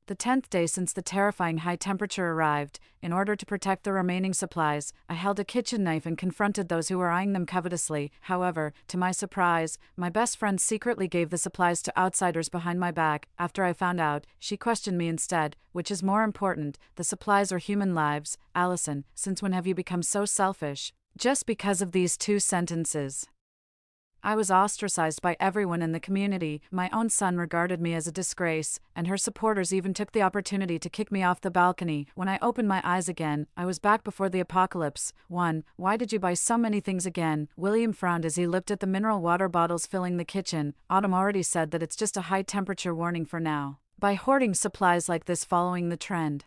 The 10th day since the terrifying high temperature arrived. In order to protect the remaining supplies, I held a kitchen knife and confronted those who were eyeing them covetously. However, to my surprise, my best friend secretly gave the supplies to outsiders behind my back. After I found out, she questioned me instead, which is more important, the supplies or human lives. Allison, since when have you become so selfish? Just because of these two sentences, I was ostracized by everyone in the community. My own son regarded me as a disgrace, and her supporters even took the opportunity to kick me off the balcony. When I opened my eyes again, I was back before the apocalypse. 1. Why did you buy so many things again? William frowned as he looked at the mineral water bottles filling the kitchen. Autumn already said that it's just a high temperature warning for now. By hoarding supplies like this following the trend.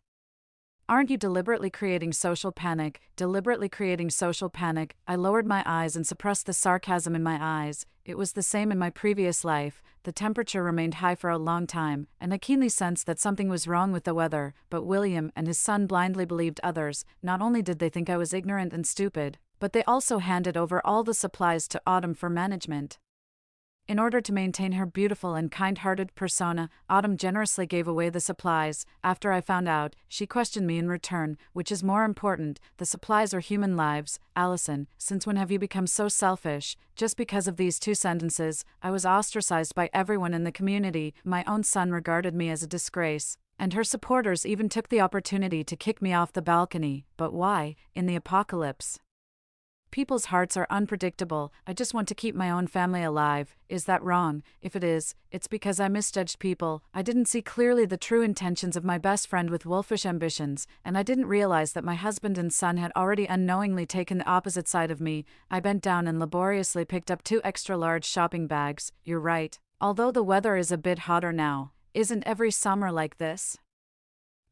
Aren't you deliberately creating social panic? Deliberately creating social panic. I lowered my eyes and suppressed the sarcasm in my eyes. It was the same in my previous life. The temperature remained high for a long time, and I keenly sensed that something was wrong with the weather. But William and his son blindly believed others. Not only did they think I was ignorant and stupid, but they also handed over all the supplies to Autumn for management. In order to maintain her beautiful and kind-hearted persona, Autumn generously gave away the supplies. After I found out, she questioned me in return, which is more important, the supplies or human lives. Allison, since when have you become so selfish? Just because of these two sentences, I was ostracized by everyone in the community. My own son regarded me as a disgrace, and her supporters even took the opportunity to kick me off the balcony. But why? In the apocalypse, people's hearts are unpredictable. I just want to keep my own family alive. Is that wrong? If it is, it's because I misjudged people. I didn't see clearly the true intentions of my best friend with wolfish ambitions, and I didn't realize that my husband and son had already unknowingly taken the opposite side of me. I bent down and laboriously picked up 2 extra-large shopping bags. You're right. Although the weather is a bit hotter now, isn't every summer like this?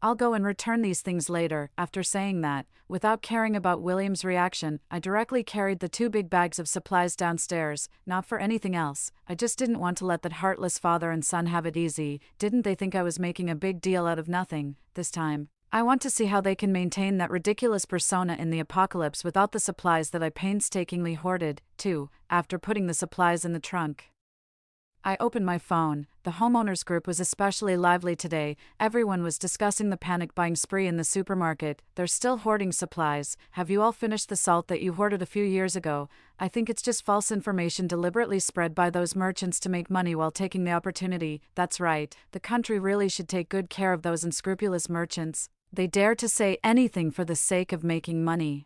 I'll go and return these things later. After saying that, without caring about William's reaction, I directly carried the 2 big bags of supplies downstairs, not for anything else. I just didn't want to let that heartless father and son have it easy. Didn't they think I was making a big deal out of nothing? This time, I want to see how they can maintain that ridiculous persona in the apocalypse without the supplies that I painstakingly hoarded. 2. After putting the supplies in the trunk, I opened my phone. The homeowners group was especially lively today. Everyone was discussing the panic buying spree in the supermarket. They're still hoarding supplies. Have you all finished the salt that you hoarded a few years ago? I think it's just false information deliberately spread by those merchants to make money while taking the opportunity. That's right. The country really should take good care of those unscrupulous merchants. They dare to say anything for the sake of making money.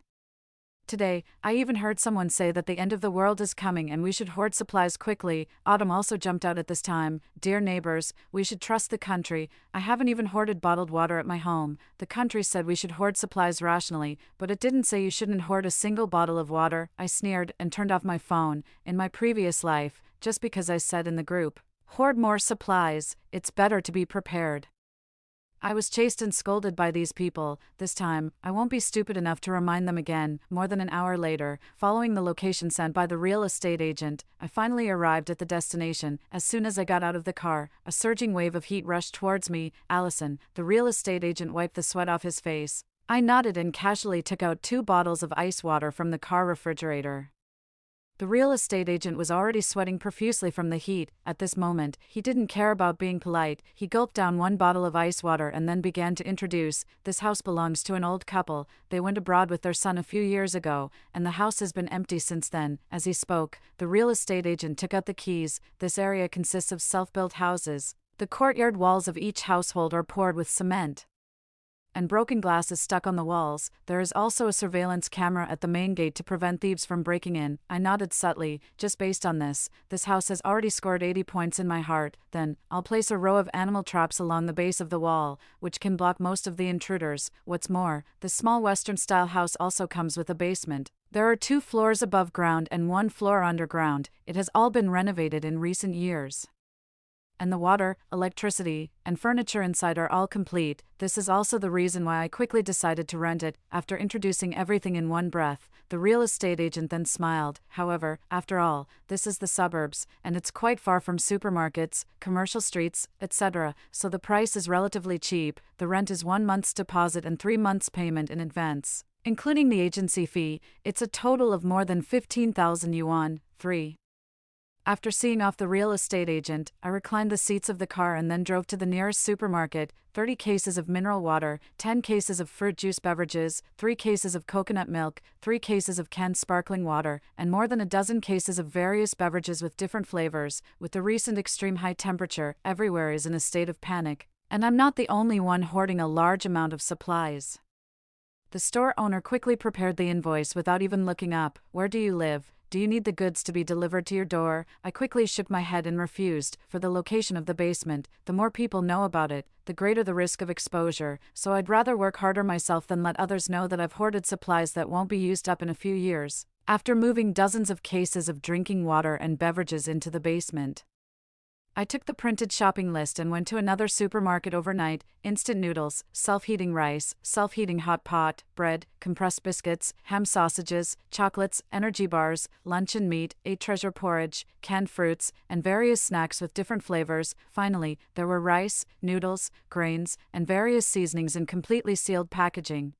Today, I even heard someone say that the end of the world is coming and we should hoard supplies quickly. Autumn also jumped out at this time. Dear neighbors, we should trust the country. I haven't even hoarded bottled water at my home. The country said we should hoard supplies rationally, but it didn't say you shouldn't hoard a single bottle of water. I sneered and turned off my phone. In my previous life, just because I said in the group, hoard more supplies, it's better to be prepared. I was chased and scolded by these people. This time, I won't be stupid enough to remind them again. More than an hour later, following the location sent by the real estate agent, I finally arrived at the destination. As soon as I got out of the car, a surging wave of heat rushed towards me. Allison, the real estate agent wiped the sweat off his face. I nodded and casually took out 2 bottles of ice water from the car refrigerator. The real estate agent was already sweating profusely from the heat. At this moment, he didn't care about being polite. He gulped down 1 bottle of ice water and then began to introduce, this house belongs to an old couple. They went abroad with their son a few years ago, and the house has been empty since then. As he spoke, the real estate agent took out the keys. This area consists of self-built houses. The courtyard walls of each household are poured with cement, and broken glass is stuck on the walls. There is also a surveillance camera at the main gate to prevent thieves from breaking in. I nodded subtly. Just based on this house has already scored 80 points in my heart. Then, I'll place a row of animal traps along the base of the wall, which can block most of the intruders. What's more, this small Western-style house also comes with a basement. There are 2 floors above ground and 1 floor underground. It has all been renovated in recent years, and the water, electricity, and furniture inside are all complete. This is also the reason why I quickly decided to rent it. After introducing everything in one breath, the real estate agent then smiled. However, after all, this is the suburbs, and it's quite far from supermarkets, commercial streets, etc., so the price is relatively cheap. The rent is 1 month's deposit and 3 months' payment in advance. Including the agency fee, it's a total of more than 15,000 yuan, 3 After seeing off the real estate agent, I reclined the seats of the car and then drove to the nearest supermarket. 30 cases of mineral water, 10 cases of fruit juice beverages, 3 cases of coconut milk, 3 cases of canned sparkling water, and more than a dozen cases of various beverages with different flavors. With the recent extreme high temperature, everywhere is in a state of panic. And I'm not the only one hoarding a large amount of supplies. The store owner quickly prepared the invoice without even looking up. Where do you live? Do you need the goods to be delivered to your door? I quickly shook my head and refused. For the location of the basement, the more people know about it, the greater the risk of exposure, so I'd rather work harder myself than let others know that I've hoarded supplies that won't be used up in a few years. After moving dozens of cases of drinking water and beverages into the basement, I took the printed shopping list and went to another supermarket overnight. Instant noodles, self-heating rice, self-heating hot pot, bread, compressed biscuits, ham sausages, chocolates, energy bars, luncheon meat, 8 treasure porridge, canned fruits, and various snacks with different flavors. Finally, there were rice, noodles, grains, and various seasonings in completely sealed packaging.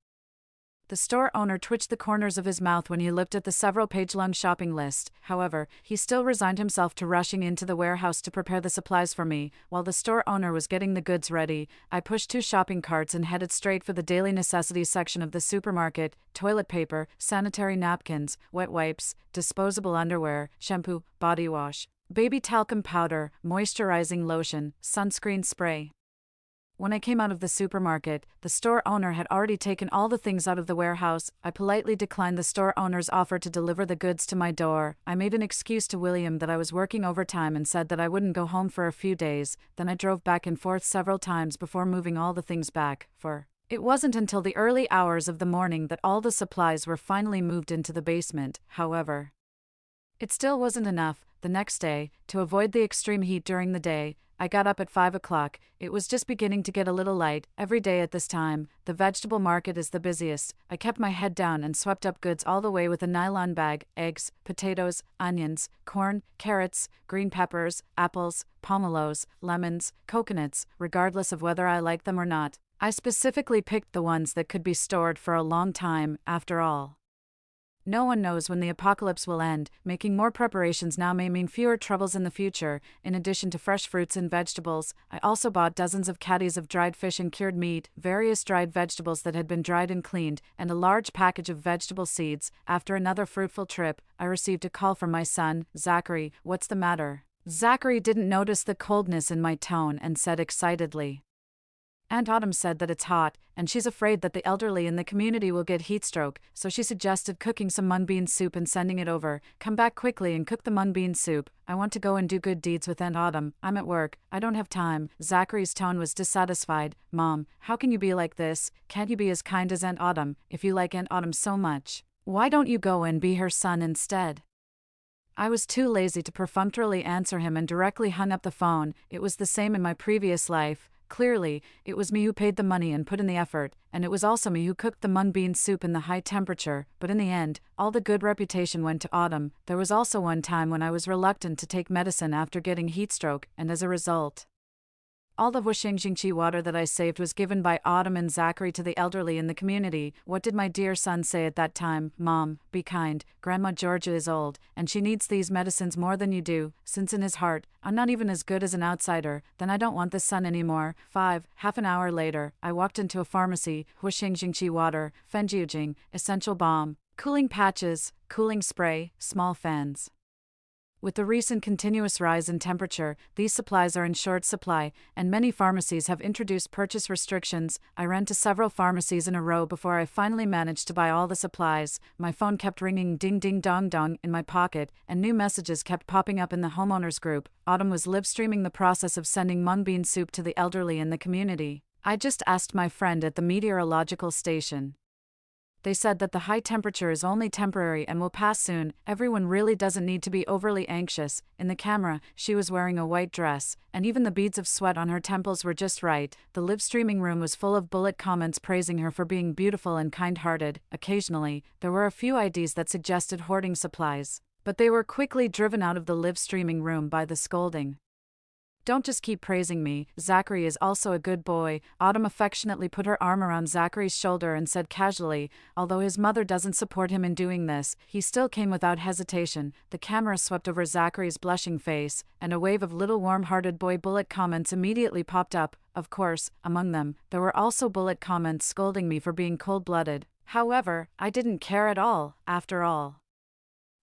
The store owner twitched the corners of his mouth when he looked at the several-page-long shopping list. However, he still resigned himself to rushing into the warehouse to prepare the supplies for me. While the store owner was getting the goods ready, I pushed 2 shopping carts and headed straight for the daily necessities section of the supermarket: toilet paper, sanitary napkins, wet wipes, disposable underwear, shampoo, body wash, baby talcum powder, moisturizing lotion, sunscreen spray. When I came out of the supermarket, the store owner had already taken all the things out of the warehouse. I politely declined the store owner's offer to deliver the goods to my door. I made an excuse to William that I was working overtime and said that I wouldn't go home for a few days. Then I drove back and forth several times before moving all the things back. It wasn't until the early hours of the morning that all the supplies were finally moved into the basement. However, it still wasn't enough. The next day, to avoid the extreme heat during the day, I got up at 5 o'clock. It was just beginning to get a little light. Every day at this time, the vegetable market is the busiest. I kept my head down and swept up goods all the way with a nylon bag: eggs, potatoes, onions, corn, carrots, green peppers, apples, pomelos, lemons, coconuts, regardless of whether I like them or not. I specifically picked the ones that could be stored for a long time. After all, no one knows when the apocalypse will end. Making more preparations now may mean fewer troubles in the future. In addition to fresh fruits and vegetables, I also bought dozens of caddies of dried fish and cured meat, various dried vegetables that had been dried and cleaned, and a large package of vegetable seeds. After another fruitful trip, I received a call from my son, Zachary. "What's the matter?" Zachary didn't notice the coldness in my tone and said excitedly, "Aunt Autumn said that it's hot, and she's afraid that the elderly in the community will get heat stroke, so she suggested cooking some mung bean soup and sending it over. Come back quickly and cook the mung bean soup. I want to go and do good deeds with Aunt Autumn. I'm at work. I don't have time." Zachary's tone was dissatisfied. "Mom, how can you be like this? Can't you be as kind as Aunt Autumn? If you like Aunt Autumn so much, why don't you go and be her son instead?" I was too lazy to perfunctorily answer him and directly hung up the phone. It was the same in my previous life. Clearly, it was me who paid the money and put in the effort, and it was also me who cooked the mung bean soup in the high temperature, but in the end, all the good reputation went to Autumn. There was also one time when I was reluctant to take medicine after getting heat stroke, and as a result, all the wushingxingqi water that I saved was given by Autumn and Zachary to the elderly in the community. What did my dear son say at that time? "Mom, be kind. Grandma Georgia is old, and she needs these medicines more than you do," since in his heart, I'm not even as good as an outsider. Then I don't want this son anymore. Half an hour later, I walked into a pharmacy. Wushingxingqi water, fenjiujing, essential balm, cooling patches, cooling spray, small fans. With the recent continuous rise in temperature, these supplies are in short supply, and many pharmacies have introduced purchase restrictions. I ran to several pharmacies in a row before I finally managed to buy all the supplies. My phone kept ringing ding ding dong dong in my pocket, and new messages kept popping up in the homeowners group. Autumn was live streaming the process of sending mung bean soup to the elderly in the community. I just asked my friend at the meteorological station. They said that the high temperature is only temporary and will pass soon. Everyone really doesn't need to be overly anxious. In the camera, she was wearing a white dress, and even the beads of sweat on her temples were just right. The live streaming room was full of bullet comments praising her for being beautiful and kind-hearted. Occasionally, there were a few IDs that suggested hoarding supplies, but they were quickly driven out of the live streaming room by the scolding. Don't just keep praising me, Zachary is also a good boy. Autumn affectionately put her arm around Zachary's shoulder and said casually, although his mother doesn't support him in doing this, he still came without hesitation. The camera swept over Zachary's blushing face, and a wave of little warm-hearted boy bullet comments immediately popped up. Of course, among them, there were also bullet comments scolding me for being cold-blooded. However, I didn't care at all, after all.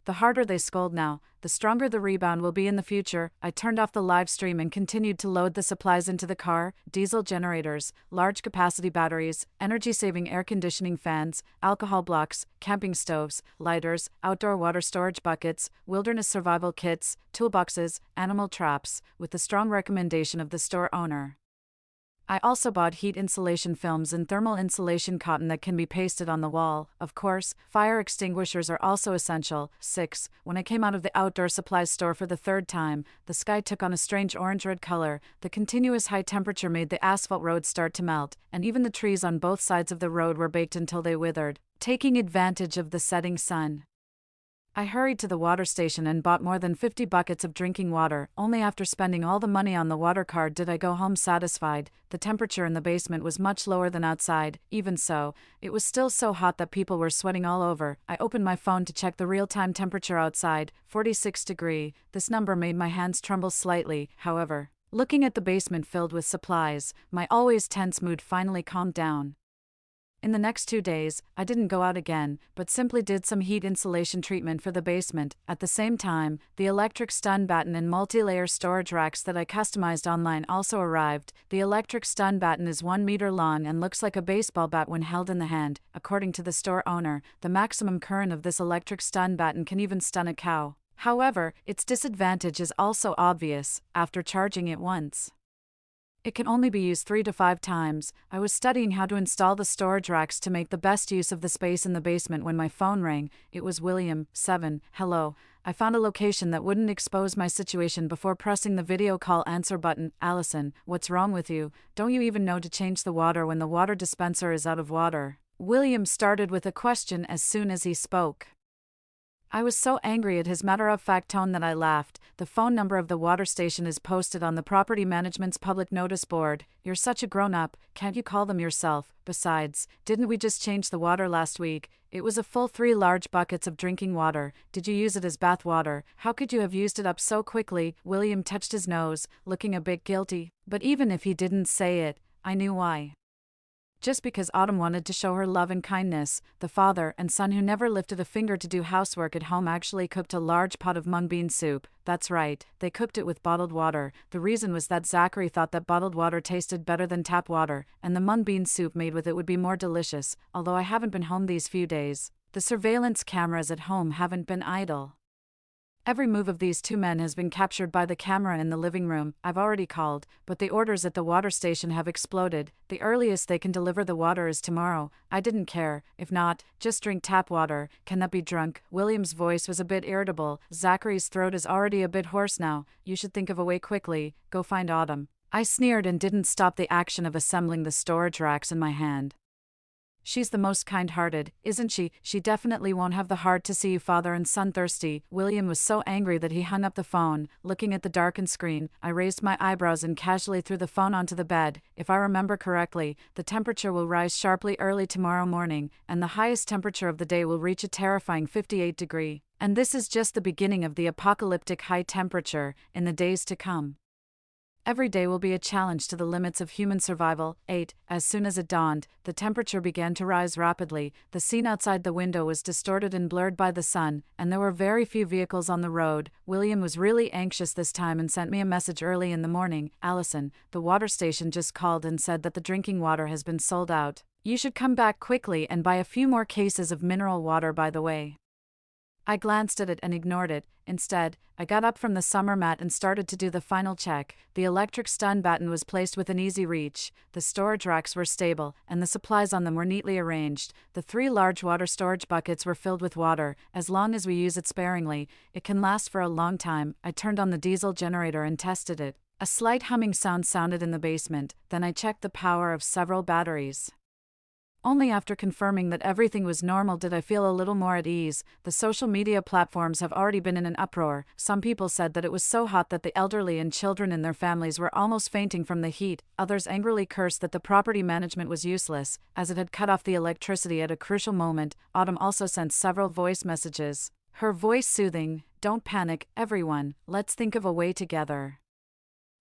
The harder they scold now, the stronger the rebound will be in the future. I turned off the live stream and continued to load the supplies into the car: diesel generators, large capacity batteries, energy-saving air conditioning fans, alcohol blocks, camping stoves, lighters, outdoor water storage buckets, wilderness survival kits, toolboxes, animal traps, with the strong recommendation of the store owner. I also bought heat insulation films and thermal insulation cotton that can be pasted on the wall. Of course, fire extinguishers are also essential. 6. When I came out of the outdoor supplies store for the third time, the sky took on a strange orange-red color. The continuous high temperature made the asphalt road start to melt, and even the trees on both sides of the road were baked until they withered, taking advantage of the setting sun. I hurried to the water station and bought more than 50 buckets of drinking water. Only after spending all the money on the water card did I go home satisfied. The temperature in the basement was much lower than outside. Even so, it was still so hot that people were sweating all over. I opened my phone to check the real-time temperature outside, 46 degrees. This number made my hands tremble slightly. However, looking at the basement filled with supplies, my always tense mood finally calmed down. In the next 2 days, I didn't go out again, but simply did some heat insulation treatment for the basement. At the same time, the electric stun batten and multi-layer storage racks that I customized online also arrived. The electric stun batten is 1 meter long and looks like a baseball bat when held in the hand. According to the store owner, the maximum current of this electric stun batten can even stun a cow. However, its disadvantage is also obvious. After charging it once, it can only be used 3 to 5 times. I was studying how to install the storage racks to make the best use of the space in the basement when my phone rang. It was William. 7. Hello. I found a location that wouldn't expose my situation before pressing the video call answer button. Allison, what's wrong with you? Don't you even know to change the water when the water dispenser is out of water? William started with a question as soon as he spoke. I was so angry at his matter-of-fact tone that I laughed. The phone number of the water station is posted on the property management's public notice board. You're such a grown-up, can't you call them yourself? Besides, didn't we just change the water last week? It was a full 3 large buckets of drinking water. Did you use it as bath water? How could you have used it up so quickly? William touched his nose, looking a bit guilty. But even if he didn't say it, I knew why. Just because Autumn wanted to show her love and kindness, the father and son who never lifted a finger to do housework at home actually cooked a large pot of mung bean soup. That's right, they cooked it with bottled water. The reason was that Zachary thought that bottled water tasted better than tap water, and the mung bean soup made with it would be more delicious. Although I haven't been home these few days, the surveillance cameras at home haven't been idle. Every move of these 2 men has been captured by the camera in the living room. I've already called, but the orders at the water station have exploded. The earliest they can deliver the water is tomorrow. I didn't care. If not, just drink tap water. Can that be drunk? William's voice was a bit irritable. Zachary's throat is already a bit hoarse now. You should think of a way quickly. Go find Autumn. I sneered and didn't stop the action of assembling the storage racks in my hand. She's the most kind-hearted, isn't she? She definitely won't have the heart to see you father and son thirsty. William was so angry that he hung up the phone. Looking at the darkened screen, I raised my eyebrows and casually threw the phone onto the bed. If I remember correctly, the temperature will rise sharply early tomorrow morning, and the highest temperature of the day will reach a terrifying 58 degrees. And this is just the beginning of the apocalyptic high temperature in the days to come. Every day will be a challenge to the limits of human survival. 8. As soon as it dawned, the temperature began to rise rapidly. The scene outside the window was distorted and blurred by the sun, and there were very few vehicles on the road. William was really anxious this time and sent me a message early in the morning. Allison, the water station just called and said that the drinking water has been sold out. You should come back quickly and buy a few more cases of mineral water, by the way. I glanced at it and ignored it. Instead, I got up from the summer mat and started to do the final check. The electric stun batten was placed within easy reach, the storage racks were stable, and the supplies on them were neatly arranged. The 3 large water storage buckets were filled with water. As long as we use it sparingly, it can last for a long time. I turned on the diesel generator and tested it. A slight humming sound sounded in the basement, then I checked the power of several batteries. Only after confirming that everything was normal did I feel a little more at ease. The social media platforms have already been in an uproar. Some people said that it was so hot that the elderly and children in their families were almost fainting from the heat. Others angrily cursed that the property management was useless, as it had cut off the electricity at a crucial moment. Autumn also sent several voice messages. Her voice soothing, "Don't panic, everyone, let's think of a way together.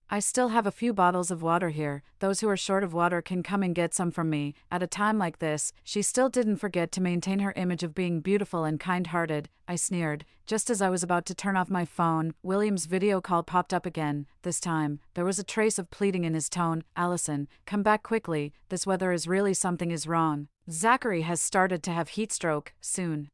I still have a few bottles of water here. Those who are short of water can come and get some from me." At a time like this, she still didn't forget to maintain her image of being beautiful and kind-hearted. I sneered. Just as I was about to turn off my phone, William's video call popped up again. This time, there was a trace of pleading in his tone. "Allison, come back quickly. This weather is really something is wrong. Zachary has started to have heat stroke, soon."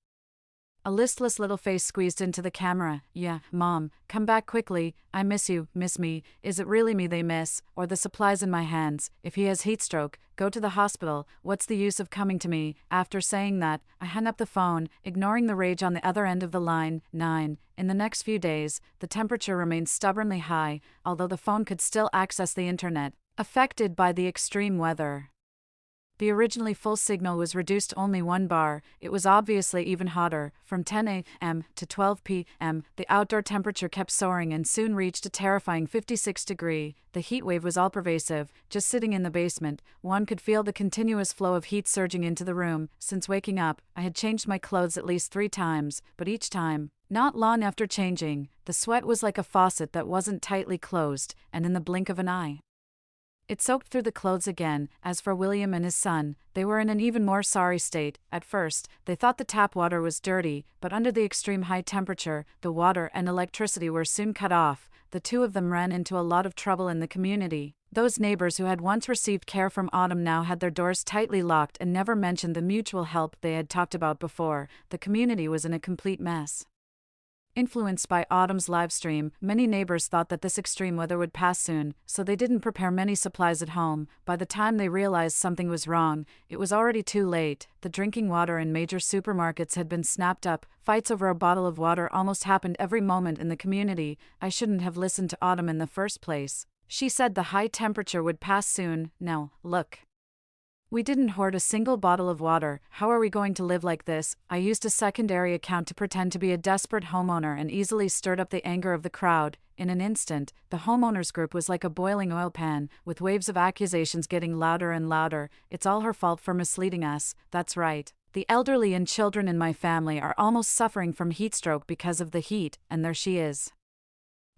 A listless little face squeezed into the camera. "Yeah, Mom, come back quickly. I miss you, miss me. Is it really me they miss, or the supplies in my hands? If he has heat stroke, go to the hospital. What's the use of coming to me?" After saying that, I hung up the phone, ignoring the rage on the other end of the line. 9. In the next few days, the temperature remained stubbornly high, although the phone could still access the internet, affected by the extreme weather. The originally full signal was reduced to only 1 bar. It was obviously even hotter. From 10 a.m. to 12 p.m., the outdoor temperature kept soaring and soon reached a terrifying 56 degrees. The heat wave was all-pervasive. Just sitting in the basement, one could feel the continuous flow of heat surging into the room. Since waking up, I had changed my clothes at least 3 times, but each time, not long after changing, the sweat was like a faucet that wasn't tightly closed, and in the blink of an eye, it soaked through the clothes again. As for William and his son, they were in an even more sorry state. At first, they thought the tap water was dirty, but under the extreme high temperature, the water and electricity were soon cut off. The two of them ran into a lot of trouble in the community. Those neighbors who had once received care from Autumn now had their doors tightly locked and never mentioned the mutual help they had talked about before. The community was in a complete mess. Influenced by Autumn's livestream, many neighbors thought that this extreme weather would pass soon, so they didn't prepare many supplies at home. By the time they realized something was wrong, it was already too late. The drinking water in major supermarkets had been snapped up. Fights over a bottle of water almost happened every moment in the community. I shouldn't have listened to Autumn in the first place. She said the high temperature would pass soon. Now, look. We didn't hoard a single bottle of water. How are we going to live like this? I used a secondary account to pretend to be a desperate homeowner and easily stirred up the anger of the crowd. In an instant, the homeowners group was like a boiling oil pan, with waves of accusations getting louder and louder. "It's all her fault for misleading us." That's right. The elderly and children in my family are almost suffering from heat stroke because of the heat, and there she is,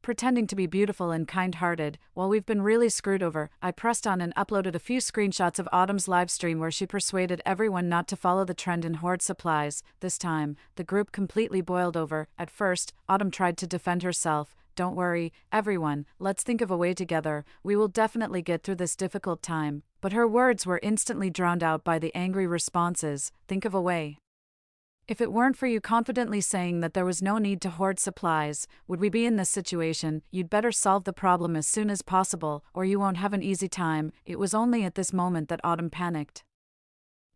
pretending to be beautiful and kind-hearted, while we've been really screwed over. I pressed on and uploaded a few screenshots of Autumn's livestream where she persuaded everyone not to follow the trend and hoard supplies. This time, the group completely boiled over. At first, Autumn tried to defend herself. "Don't worry, everyone, let's think of a way together. We will definitely get through this difficult time." But her words were instantly drowned out by the angry responses. "Think of a way. If it weren't for you confidently saying that there was no need to hoard supplies, would we be in this situation? You'd better solve the problem as soon as possible, or you won't have an easy time." It was only at this moment that Autumn panicked.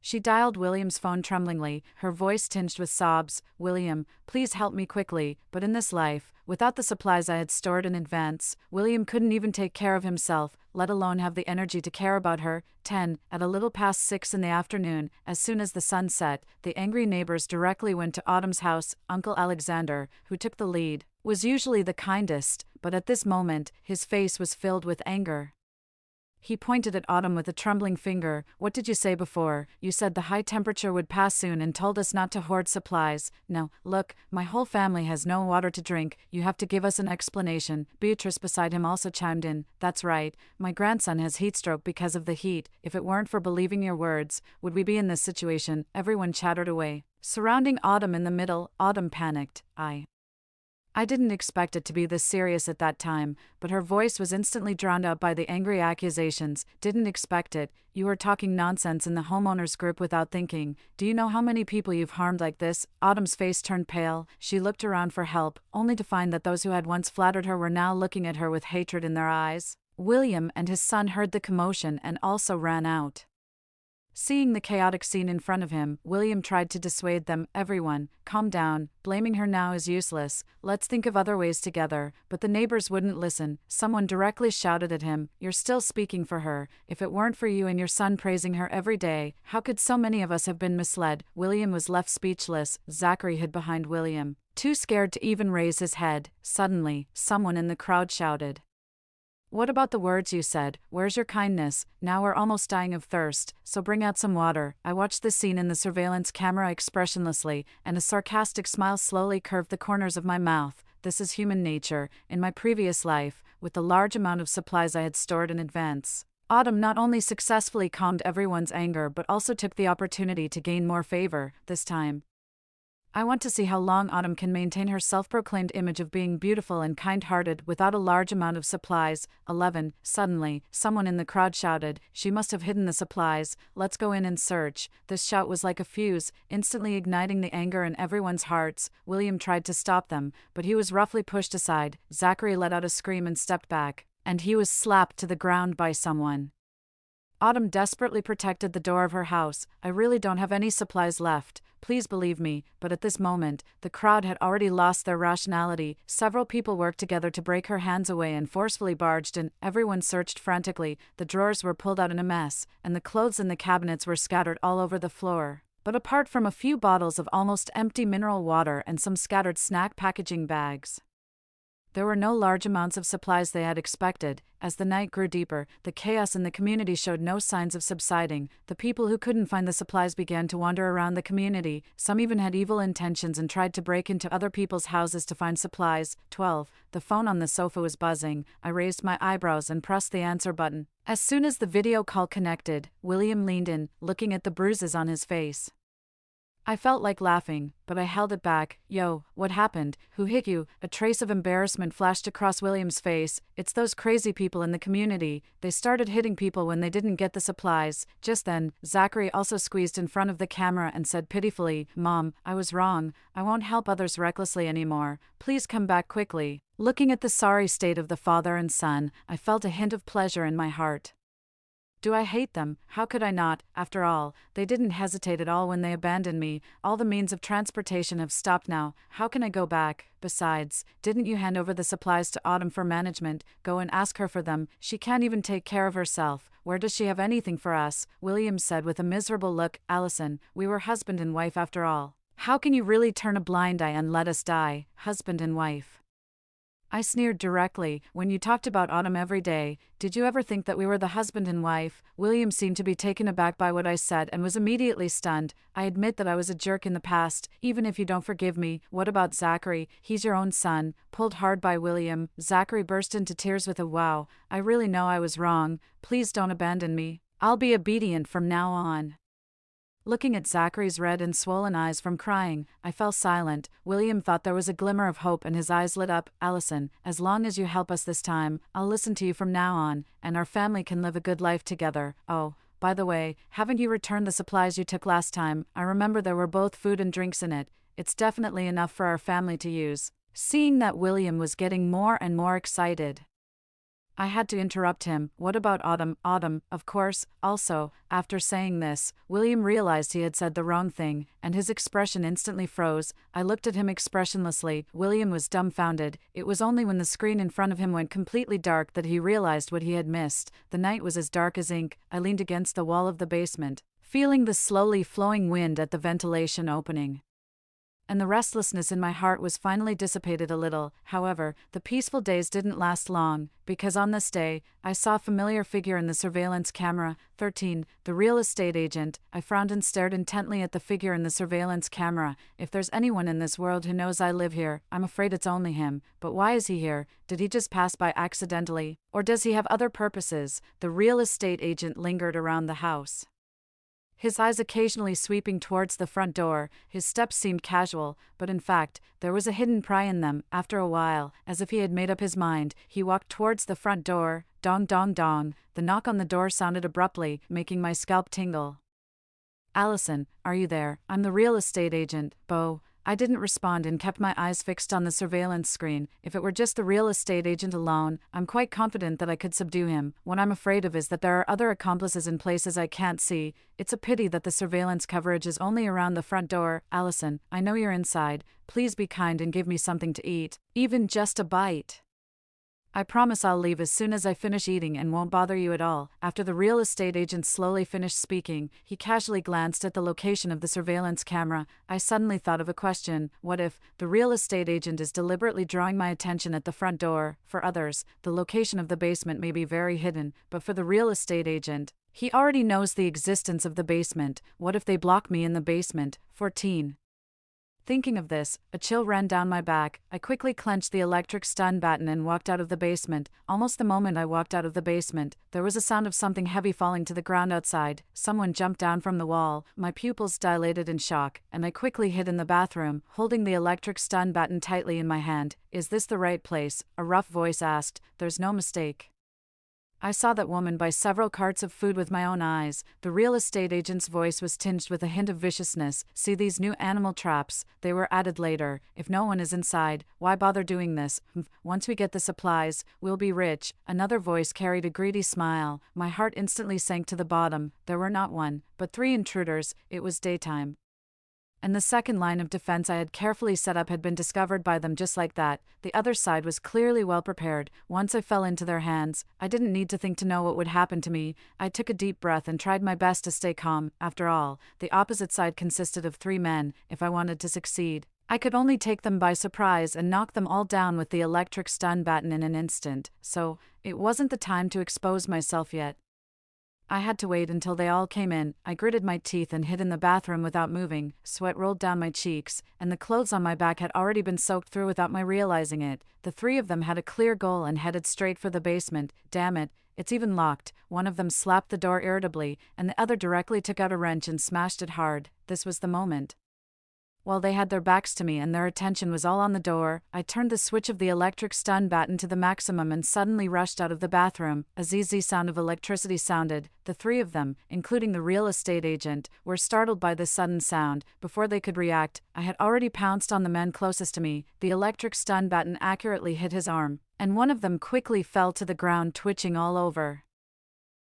She dialed William's phone tremblingly, her voice tinged with sobs. "William, please help me quickly." But in this life, without the supplies I had stored in advance, William couldn't even take care of himself, let alone have the energy to care about her. 10. At a little past 6 in the afternoon, as soon as the sun set, the angry neighbors directly went to Autumn's house. Uncle Alexander, who took the lead, was usually the kindest, but at this moment, his face was filled with anger. He pointed at Autumn with a trembling finger. "What did you say before? You said the high temperature would pass soon and told us not to hoard supplies. Now, look, my whole family has no water to drink. You have to give us an explanation." Beatrice beside him also chimed in. "That's right. My grandson has heat stroke because of the heat. If it weren't for believing your words, would we be in this situation?" Everyone chattered away. Surrounding Autumn in the middle, Autumn panicked. I didn't expect it to be this serious at that time, but her voice was instantly drowned out by the angry accusations. "Didn't expect it. You were talking nonsense in the homeowners group without thinking. Do you know how many people you've harmed like this?" Autumn's face turned pale. She looked around for help, only to find that those who had once flattered her were now looking at her with hatred in their eyes. William and his son heard the commotion and also ran out. Seeing the chaotic scene in front of him, William tried to dissuade them. Everyone, calm down. Blaming her now is useless. Let's think of other ways together. But the neighbors wouldn't listen. Someone directly shouted at him, "You're still speaking for her. If it weren't for you and your son praising her every day, how could so many of us have been misled?" William was left speechless. Zachary hid behind William, too scared to even raise his head. Suddenly, someone in the crowd shouted, "What about the words you said? Where's your kindness? Now we're almost dying of thirst, so bring out some water." I watched the scene in the surveillance camera expressionlessly, and a sarcastic smile slowly curved the corners of my mouth. This is human nature. In my previous life, with the large amount of supplies I had stored in advance, Autumn not only successfully calmed everyone's anger but also took the opportunity to gain more favor. This time, I want to see how long Autumn can maintain her self-proclaimed image of being beautiful and kind-hearted without a large amount of supplies. 11. Suddenly, someone in the crowd shouted, "She must have hidden the supplies. Let's go in and search." This shout was like a fuse, instantly igniting the anger in everyone's hearts. William tried to stop them, but he was roughly pushed aside. Zachary let out a scream and stepped back, and he was slapped to the ground by someone. Autumn desperately protected the door of her house. "I really don't have any supplies left. Please believe me." But at this moment, the crowd had already lost their rationality. Several people worked together to break her hands away and forcefully barged in. Everyone searched frantically. The drawers were pulled out in a mess, and the clothes in the cabinets were scattered all over the floor. But apart from a few bottles of almost empty mineral water and some scattered snack packaging bags, there were no large amounts of supplies they had expected. As the night grew deeper, the chaos in the community showed no signs of subsiding. The people who couldn't find the supplies began to wander around the community. Some even had evil intentions and tried to break into other people's houses to find supplies. 12. The phone on the sofa was buzzing. I raised my eyebrows and pressed the answer button. As soon as the video call connected, William leaned in, looking at the bruises on his face. I felt like laughing, but I held it back. "Yo, what happened? Who hit you?" A trace of embarrassment flashed across William's face. "It's those crazy people in the community. They started hitting people when they didn't get the supplies." Just then, Zachary also squeezed in front of the camera and said pitifully, "Mom, I was wrong. I won't help others recklessly anymore. Please come back quickly." Looking at the sorry state of the father and son, I felt a hint of pleasure in my heart. Do I hate them? How could I not? After all, they didn't hesitate at all when they abandoned me. All the means of transportation have stopped now. How can I go back? Besides, didn't you hand over the supplies to Autumn for management? Go and ask her for them. She can't even take care of herself. Where does she have anything for us? William said with a miserable look. "Allison, we were husband and wife after all. How can you really turn a blind eye and let us die? Husband and wife." I sneered directly. "When you talked about Autumn every day, did you ever think that we were the husband and wife?" William seemed to be taken aback by what I said and was immediately stunned. "I admit that I was a jerk in the past, even if you don't forgive me. What about Zachary? He's your own son." Pulled hard by William, Zachary burst into tears with a "Wow, I really know I was wrong. Please don't abandon me. I'll be obedient from now on." Looking at Zachary's red and swollen eyes from crying, I fell silent. William thought there was a glimmer of hope and his eyes lit up. "Allison, as long as you help us this time, I'll listen to you from now on, and our family can live a good life together. Oh, by the way, haven't you returned the supplies you took last time? I remember there were both food and drinks in it. It's definitely enough for our family to use." Seeing that William was getting more and more excited, I had to interrupt him. "What about Autumn?" "Autumn, of course." Also, after saying this, William realized he had said the wrong thing, and his expression instantly froze. I looked at him expressionlessly. William was dumbfounded. It was only when the screen in front of him went completely dark that he realized what he had missed. The night was as dark as ink. I leaned against the wall of the basement, feeling the slowly flowing wind at the ventilation opening, and the restlessness in my heart was finally dissipated a little. However, the peaceful days didn't last long, because on this day, I saw a familiar figure in the surveillance camera. 13. The real estate agent. I frowned and stared intently at the figure in the surveillance camera. If there's anyone in this world who knows I live here, I'm afraid it's only him. But why is he here? Did he just pass by accidentally? Or does he have other purposes? The real estate agent lingered around the house, his eyes occasionally sweeping towards the front door. His steps seemed casual, but in fact, there was a hidden pry in them. After a while, as if he had made up his mind, he walked towards the front door. Dong dong dong. The knock on the door sounded abruptly, making my scalp tingle. "Allison, are you there? I'm the real estate agent, Bo." I didn't respond and kept my eyes fixed on the surveillance screen. If it were just the real estate agent alone, I'm quite confident that I could subdue him. What I'm afraid of is that there are other accomplices in places I can't see. It's a pity that the surveillance coverage is only around the front door. Allison, I know you're inside. Please be kind and give me something to eat. Even just a bite. I promise I'll leave as soon as I finish eating and won't bother you at all. After the real estate agent slowly finished speaking, he casually glanced at the location of the surveillance camera. I suddenly thought of a question. What if the real estate agent is deliberately drawing my attention at the front door? For others, the location of the basement may be very hidden, but for the real estate agent, he already knows the existence of the basement. What if they block me in the basement? 14. Thinking of this, a chill ran down my back. I quickly clenched the electric stun button and walked out of the basement. Almost the moment I walked out of the basement, there was a sound of something heavy falling to the ground outside. Someone jumped down from the wall. My pupils dilated in shock, and I quickly hid in the bathroom, holding the electric stun button tightly in my hand. Is this the right place? A rough voice asked. There's no mistake. I saw that woman buy several carts of food with my own eyes. The real estate agent's voice was tinged with a hint of viciousness. See these new animal traps? They were added later. If no one is inside, why bother doing this? Once we get the supplies, we'll be rich. Another voice carried a greedy smile. My heart instantly sank to the bottom. There were not one, but 3 intruders. It was daytime. And the second line of defense I had carefully set up had been discovered by them just like that. The other side was clearly well prepared. Once I fell into their hands, I didn't need to think to know what would happen to me. I took a deep breath and tried my best to stay calm. After all, the opposite side consisted of 3 men. If I wanted to succeed, I could only take them by surprise and knock them all down with the electric stun button in an instant. So, it wasn't the time to expose myself yet. I had to wait until they all came in. I gritted my teeth and hid in the bathroom without moving. Sweat rolled down my cheeks, and the clothes on my back had already been soaked through without my realizing it. The 3 of them had a clear goal and headed straight for the basement. Damn it, it's even locked. One of them slapped the door irritably, and the other directly took out a wrench and smashed it hard. This was the moment. While they had their backs to me and their attention was all on the door, I turned the switch of the electric stun button to the maximum and suddenly rushed out of the bathroom. A zzzz sound of electricity sounded. The 3 of them, including the real estate agent, were startled by this sudden sound. Before they could react, I had already pounced on the man closest to me. The electric stun button accurately hit his arm, and one of them quickly fell to the ground, twitching all over.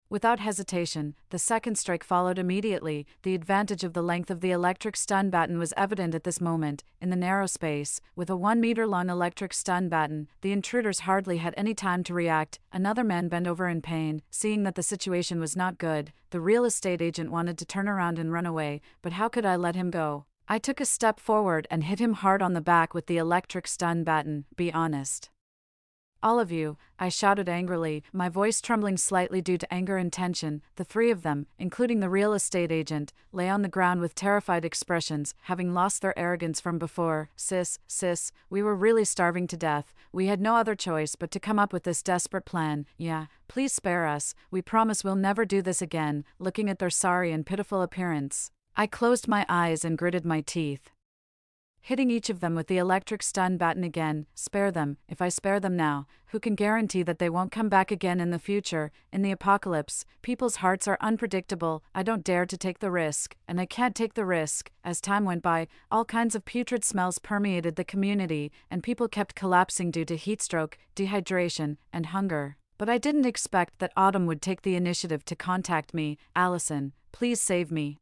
Without hesitation, the second strike followed immediately. The advantage of the length of the electric stun button was evident at this moment. In the narrow space, with a 1-meter-long electric stun button, the intruders hardly had any time to react. Another man bent over in pain. Seeing that the situation was not good, the real estate agent wanted to turn around and run away, but how could I let him go? I took a step forward and hit him hard on the back with the electric stun button. Be honest. All of you, I shouted angrily, my voice trembling slightly due to anger and tension. The 3 of them, including the real estate agent, lay on the ground with terrified expressions, having lost their arrogance from before. Sis, we were really starving to death. We had no other choice but to come up with this desperate plan. Yeah, please spare us. We promise we'll never do this again. Looking at their sorry and pitiful appearance, I closed my eyes and gritted my teeth, hitting each of them with the electric stun button again. Spare them. If I spare them now, who can guarantee that they won't come back again in the future? In the apocalypse, people's hearts are unpredictable. I don't dare to take the risk, and I can't take the risk. As time went by, all kinds of putrid smells permeated the community, and people kept collapsing due to heatstroke, dehydration, and hunger. But I didn't expect that Autumn would take the initiative to contact me. Allison, please save me.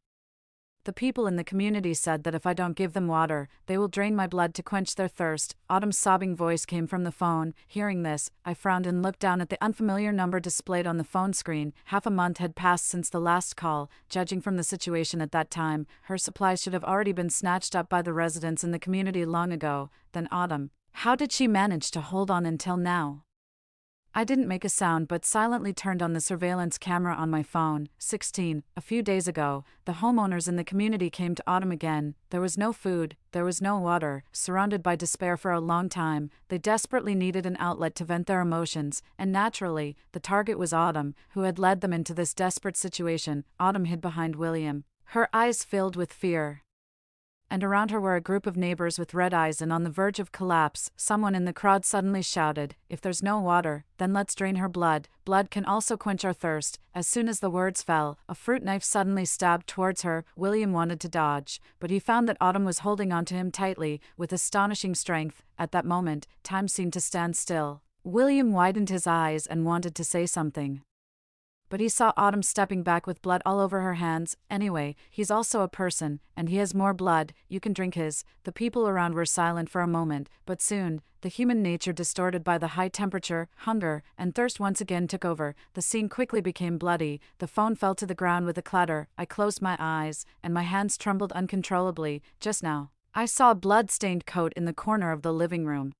The people in the community said that if I don't give them water, they will drain my blood to quench their thirst. Autumn's sobbing voice came from the phone. Hearing this, I frowned and looked down at the unfamiliar number displayed on the phone screen. Half a month had passed since the last call. Judging from the situation at that time, her supplies should have already been snatched up by the residents in the community long ago. Then Autumn. How did she manage to hold on until now? I didn't make a sound but silently turned on the surveillance camera on my phone. 16. A few days ago, the homeowners in the community came to Autumn again. There was no food, there was no water. Surrounded by despair for a long time, they desperately needed an outlet to vent their emotions, and naturally, the target was Autumn, who had led them into this desperate situation. Autumn hid behind William, her eyes filled with fear. And around her were a group of neighbors with red eyes, and on the verge of collapse, someone in the crowd suddenly shouted, "If there's no water, then let's drain her blood. Blood can also quench our thirst." As soon as the words fell, a fruit knife suddenly stabbed towards her. William wanted to dodge, but he found that Autumn was holding onto him tightly, with astonishing strength. At that moment, time seemed to stand still. William widened his eyes and wanted to say something, but he saw Autumn stepping back with blood all over her hands. "Anyway, he's also a person, and he has more blood. You can drink his." The people around were silent for a moment, but soon, the human nature distorted by the high temperature, hunger, and thirst once again took over. The scene quickly became bloody. The phone fell to the ground with a clatter. I closed my eyes, and my hands trembled uncontrollably. Just now, I saw a blood-stained coat in the corner of the living room,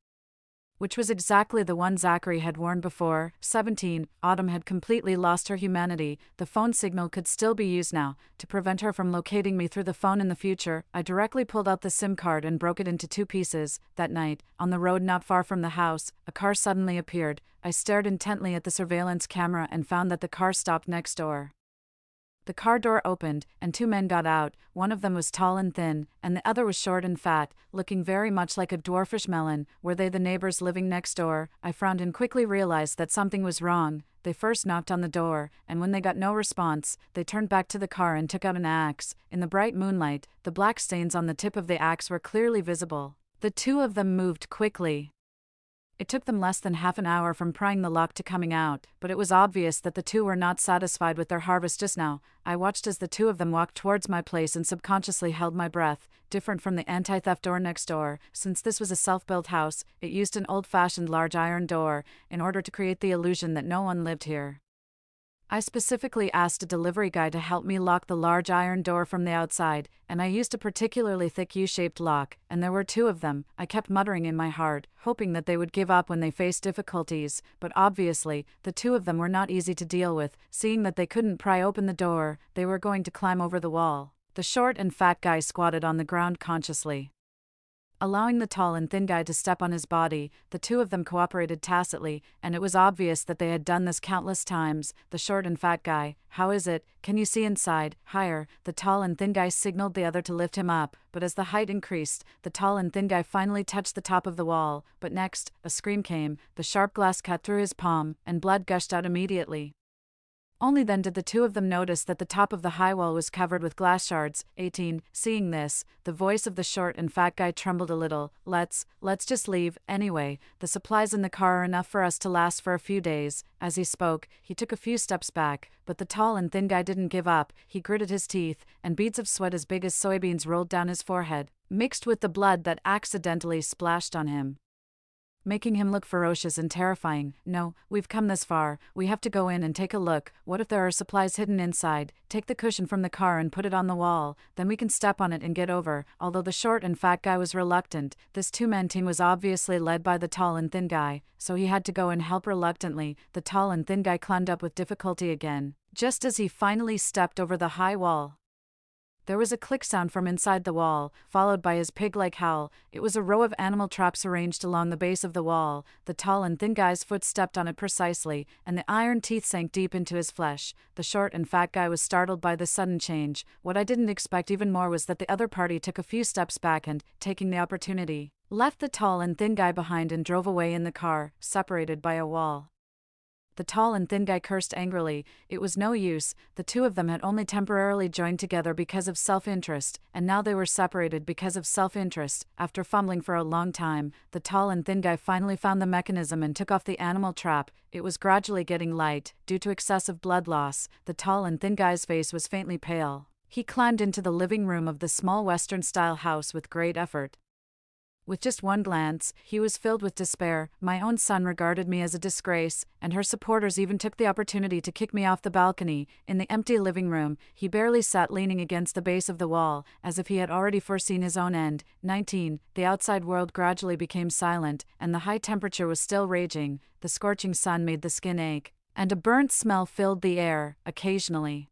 which was exactly the one Zachary had worn before. 17. Autumn had completely lost her humanity. The phone signal could still be used now. To prevent her from locating me through the phone in the future, I directly pulled out the SIM card and broke it into 2 pieces. That night, on the road not far from the house, a car suddenly appeared. I stared intently at the surveillance camera and found that the car stopped next door. The car door opened, and 2 men got out. One of them was tall and thin, and the other was short and fat, looking very much like a dwarfish melon. Were they the neighbors living next door? I frowned and quickly realized that something was wrong. They first knocked on the door, and when they got no response, they turned back to the car and took out an axe. In the bright moonlight, the black stains on the tip of the axe were clearly visible. The 2 of them moved quickly. It took them less than half an hour from prying the lock to coming out, but it was obvious that the 2 were not satisfied with their harvest just now. I watched as the 2 of them walked towards my place and subconsciously held my breath. Different from the anti-theft door next door, since this was a self-built house, it used an old-fashioned large iron door, in order to create the illusion that no one lived here. I specifically asked a delivery guy to help me lock the large iron door from the outside, and I used a particularly thick U-shaped lock, and there were 2 of them. I kept muttering in my heart, hoping that they would give up when they faced difficulties, but obviously, the 2 of them were not easy to deal with. Seeing that they couldn't pry open the door, they were going to climb over the wall. The short and fat guy squatted on the ground consciously, allowing the tall and thin guy to step on his body. The 2 of them cooperated tacitly, and it was obvious that they had done this countless times. The short and fat guy, "How is it? Can you see inside?" "Higher." The tall and thin guy signaled the other to lift him up, but as the height increased, the tall and thin guy finally touched the top of the wall. But next, a scream came. The sharp glass cut through his palm, and blood gushed out immediately. Only then did the 2 of them notice that the top of the high wall was covered with glass shards. 18. Seeing this, the voice of the short and fat guy trembled a little. Let's just leave. Anyway, the supplies in the car are enough for us to last for a few days." As he spoke, he took a few steps back, but the tall and thin guy didn't give up. He gritted his teeth, and beads of sweat as big as soybeans rolled down his forehead, mixed with the blood that accidentally splashed on him, making him look ferocious and terrifying. "No, we've come this far. We have to go in and take a look. What if there are supplies hidden inside? Take the cushion from the car and put it on the wall. Then we can step on it and get over." Although the short and fat guy was reluctant, this 2-man team was obviously led by the tall and thin guy, so he had to go and help reluctantly. The tall and thin guy climbed up with difficulty again. Just as he finally stepped over the high wall, there was a click sound from inside the wall, followed by his pig-like howl. It was a row of animal traps arranged along the base of the wall. The tall and thin guy's foot stepped on it precisely, and the iron teeth sank deep into his flesh. The short and fat guy was startled by the sudden change. What I didn't expect even more was that the other party took a few steps back and, taking the opportunity, left the tall and thin guy behind and drove away in the car, separated by a wall. The tall and thin guy cursed angrily. It was no use. The 2 of them had only temporarily joined together because of self-interest, and now they were separated because of self-interest. After fumbling for a long time, the tall and thin guy finally found the mechanism and took off the animal trap. It was gradually getting light, due to excessive blood loss. The tall and thin guy's face was faintly pale. He climbed into the living room of the small Western-style house with great effort. With just one glance, he was filled with despair. My own son regarded me as a disgrace, and her supporters even took the opportunity to kick me off the balcony. In the empty living room, he barely sat leaning against the base of the wall, as if he had already foreseen his own end. 19. The outside world gradually became silent, and the high temperature was still raging. The scorching sun made the skin ache, and a burnt smell filled the air. Occasionally,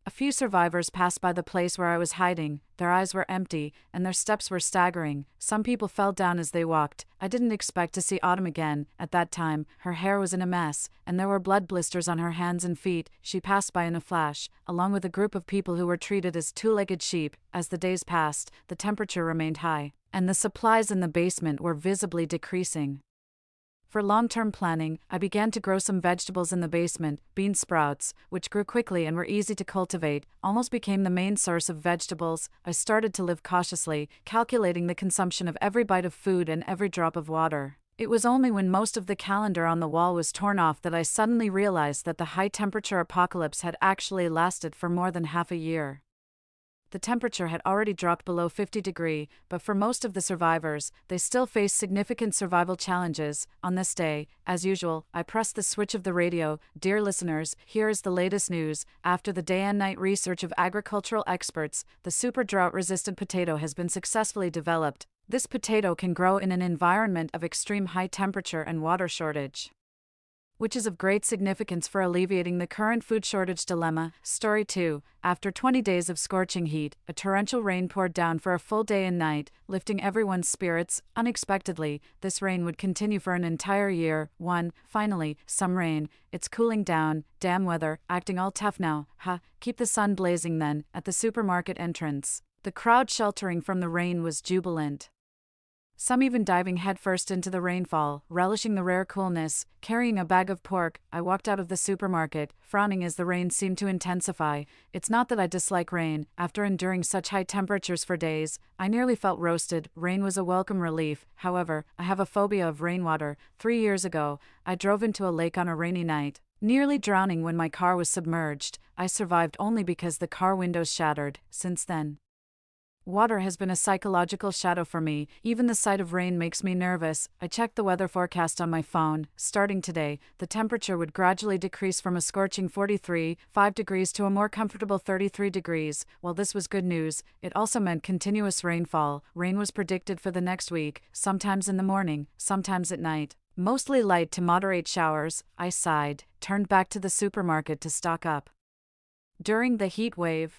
A few survivors passed by the place where I was hiding. Their eyes were empty, and their steps were staggering. Some people fell down as they walked. I didn't expect to see Autumn again. At that time, her hair was in a mess, and there were blood blisters on her hands and feet. She passed by in a flash, along with a group of people who were treated as two-legged sheep. As the days passed, the temperature remained high, and the supplies in the basement were visibly decreasing. For long-term planning, I began to grow some vegetables in the basement. Bean sprouts, which grew quickly and were easy to cultivate, almost became the main source of vegetables. I started to live cautiously, calculating the consumption of every bite of food and every drop of water. It was only when most of the calendar on the wall was torn off that I suddenly realized that the high-temperature apocalypse had actually lasted for more than half a year. The temperature had already dropped below 50 degrees, but for most of the survivors, they still faced significant survival challenges. On this day, as usual, I pressed the switch of the radio. Dear listeners, here is the latest news. After the day and night research of agricultural experts, the super drought-resistant potato has been successfully developed. This potato can grow in an environment of extreme high temperature and water shortage, which is of great significance for alleviating the current food shortage dilemma. Story 2. After 20 days of scorching heat, a torrential rain poured down for a full day and night, lifting everyone's spirits. Unexpectedly, this rain would continue for an entire year. 1. Finally, some rain. It's cooling down. Damn weather, acting all tough now. Keep the sun blazing then. At the supermarket entrance, the crowd sheltering from the rain was jubilant, some even diving headfirst into the rainfall, relishing the rare coolness. Carrying a bag of pork, I walked out of the supermarket, frowning as the rain seemed to intensify. It's not that I dislike rain. After enduring such high temperatures for days, I nearly felt roasted. Rain was a welcome relief. However, I have a phobia of rainwater. 3 years ago, I drove into a lake on a rainy night, nearly drowning when my car was submerged. I survived only because the car windows shattered. Since then, water has been a psychological shadow for me. Even the sight of rain makes me nervous. I checked the weather forecast on my phone. Starting today, the temperature would gradually decrease from a scorching 43.5 degrees to a more comfortable 33 degrees. While this was good news, it also meant continuous rainfall. Rain was predicted for the next week, sometimes in the morning, sometimes at night. Mostly light to moderate showers. I sighed, turned back to the supermarket to stock up. During the heat wave,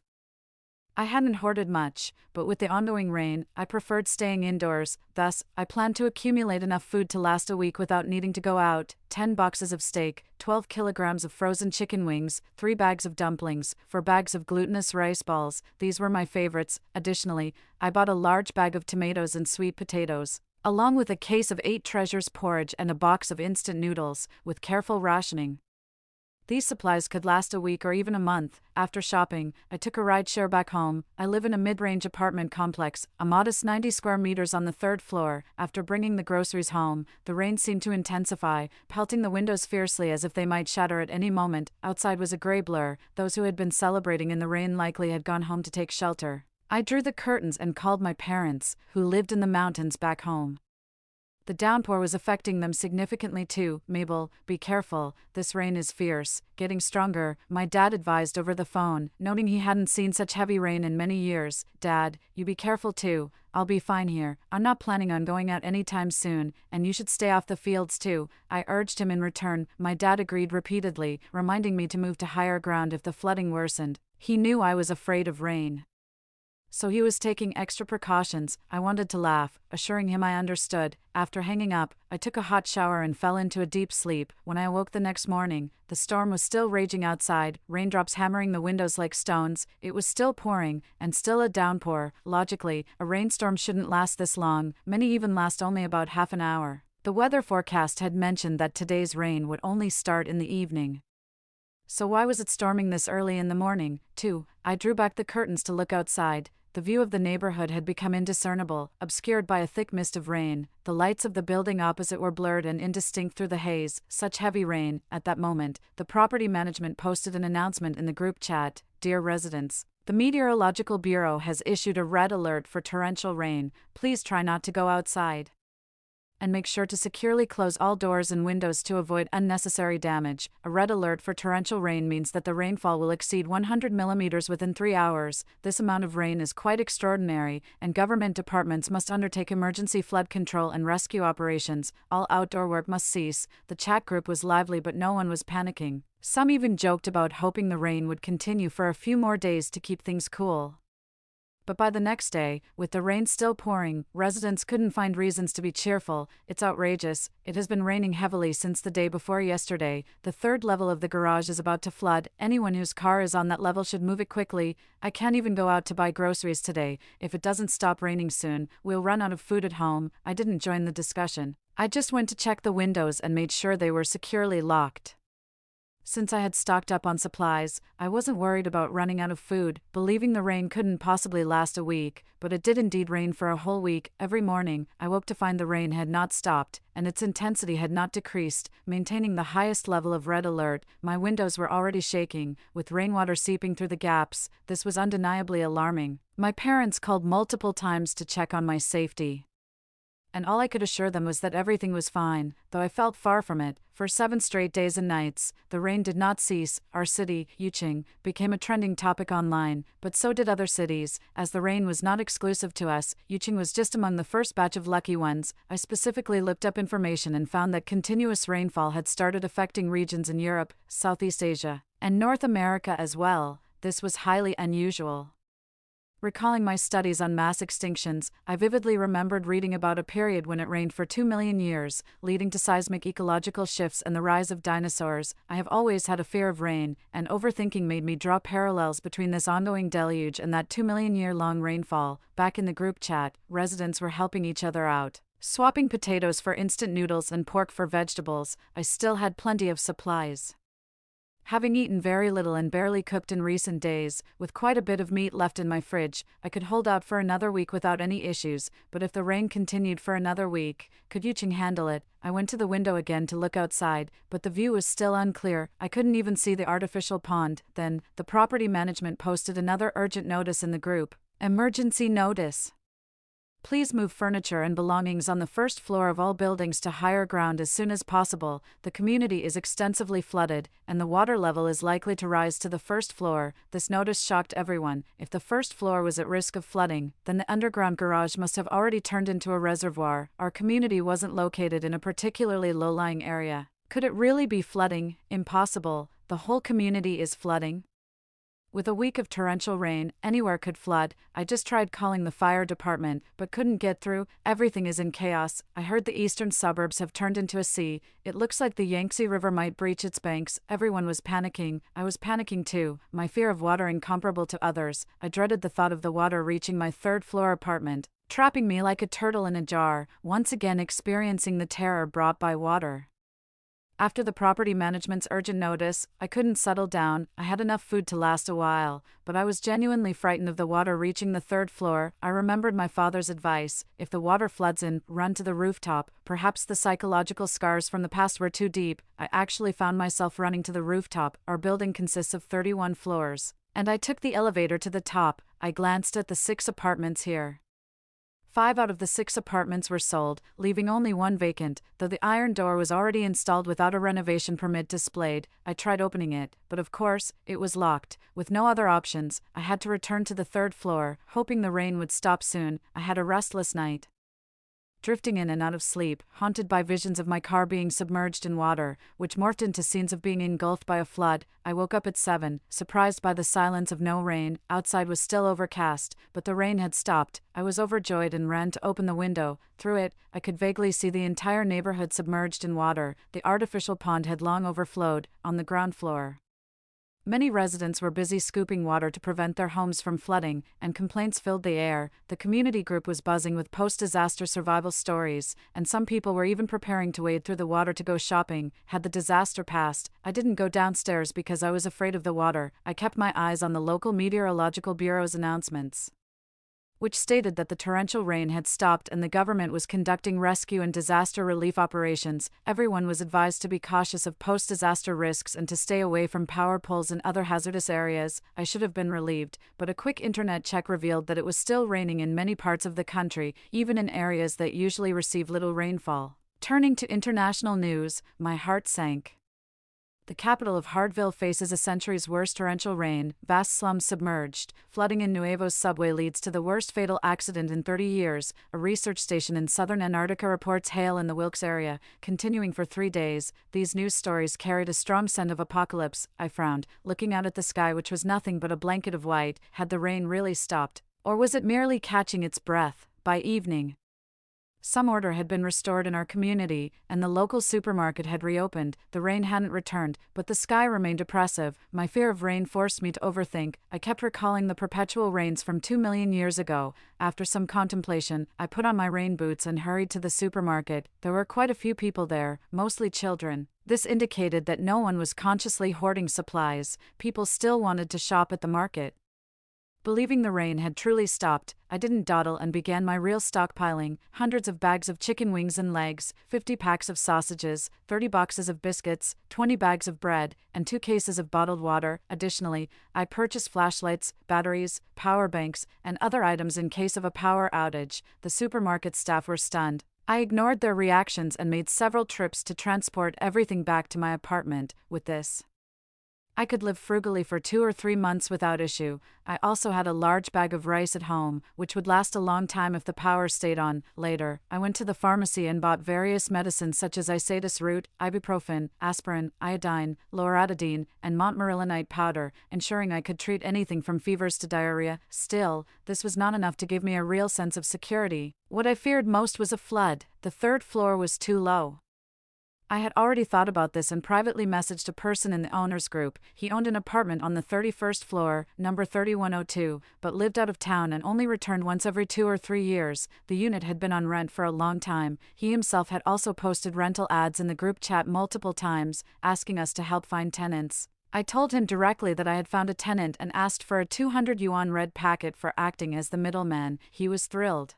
I hadn't hoarded much, but with the ongoing rain, I preferred staying indoors. Thus, I planned to accumulate enough food to last a week without needing to go out. 10 boxes of steak, 12 kilograms of frozen chicken wings, 3 bags of dumplings, 4 bags of glutinous rice balls. These were my favorites. Additionally, I bought a large bag of tomatoes and sweet potatoes, along with a case of 8 Treasures porridge and a box of instant noodles. With careful rationing, these supplies could last a week or even a month. After shopping, I took a rideshare back home. I live in a mid-range apartment complex, a modest 90 square meters on the 3rd floor. After bringing the groceries home, the rain seemed to intensify, pelting the windows fiercely as if they might shatter at any moment. Outside was a gray blur. Those who had been celebrating in the rain likely had gone home to take shelter. I drew the curtains and called my parents, who lived in the mountains back home. The downpour was affecting them significantly too. Mabel, be careful, this rain is fierce, getting stronger, my dad advised over the phone, noting he hadn't seen such heavy rain in many years. Dad, you be careful too. I'll be fine here. I'm not planning on going out anytime soon, and you should stay off the fields too. I urged him in return. My dad agreed repeatedly, reminding me to move to higher ground if the flooding worsened. He knew I was afraid of rain, so he was taking extra precautions. I wanted to laugh, assuring him I understood. After hanging up, I took a hot shower and fell into a deep sleep. When I awoke the next morning, the storm was still raging outside, raindrops hammering the windows like stones. It was still pouring, and still a downpour. Logically, a rainstorm shouldn't last this long. Many even last only about half an hour. The weather forecast had mentioned that today's rain would only start in the evening. So why was it storming this early in the morning? 2. I drew back the curtains to look outside. The view of the neighborhood had become indiscernible, obscured by a thick mist of rain. The lights of the building opposite were blurred and indistinct through the haze. Such heavy rain. At that moment, the property management posted an announcement in the group chat. Dear residents, the Meteorological Bureau has issued a red alert for torrential rain. Please try not to go outside, and make sure to securely close all doors and windows to avoid unnecessary damage. A red alert for torrential rain means that the rainfall will exceed 100 millimeters within 3 hours. This amount of rain is quite extraordinary, and government departments must undertake emergency flood control and rescue operations. All outdoor work must cease. The chat group was lively, but no one was panicking. Some even joked about hoping the rain would continue for a few more days to keep things cool. But by the next day, with the rain still pouring, residents couldn't find reasons to be cheerful. It's outrageous. It has been raining heavily since the day before yesterday. The third level of the garage is about to flood. Anyone whose car is on that level should move it quickly. I can't even go out to buy groceries today. If it doesn't stop raining soon, we'll run out of food at home. I didn't join the discussion. I just went to check the windows and made sure they were securely locked. Since I had stocked up on supplies, I wasn't worried about running out of food, believing the rain couldn't possibly last a week, but it did indeed rain for a whole week. Every morning, I woke to find the rain had not stopped, and its intensity had not decreased, maintaining the highest level of red alert. My windows were already shaking, with rainwater seeping through the gaps. This was undeniably alarming. My parents called multiple times to check on my safety, and all I could assure them was that everything was fine, though I felt far from it. For 7 straight days and nights, the rain did not cease. Our city, Yuching, became a trending topic online, but so did other cities. As the rain was not exclusive to us, Yuching was just among the first batch of lucky ones. I specifically looked up information and found that continuous rainfall had started affecting regions in Europe, Southeast Asia, and North America as well. This was highly unusual. Recalling my studies on mass extinctions, I vividly remembered reading about a period when it rained for 2 million years, leading to seismic ecological shifts and the rise of dinosaurs. I have always had a fear of rain, and overthinking made me draw parallels between this ongoing deluge and that 2 million year long rainfall. Back in the group chat, residents were helping each other out, swapping potatoes for instant noodles and pork for vegetables. I still had plenty of supplies. Having eaten very little and barely cooked in recent days, with quite a bit of meat left in my fridge, I could hold out for another week without any issues. But if the rain continued for another week, could Yuching handle it? I went to the window again to look outside, but the view was still unclear. I couldn't even see the artificial pond. Then, the property management posted another urgent notice in the group. Emergency notice. Please move furniture and belongings on the first floor of all buildings to higher ground as soon as possible. The community is extensively flooded, and the water level is likely to rise to the first floor. This notice shocked everyone. If the first floor was at risk of flooding, then the underground garage must have already turned into a reservoir. Our community wasn't located in a particularly low-lying area. Could it really be flooding? Impossible. The whole community is flooding. With a week of torrential rain, anywhere could flood. I just tried calling the fire department, but couldn't get through. Everything is in chaos. I heard the eastern suburbs have turned into a sea. It looks like the Yangtze River might breach its banks. Everyone was panicking. I was panicking too, my fear of water incomparable to others. I dreaded the thought of the water reaching my third-floor apartment, trapping me like a turtle in a jar, once again experiencing the terror brought by water. After the property management's urgent notice, I couldn't settle down. I had enough food to last a while, but I was genuinely frightened of the water reaching the third floor. I remembered my father's advice: if the water floods in, run to the rooftop. Perhaps the psychological scars from the past were too deep. I actually found myself running to the rooftop. Our building consists of 31 floors, and I took the elevator to the top. I glanced at the 6 apartments here. 5 out of the 6 apartments were sold, leaving only 1 vacant, though the iron door was already installed without a renovation permit displayed. I tried opening it, but of course, it was locked. With no other options, I had to return to the 3rd floor, hoping the rain would stop soon. I had a restless night, drifting in and out of sleep, haunted by visions of my car being submerged in water, which morphed into scenes of being engulfed by a flood. I woke up at 7, surprised by the silence of no rain. Outside was still overcast, but the rain had stopped. I was overjoyed and ran to open the window. Through it, I could vaguely see the entire neighborhood submerged in water. The artificial pond had long overflowed. On the ground floor, many residents were busy scooping water to prevent their homes from flooding, and complaints filled the air. The community group was buzzing with post-disaster survival stories, and some people were even preparing to wade through the water to go shopping. Had the disaster passed, I didn't go downstairs because I was afraid of the water. I kept my eyes on the local meteorological bureau's announcements, which stated that the torrential rain had stopped and the government was conducting rescue and disaster relief operations. Everyone was advised to be cautious of post-disaster risks and to stay away from power poles and other hazardous areas. I should have been relieved, but a quick internet check revealed that it was still raining in many parts of the country, even in areas that usually receive little rainfall. Turning to international news, my heart sank. The capital of Hartville faces a century's worst torrential rain, vast slums submerged, flooding in Nuevo's subway leads to the worst fatal accident in 30 years, a research station in southern Antarctica reports hail in the Wilkes area, continuing for 3 days. These news stories carried a strong scent of apocalypse. I frowned, looking out at the sky which was nothing but a blanket of white. Had the rain really stopped? Or was it merely catching its breath? By evening, some order had been restored in our community, and the local supermarket had reopened. The rain hadn't returned, but the sky remained oppressive. My fear of rain forced me to overthink. I kept recalling the perpetual rains from 2 million years ago. After some contemplation, I put on my rain boots and hurried to the supermarket. There were quite a few people there, mostly children. This indicated that no one was consciously hoarding supplies. People still wanted to shop at the market. Believing the rain had truly stopped, I didn't dawdle and began my real stockpiling: hundreds of bags of chicken wings and legs, 50 packs of sausages, 30 boxes of biscuits, 20 bags of bread, and 2 cases of bottled water. Additionally, I purchased flashlights, batteries, power banks, and other items in case of a power outage. The supermarket staff were stunned. I ignored their reactions and made several trips to transport everything back to my apartment. With this, I could live frugally for 2 or 3 months without issue. I also had a large bag of rice at home, which would last a long time if the power stayed on. Later, I went to the pharmacy and bought various medicines such as isatis root, ibuprofen, aspirin, iodine, loratadine, and montmorillonite powder, ensuring I could treat anything from fevers to diarrhea. Still, this was not enough to give me a real sense of security. What I feared most was a flood. The 3rd floor was too low. I had already thought about this and privately messaged a person in the owner's group. He owned an apartment on the 31st floor, number 3102, but lived out of town and only returned once every 2 or 3 years. The unit had been on rent for a long time. He himself had also posted rental ads in the group chat multiple times, asking us to help find tenants. I told him directly that I had found a tenant and asked for a 200 yuan red packet for acting as the middleman. He was thrilled,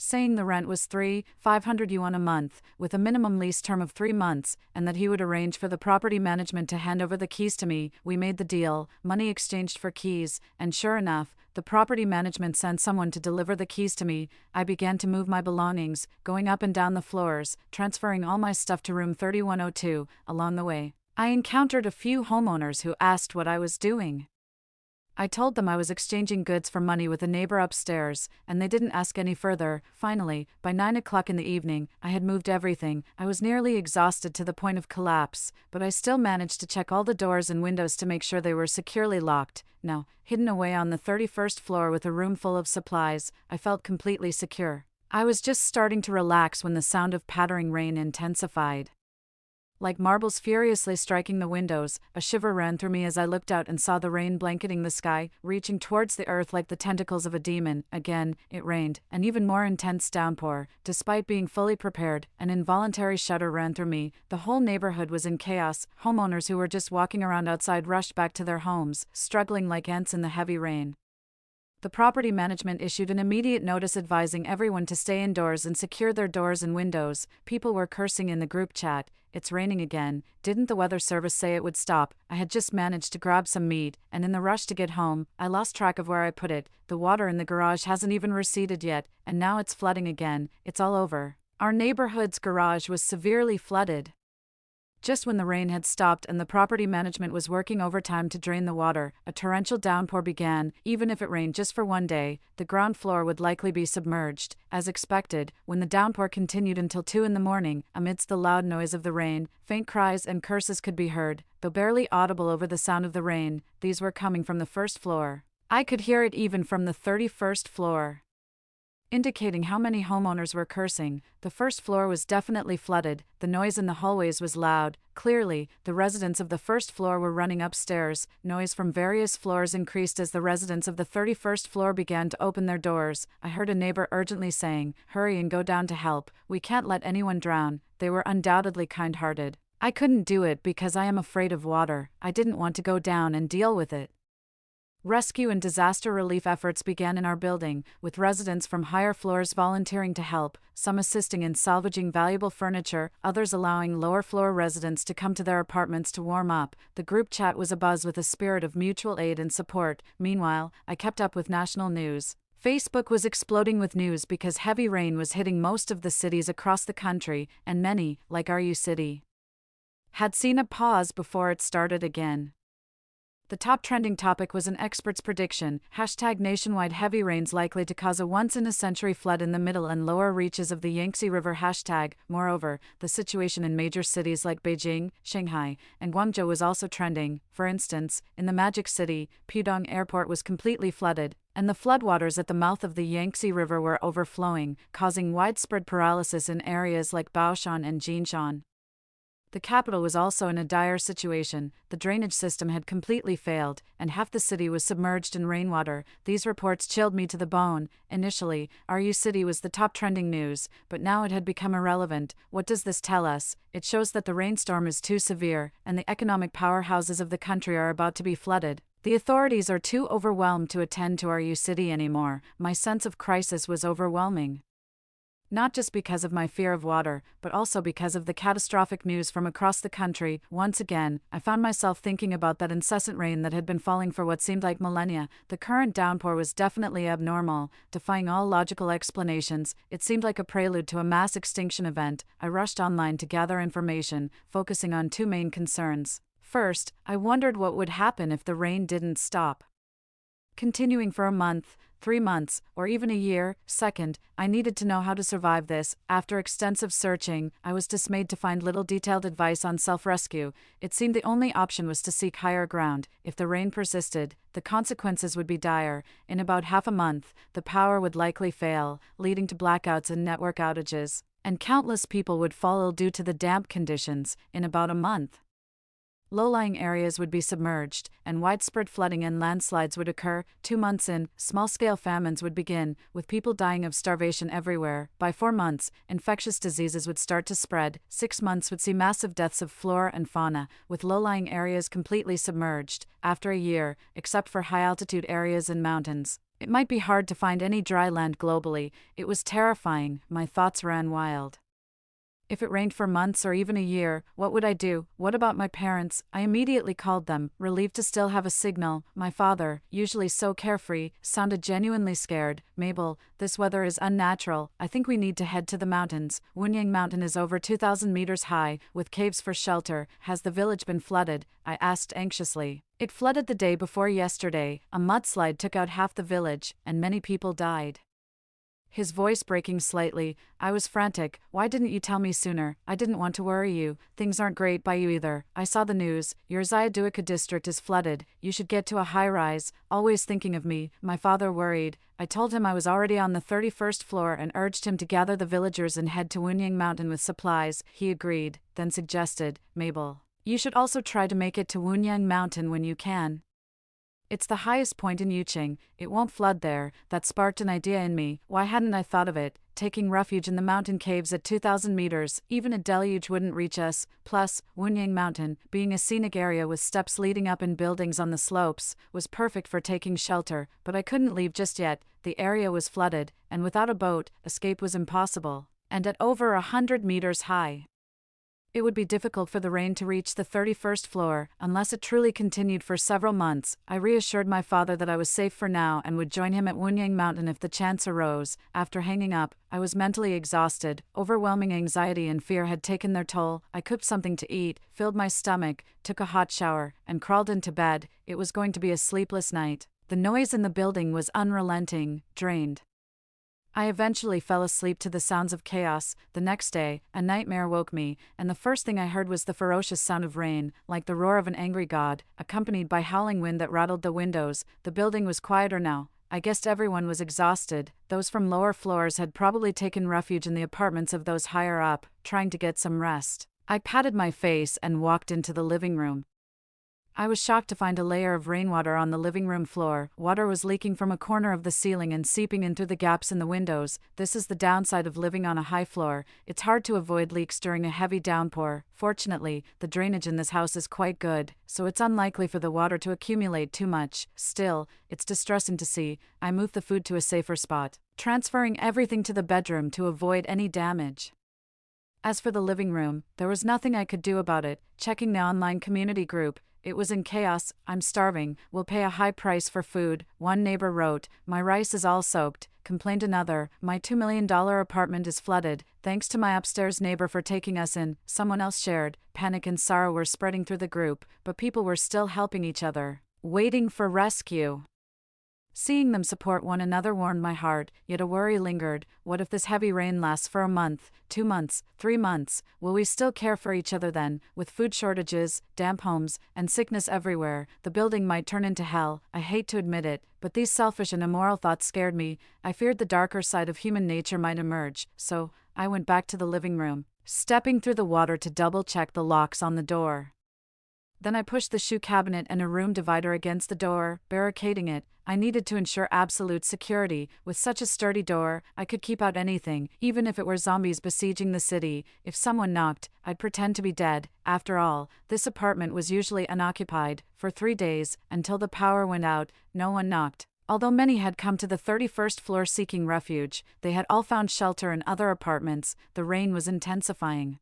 saying the rent was 500 yuan a month, with a minimum lease term of 3 months, and that he would arrange for the property management to hand over the keys to me. We made the deal, money exchanged for keys, and sure enough, the property management sent someone to deliver the keys to me. I began to move my belongings, going up and down the floors, transferring all my stuff to room 3102. Along the way, I encountered a few homeowners who asked what I was doing. I told them I was exchanging goods for money with a neighbor upstairs, and they didn't ask any further. Finally, by 9 o'clock in the evening, I had moved everything. I was nearly exhausted to the point of collapse, but I still managed to check all the doors and windows to make sure they were securely locked. Now, hidden away on the 31st floor with a room full of supplies, I felt completely secure. I was just starting to relax when the sound of pattering rain intensified. Like marbles furiously striking the windows, a shiver ran through me as I looked out and saw the rain blanketing the sky, reaching towards the earth like the tentacles of a demon. Again, it rained, an even more intense downpour. Despite being fully prepared, an involuntary shudder ran through me. The whole neighborhood was in chaos. Homeowners who were just walking around outside rushed back to their homes, struggling like ants in the heavy rain. The property management issued an immediate notice advising everyone to stay indoors and secure their doors and windows. People were cursing in the group chat. It's raining again. Didn't the weather service say it would stop? I had just managed to grab some meat, and in the rush to get home, I lost track of where I put it. The water in the garage hasn't even receded yet, and now it's flooding again. It's all over. Our neighborhood's garage was severely flooded. Just when the rain had stopped and the property management was working overtime to drain the water, a torrential downpour began. Even if it rained just for 1 day, the ground floor would likely be submerged. As expected, when the downpour continued until 2 in the morning, amidst the loud noise of the rain, faint cries and curses could be heard, though barely audible over the sound of the rain. These were coming from the 1st floor. I could hear it even from the 31st floor. Indicating how many homeowners were cursing. The 1st floor was definitely flooded. The noise in the hallways was loud. Clearly, the residents of the 1st floor were running upstairs. Noise from various floors increased as the residents of the 31st floor began to open their doors. I heard a neighbor urgently saying, "Hurry and go down to help. We can't let anyone drown." They were undoubtedly kind-hearted. I couldn't do it because I am afraid of water. I didn't want to go down and deal with it. Rescue and disaster relief efforts began in our building, with residents from higher floors volunteering to help, some assisting in salvaging valuable furniture, others allowing lower floor residents to come to their apartments to warm up. The group chat was abuzz with a spirit of mutual aid and support. Meanwhile, I kept up with national news. Facebook was exploding with news because heavy rain was hitting most of the cities across the country, and many, like our city, Had seen a pause before it started again. The top trending topic was an expert's prediction, #nationwide heavy rains likely to cause a once-in-a-century flood in the middle and lower reaches of the Yangtze River #. Moreover, the situation in major cities like Beijing, Shanghai, and Guangzhou was also trending. For instance, in the Magic City, Pudong Airport was completely flooded, and the floodwaters at the mouth of the Yangtze River were overflowing, causing widespread paralysis in areas like Baoshan and Jinshan. The capital was also in a dire situation. The drainage system had completely failed, and half the city was submerged in rainwater. These reports chilled me to the bone. Initially, RU City was the top trending news, but now it had become irrelevant. What does this tell us? It shows that the rainstorm is too severe, and the economic powerhouses of the country are about to be flooded. The authorities are too overwhelmed to attend to RU City anymore. My sense of crisis was overwhelming. Not just because of my fear of water, but also because of the catastrophic news from across the country. Once again, I found myself thinking about that incessant rain that had been falling for what seemed like millennia. The current downpour was definitely abnormal, defying all logical explanations. It seemed like a prelude to a mass extinction event. I rushed online to gather information, focusing on two main concerns. First, I wondered what would happen if the rain didn't stop, continuing for a month, 3 months, or even a year. Second, I needed to know how to survive this. After extensive searching, I was dismayed to find little detailed advice on self-rescue. It seemed the only option was to seek higher ground. If the rain persisted, the consequences would be dire. In about half a month, the power would likely fail, leading to blackouts and network outages, and countless people would fall ill due to the damp conditions. In about a month, low-lying areas would be submerged, and widespread flooding and landslides would occur. 2 months in, small-scale famines would begin, with people dying of starvation everywhere. By 4 months, infectious diseases would start to spread. 6 months would see massive deaths of flora and fauna, with low-lying areas completely submerged. After a year, except for high-altitude areas and mountains, it might be hard to find any dry land globally. It was terrifying. My thoughts ran wild. If it rained for months or even a year, what would I do? What about my parents? I immediately called them, relieved to still have a signal. My father, usually so carefree, sounded genuinely scared. "Mabel, this weather is unnatural. I think we need to head to the mountains. Wunyang Mountain is over 2,000 meters high, with caves for shelter. Has the village been flooded?" I asked anxiously. "It flooded the day before yesterday. A mudslide took out half the village, and many people died." His voice breaking slightly. I was frantic. "Why didn't you tell me sooner? I didn't want to worry you. Things aren't great by you either. I saw the news. Your Xiaoduica district is flooded. You should get to a high-rise." Always thinking of me, my father worried. I told him I was already on the 31st floor and urged him to gather the villagers and head to Wunyang Mountain with supplies. He agreed, then suggested, "Mabel, you should also try to make it to Wunyang Mountain when you can. It's the highest point in Yuqing. It won't flood there." That sparked an idea in me. Why hadn't I thought of it? Taking refuge in the mountain caves at 2,000 meters, even a deluge wouldn't reach us. Plus, Wunyang Mountain, being a scenic area with steps leading up and buildings on the slopes, was perfect for taking shelter, but I couldn't leave just yet. The area was flooded, and without a boat, escape was impossible. And at over 100 meters high, it would be difficult for the rain to reach the 31st floor, unless it truly continued for several months. I reassured my father that I was safe for now and would join him at Wunyang Mountain if the chance arose. After hanging up, I was mentally exhausted. Overwhelming anxiety and fear had taken their toll. I cooked something to eat, filled my stomach, took a hot shower, and crawled into bed. It was going to be a sleepless night. The noise in the building was unrelenting, drained. I eventually fell asleep to the sounds of chaos. The next day, a nightmare woke me, and the first thing I heard was the ferocious sound of rain, like the roar of an angry god, accompanied by howling wind that rattled the windows. The building was quieter now. I guessed everyone was exhausted. Those from lower floors had probably taken refuge in the apartments of those higher up, trying to get some rest. I patted my face and walked into the living room. I was shocked to find a layer of rainwater on the living room floor. Water was leaking from a corner of the ceiling and seeping in through the gaps in the windows. This is the downside of living on a high floor. It's hard to avoid leaks during a heavy downpour. Fortunately, the drainage in this house is quite good, so it's unlikely for the water to accumulate too much. Still, it's distressing to see. I moved the food to a safer spot, transferring everything to the bedroom to avoid any damage. As for the living room, there was nothing I could do about it. Checking the online community group, It was in chaos. "I'm starving. We'll pay a high price for food," one neighbor wrote. "My rice is all soaked," complained another. "My $2 million apartment is flooded. Thanks to my upstairs neighbor for taking us in," someone else shared. Panic and sorrow were spreading through the group, but people were still helping each other, waiting for rescue. Seeing them support one another warmed my heart, yet a worry lingered. What if this heavy rain lasts for a month, 2 months, 3 months? Will we still care for each other then? With food shortages, damp homes, and sickness everywhere, the building might turn into hell. I hate to admit it, but these selfish and immoral thoughts scared me. I feared the darker side of human nature might emerge, so I went back to the living room, stepping through the water to double-check the locks on the door. Then I pushed the shoe cabinet and a room divider against the door, barricading it. I needed to ensure absolute security. With such a sturdy door, I could keep out anything, even if it were zombies besieging the city. If someone knocked, I'd pretend to be dead. After all, this apartment was usually unoccupied. For 3 days, until the power went out, no one knocked. Although many had come to the 31st floor seeking refuge, they had all found shelter in other apartments. The rain was intensifying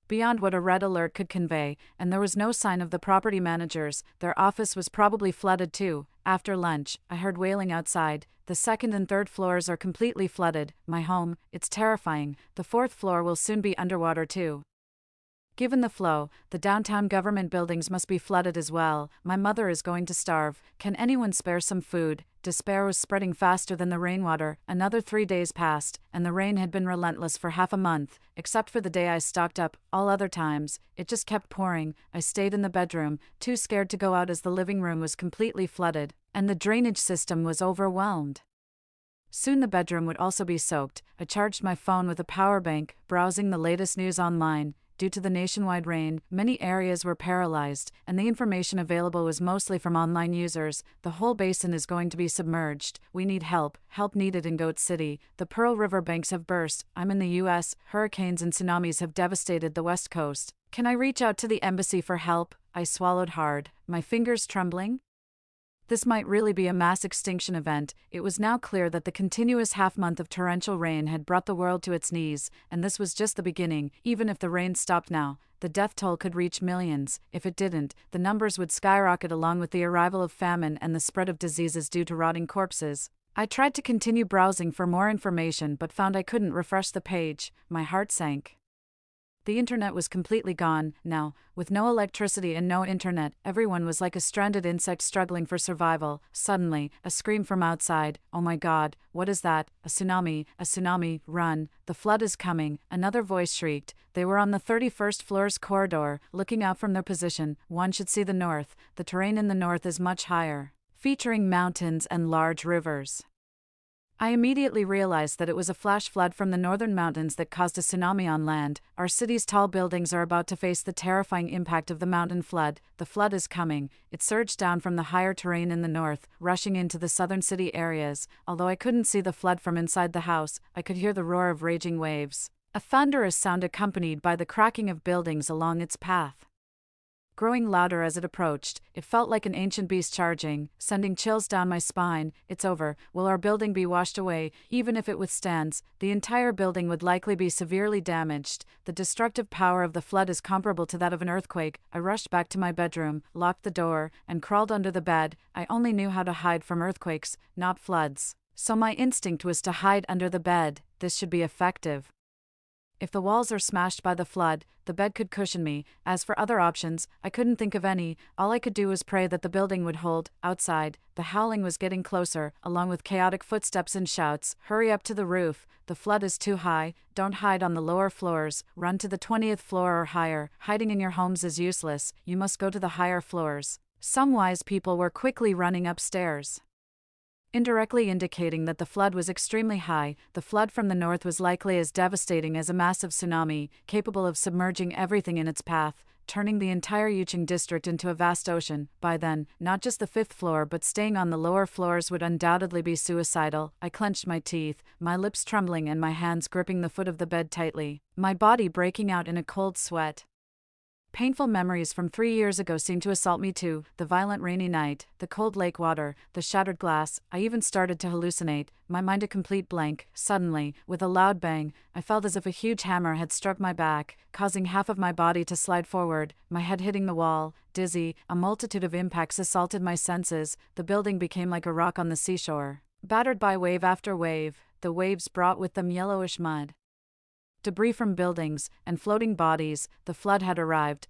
beyond what a red alert could convey, and there was no sign of the property managers. Their office was probably flooded too. After lunch, I heard wailing outside. "The 2nd and 3rd floors are completely flooded. My home, it's terrifying. The 4th floor will soon be underwater too." Given the flow, the downtown government buildings must be flooded as well. My mother is going to starve. Can anyone spare some food? Despair was spreading faster than the rainwater. Another 3 days passed, and the rain had been relentless for half a month. Except for the day I stocked up, all other times, it just kept pouring. I stayed in the bedroom, too scared to go out as the living room was completely flooded, and the drainage system was overwhelmed. Soon the bedroom would also be soaked. I charged my phone with a power bank, browsing the latest news online. Due to the nationwide rain, many areas were paralyzed, and the information available was mostly from online users. "The whole basin is going to be submerged. We need help. Help needed in Goat City. The Pearl River banks have burst. I'm in the U.S. Hurricanes and tsunamis have devastated the West Coast. Can I reach out to the embassy for help?" I swallowed hard, my fingers trembling. This might really be a mass extinction event. It was now clear that the continuous half-month of torrential rain had brought the world to its knees, and this was just the beginning. Even if the rain stopped now, the death toll could reach millions. If it didn't, the numbers would skyrocket along with the arrival of famine and the spread of diseases due to rotting corpses. I tried to continue browsing for more information but found I couldn't refresh the page. My heart sank. The internet was completely gone. Now, with no electricity and no internet, everyone was like a stranded insect struggling for survival. Suddenly, a scream from outside. "Oh my God, what is that? A tsunami, run, the flood is coming," another voice shrieked. They were on the 31st floor's corridor, looking out from their position. One should see the north. The terrain in the north is much higher, featuring mountains and large rivers. I immediately realized that it was a flash flood from the northern mountains that caused a tsunami on land. Our city's tall buildings are about to face the terrifying impact of the mountain flood. The flood is coming. It surged down from the higher terrain in the north, rushing into the southern city areas. Although I couldn't see the flood from inside the house, I could hear the roar of raging waves, a thunderous sound accompanied by the cracking of buildings along its path. Growing louder as it approached, it felt like an ancient beast charging, sending chills down my spine. "It's over. Will our building be washed away? Even if it withstands, the entire building would likely be severely damaged. The destructive power of the flood is comparable to that of an earthquake." I rushed back to my bedroom, locked the door, and crawled under the bed. I only knew how to hide from earthquakes, not floods. So my instinct was to hide under the bed. This should be effective. If the walls are smashed by the flood, the bed could cushion me. As for other options, I couldn't think of any. All I could do was pray that the building would hold. Outside, the howling was getting closer, along with chaotic footsteps and shouts. "Hurry up to the roof. The flood is too high. Don't hide on the lower floors. Run to the 20th floor or higher. Hiding in your homes is useless. You must go to the higher floors." Some wise people were quickly running upstairs, indirectly indicating that the flood was extremely high. The flood from the north was likely as devastating as a massive tsunami, capable of submerging everything in its path, turning the entire Yuching district into a vast ocean. By then, not just the 5th floor but staying on the lower floors would undoubtedly be suicidal. I clenched my teeth, my lips trembling and my hands gripping the foot of the bed tightly, my body breaking out in a cold sweat. Painful memories from 3 years ago seemed to assault me too: the violent rainy night, the cold lake water, the shattered glass. I even started to hallucinate, my mind a complete blank. Suddenly, with a loud bang, I felt as if a huge hammer had struck my back, causing half of my body to slide forward, my head hitting the wall. Dizzy, a multitude of impacts assaulted my senses. The building became like a rock on the seashore, battered by wave after wave. The waves brought with them yellowish mud, debris from buildings, and floating bodies. The flood had arrived.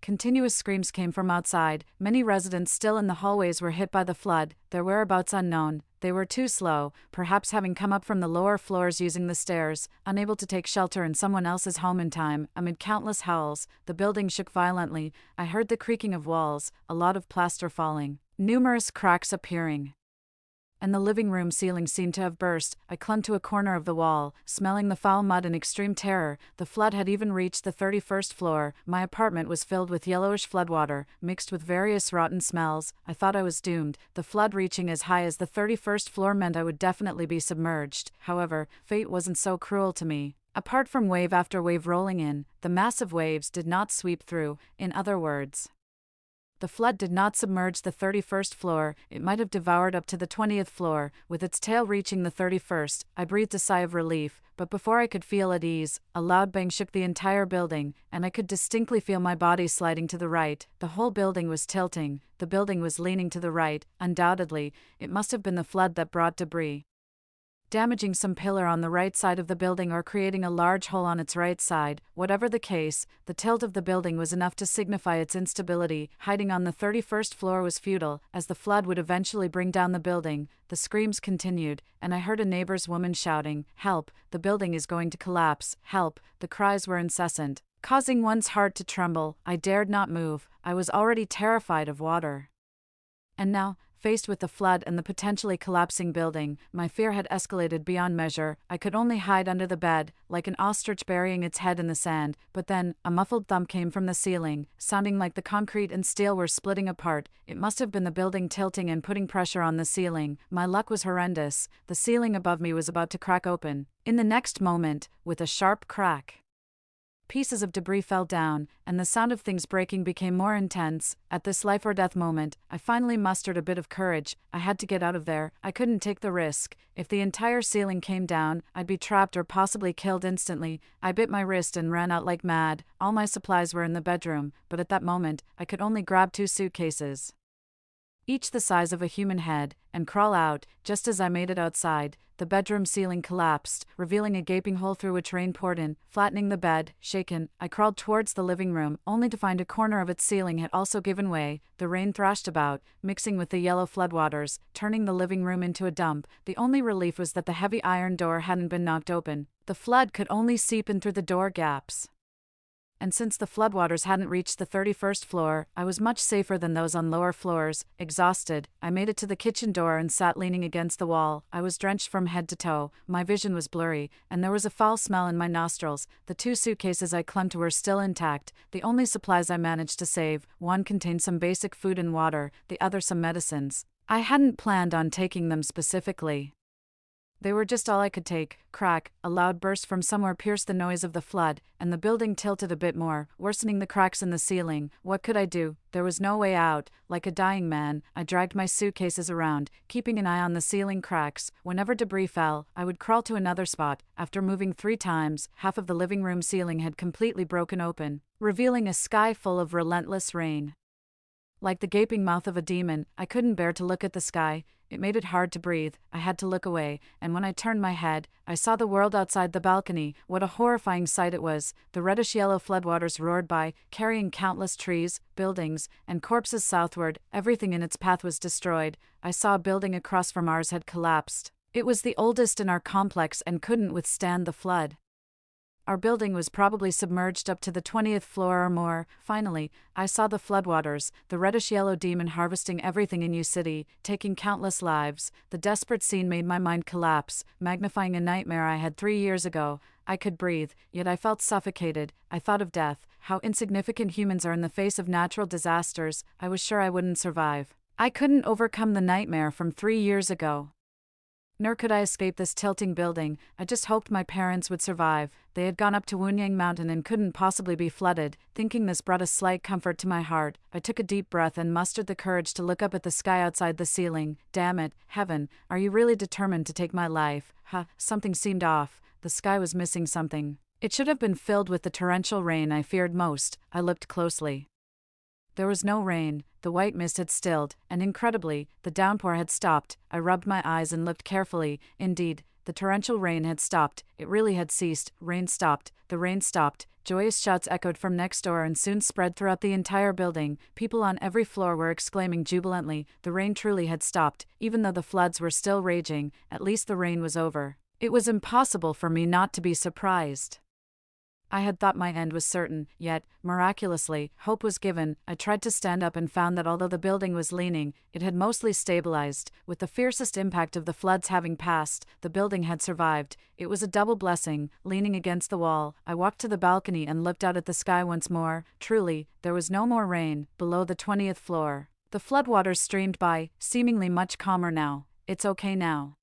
Continuous screams came from outside. Many residents still in the hallways were hit by the flood, their whereabouts unknown. They were too slow, perhaps having come up from the lower floors using the stairs, unable to take shelter in someone else's home in time. Amid countless howls, the building shook violently. I heard the creaking of walls, a lot of plaster falling, numerous cracks appearing, and the living room ceiling seemed to have burst. I clung to a corner of the wall, smelling the foul mud in extreme terror. The flood had even reached the 31st floor. My apartment was filled with yellowish floodwater, mixed with various rotten smells. I thought I was doomed. The flood reaching as high as the 31st floor meant I would definitely be submerged. However, fate wasn't so cruel to me. Apart from wave after wave rolling in, the massive waves did not sweep through. In other words, the flood did not submerge the 31st floor. It might have devoured up to the 20th floor, with its tail reaching the 31st. I breathed a sigh of relief, but before I could feel at ease, a loud bang shook the entire building, and I could distinctly feel my body sliding to the right. The whole building was tilting. The building was leaning to the right. Undoubtedly, it must have been the flood that brought debris, damaging some pillar on the right side of the building or creating a large hole on its right side. Whatever the case, the tilt of the building was enough to signify its instability. Hiding on the 31st floor was futile, as the flood would eventually bring down the building. The screams continued, and I heard a neighbor's woman shouting, "Help, the building is going to collapse, help." The cries were incessant, causing one's heart to tremble. I dared not move. I was already terrified of water, and now, faced with the flood and the potentially collapsing building, my fear had escalated beyond measure. I could only hide under the bed, like an ostrich burying its head in the sand. But then, a muffled thump came from the ceiling, sounding like the concrete and steel were splitting apart. It must have been the building tilting and putting pressure on the ceiling. My luck was horrendous. The ceiling above me was about to crack open. In the next moment, with a sharp crack, pieces of debris fell down, and the sound of things breaking became more intense. At this life-or-death moment, I finally mustered a bit of courage. I had to get out of there. I couldn't take the risk. If the entire ceiling came down, I'd be trapped or possibly killed instantly. I bit my wrist and ran out like mad. All my supplies were in the bedroom, but at that moment, I could only grab 2 suitcases, each the size of a human head, and crawl out. Just as I made it outside, the bedroom ceiling collapsed, revealing a gaping hole through which rain poured in, flattening the bed. Shaken, I crawled towards the living room, only to find a corner of its ceiling had also given way. The rain thrashed about, mixing with the yellow floodwaters, turning the living room into a dump. The only relief was that the heavy iron door hadn't been knocked open. The flood could only seep in through the door gaps, and since the floodwaters hadn't reached the 31st floor, I was much safer than those on lower floors. Exhausted, I made it to the kitchen door and sat leaning against the wall. I was drenched from head to toe, my vision was blurry, and there was a foul smell in my nostrils. The 2 suitcases I clung to were still intact, the only supplies I managed to save. One contained some basic food and water, the other some medicines. I hadn't planned on taking them specifically. They were just all I could take. Crack, a loud burst from somewhere pierced the noise of the flood, and the building tilted a bit more, worsening the cracks in the ceiling. What could I do? There was no way out. Like a dying man, I dragged my suitcases around, keeping an eye on the ceiling cracks. Whenever debris fell, I would crawl to another spot. After moving 3 times, half of the living room ceiling had completely broken open, revealing a sky full of relentless rain. Like the gaping mouth of a demon, I couldn't bear to look at the sky. It made it hard to breathe. I had to look away, and when I turned my head, I saw the world outside the balcony. What a horrifying sight it was. The reddish-yellow floodwaters roared by, carrying countless trees, buildings, and corpses southward. Everything in its path was destroyed. I saw a building across from ours had collapsed. It was the oldest in our complex and couldn't withstand the flood. Our building was probably submerged up to the 20th floor or more. Finally, I saw the floodwaters, the reddish-yellow demon harvesting everything in U City, taking countless lives. The desperate scene made my mind collapse, magnifying a nightmare I had 3 years ago. I could breathe, yet I felt suffocated. I thought of death, how insignificant humans are in the face of natural disasters. I was sure I wouldn't survive. I couldn't overcome the nightmare from 3 years ago. Nor could I escape this tilting building. I just hoped my parents would survive. They had gone up to Wunyang Mountain and couldn't possibly be flooded. Thinking this brought a slight comfort to my heart, I took a deep breath and mustered the courage to look up at the sky outside the ceiling. Damn it, heaven, are you really determined to take my life? Something seemed off. The sky was missing something. It should have been filled with the torrential rain I feared most. I looked closely. There was no rain, the white mist had stilled, and incredibly, the downpour had stopped. I rubbed my eyes and looked carefully. Indeed, the torrential rain had stopped. It really had ceased. Rain stopped. The rain stopped. Joyous shouts echoed from next door and soon spread throughout the entire building. People on every floor were exclaiming jubilantly. The rain truly had stopped. Even though the floods were still raging, at least the rain was over. It was impossible for me not to be surprised. I had thought my end was certain, yet, miraculously, hope was given. I tried to stand up and found that although the building was leaning, it had mostly stabilized. With the fiercest impact of the floods having passed, the building had survived. It was a double blessing. Leaning against the wall, I walked to the balcony and looked out at the sky once more. Truly, there was no more rain. Below the 20th floor, the floodwaters streamed by, seemingly much calmer now. It's okay now.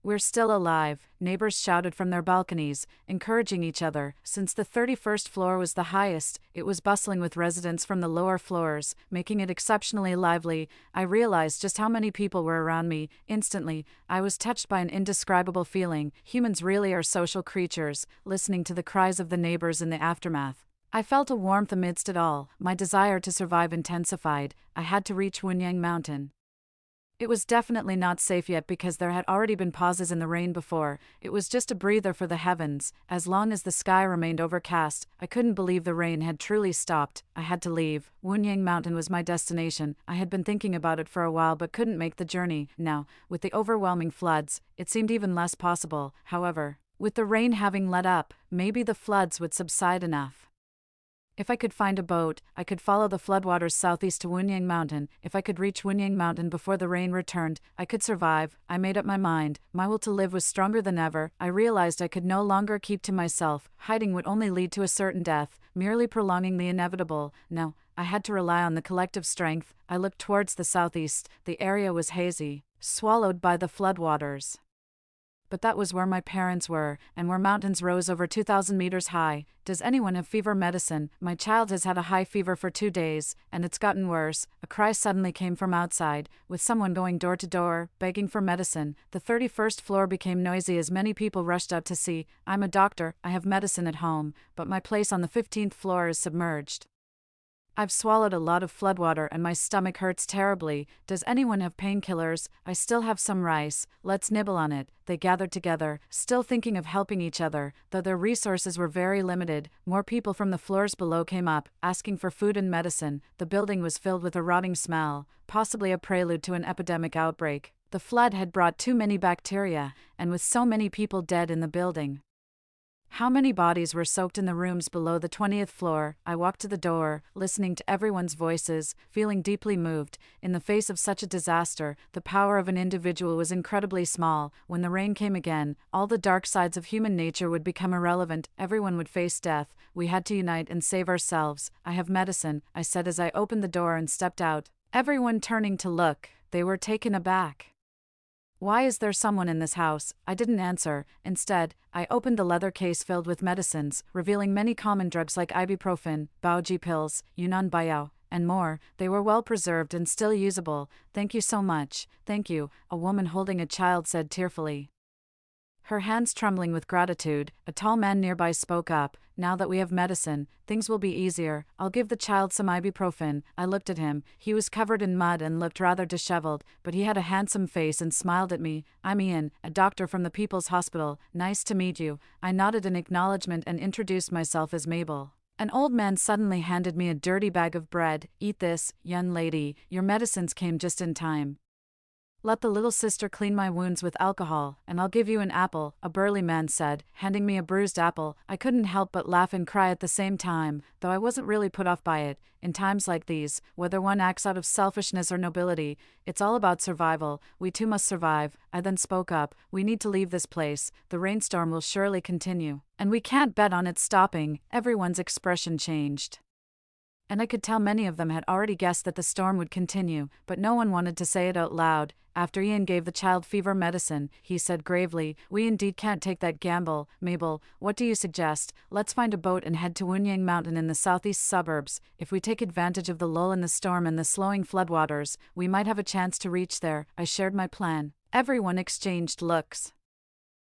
We're still alive, neighbors shouted from their balconies, encouraging each other. Since the 31st floor was the highest, it was bustling with residents from the lower floors, making it exceptionally lively. I realized just how many people were around me. Instantly, I was touched by an indescribable feeling. Humans really are social creatures, listening to the cries of the neighbors in the aftermath. I felt a warmth amidst it all. My desire to survive intensified. I had to reach Wunyang Mountain. It was definitely not safe yet because there had already been pauses in the rain before. It was just a breather for the heavens. As long as the sky remained overcast, I couldn't believe the rain had truly stopped. I had to leave. Wunyang Mountain was my destination. I had been thinking about it for a while but couldn't make the journey. Now, with the overwhelming floods, it seemed even less possible. However, with the rain having let up, maybe the floods would subside enough. If I could find a boat, I could follow the floodwaters southeast to Wunyang Mountain. If I could reach Wunyang Mountain before the rain returned, I could survive. I made up my mind. My will to live was stronger than ever. I realized I could no longer keep to myself. Hiding would only lead to a certain death, merely prolonging the inevitable. No, I had to rely on the collective strength. I looked towards the southeast. The area was hazy, swallowed by the floodwaters. But that was where my parents were, and where mountains rose over 2,000 meters high. Does anyone have fever medicine? My child has had a high fever for 2 days, and it's gotten worse. A cry suddenly came from outside, with someone going door to door, begging for medicine. The 31st floor became noisy as many people rushed out to see. I'm a doctor, I have medicine at home, but my place on the 15th floor is submerged. I've swallowed a lot of floodwater and my stomach hurts terribly. Does anyone have painkillers? I still have some rice. Let's nibble on it. They gathered together, still thinking of helping each other. Though their resources were very limited, more people from the floors below came up, asking for food and medicine. The building was filled with a rotting smell, possibly a prelude to an epidemic outbreak. The flood had brought too many bacteria, and with so many people dead in the building. How many bodies were soaked in the rooms below the 20th floor? I walked to the door, listening to everyone's voices, feeling deeply moved. In the face of such a disaster, the power of an individual was incredibly small. When the rain came again, all the dark sides of human nature would become irrelevant. Everyone would face death. We had to unite and save ourselves. I have medicine, I said as I opened the door and stepped out. Everyone turning to look, they were taken aback. Why is there someone in this house? I didn't answer. Instead, I opened the leather case filled with medicines, revealing many common drugs like ibuprofen, Baoji pills, Yunnan Baiyao, and more. They were well preserved and still usable. Thank you so much. Thank you, a woman holding a child said tearfully. Her hands trembling with gratitude, a tall man nearby spoke up. Now that we have medicine, things will be easier. I'll give the child some ibuprofen. I looked at him. He was covered in mud and looked rather disheveled, but he had a handsome face and smiled at me. I'm Ian, a doctor from the People's Hospital. Nice to meet you. I nodded in acknowledgement and introduced myself as Mabel. An old man suddenly handed me a dirty bag of bread. Eat this, young lady. Your medicines came just in time. Let the little sister clean my wounds with alcohol, and I'll give you an apple, a burly man said, handing me a bruised apple. I couldn't help but laugh and cry at the same time, though I wasn't really put off by it. In times like these, whether one acts out of selfishness or nobility, it's all about survival. We too must survive. I then spoke up. We need to leave this place. The rainstorm will surely continue, and we can't bet on it stopping. Everyone's expression changed. And I could tell many of them had already guessed that the storm would continue, but no one wanted to say it out loud. After Ian gave the child fever medicine, he said gravely, "We indeed can't take that gamble. Mabel, what do you suggest? Let's find a boat and head to Wunyang Mountain in the southeast suburbs. If we take advantage of the lull in the storm and the slowing floodwaters, we might have a chance to reach there." I shared my plan. Everyone exchanged looks.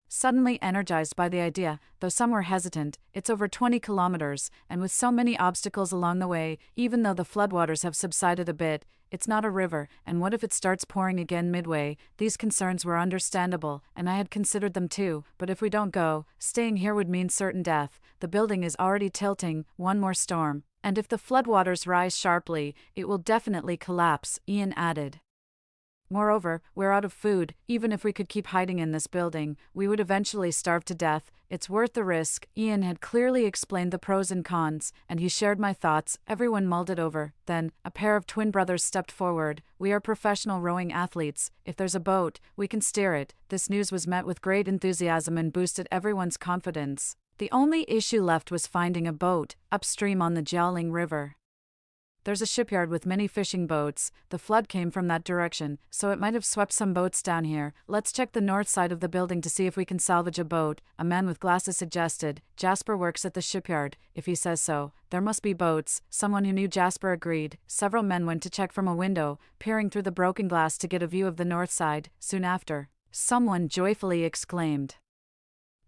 Suddenly energized by the idea, though some were hesitant. It's over 20 kilometers, and with so many obstacles along the way, even though the floodwaters have subsided a bit, it's not a river, and what if it starts pouring again midway? These concerns were understandable, and I had considered them too, but if we don't go, staying here would mean certain death. The building is already tilting, one more storm, and if the floodwaters rise sharply, it will definitely collapse, Ian added. Moreover, we're out of food. Even if we could keep hiding in this building, we would eventually starve to death. It's worth the risk. Ian had clearly explained the pros and cons, and he shared my thoughts. Everyone mulled it over. Then, a pair of twin brothers stepped forward. "We are professional rowing athletes. If there's a boat, we can steer it." This news was met with great enthusiasm and boosted everyone's confidence. The only issue left was finding a boat, upstream on the Jiaoling River. There's a shipyard with many fishing boats. The flood came from that direction, so it might have swept some boats down here. Let's check the north side of the building to see if we can salvage a boat, a man with glasses suggested. Jasper works at the shipyard. If he says so, there must be boats. Someone who knew Jasper agreed. Several men went to check from a window, peering through the broken glass to get a view of the north side. Soon after, someone joyfully exclaimed,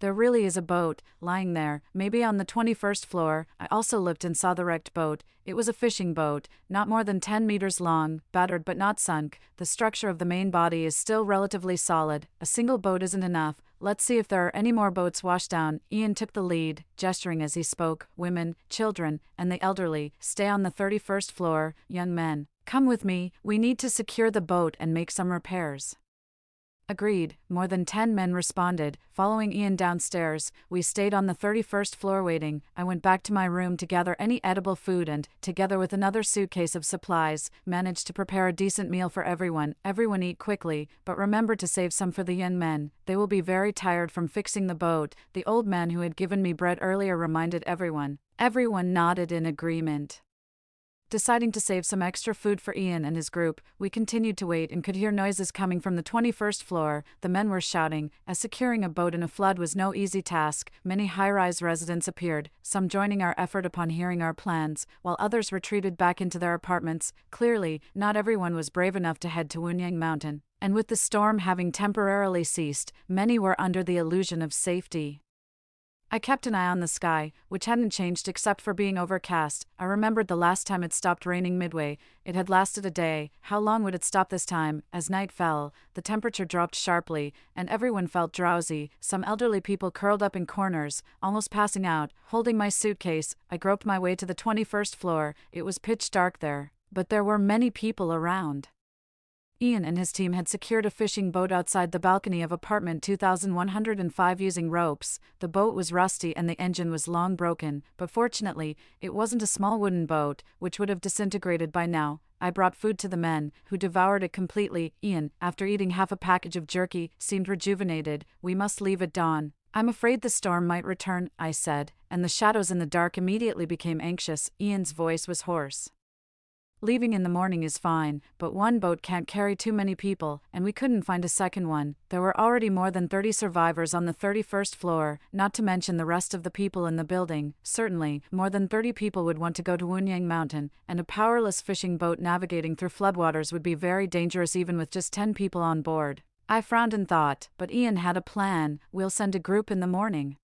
"There really is a boat, lying there, maybe on the 21st floor." I also looked and saw the wrecked boat. It was a fishing boat, not more than 10 meters long, battered but not sunk. The structure of the main body is still relatively solid. A single boat isn't enough. Let's see if there are any more boats washed down. Ian took the lead, gesturing as he spoke. "Women, children, and the elderly, stay on the 31st floor. Young men, come with me. We need to secure the boat and make some repairs." Agreed, more than 10 men responded. Following Ian downstairs, we stayed on the 31st floor waiting. I went back to my room to gather any edible food and, together with another suitcase of supplies, managed to prepare a decent meal for everyone. Everyone eat quickly, but remember to save some for the young men. They will be very tired from fixing the boat. The old man who had given me bread earlier reminded everyone. Everyone nodded in agreement. Deciding to save some extra food for Ian and his group, we continued to wait and could hear noises coming from the 21st floor. The men were shouting, as securing a boat in a flood was no easy task. Many high-rise residents appeared, some joining our effort upon hearing our plans, while others retreated back into their apartments. Clearly, not everyone was brave enough to head to Wunyang Mountain, and with the storm having temporarily ceased, many were under the illusion of safety. I kept an eye on the sky, which hadn't changed except for being overcast. I remembered the last time it stopped raining midway. It had lasted a day. How long would it stop this time? As night fell, the temperature dropped sharply, and everyone felt drowsy. Some elderly people curled up in corners, almost passing out. Holding my suitcase, I groped my way to the 21st floor. It was pitch dark there, but there were many people around. Ian and his team had secured a fishing boat outside the balcony of apartment 2105 using ropes. The boat was rusty and the engine was long broken, but fortunately, it wasn't a small wooden boat, which would have disintegrated by now. I brought food to the men, who devoured it completely. Ian, after eating half a package of jerky, seemed rejuvenated. "We must leave at dawn. I'm afraid the storm might return," I said, and the shadows in the dark immediately became anxious. Ian's voice was hoarse. "Leaving in the morning is fine, but one boat can't carry too many people, and we couldn't find a second one." There were already more than 30 survivors on the 31st floor, not to mention the rest of the people in the building. Certainly, more than 30 people would want to go to Wunyang Mountain, and a powerless fishing boat navigating through floodwaters would be very dangerous even with just 10 people on board. I frowned and thought, but Ian had a plan. "We'll send a group in the morning.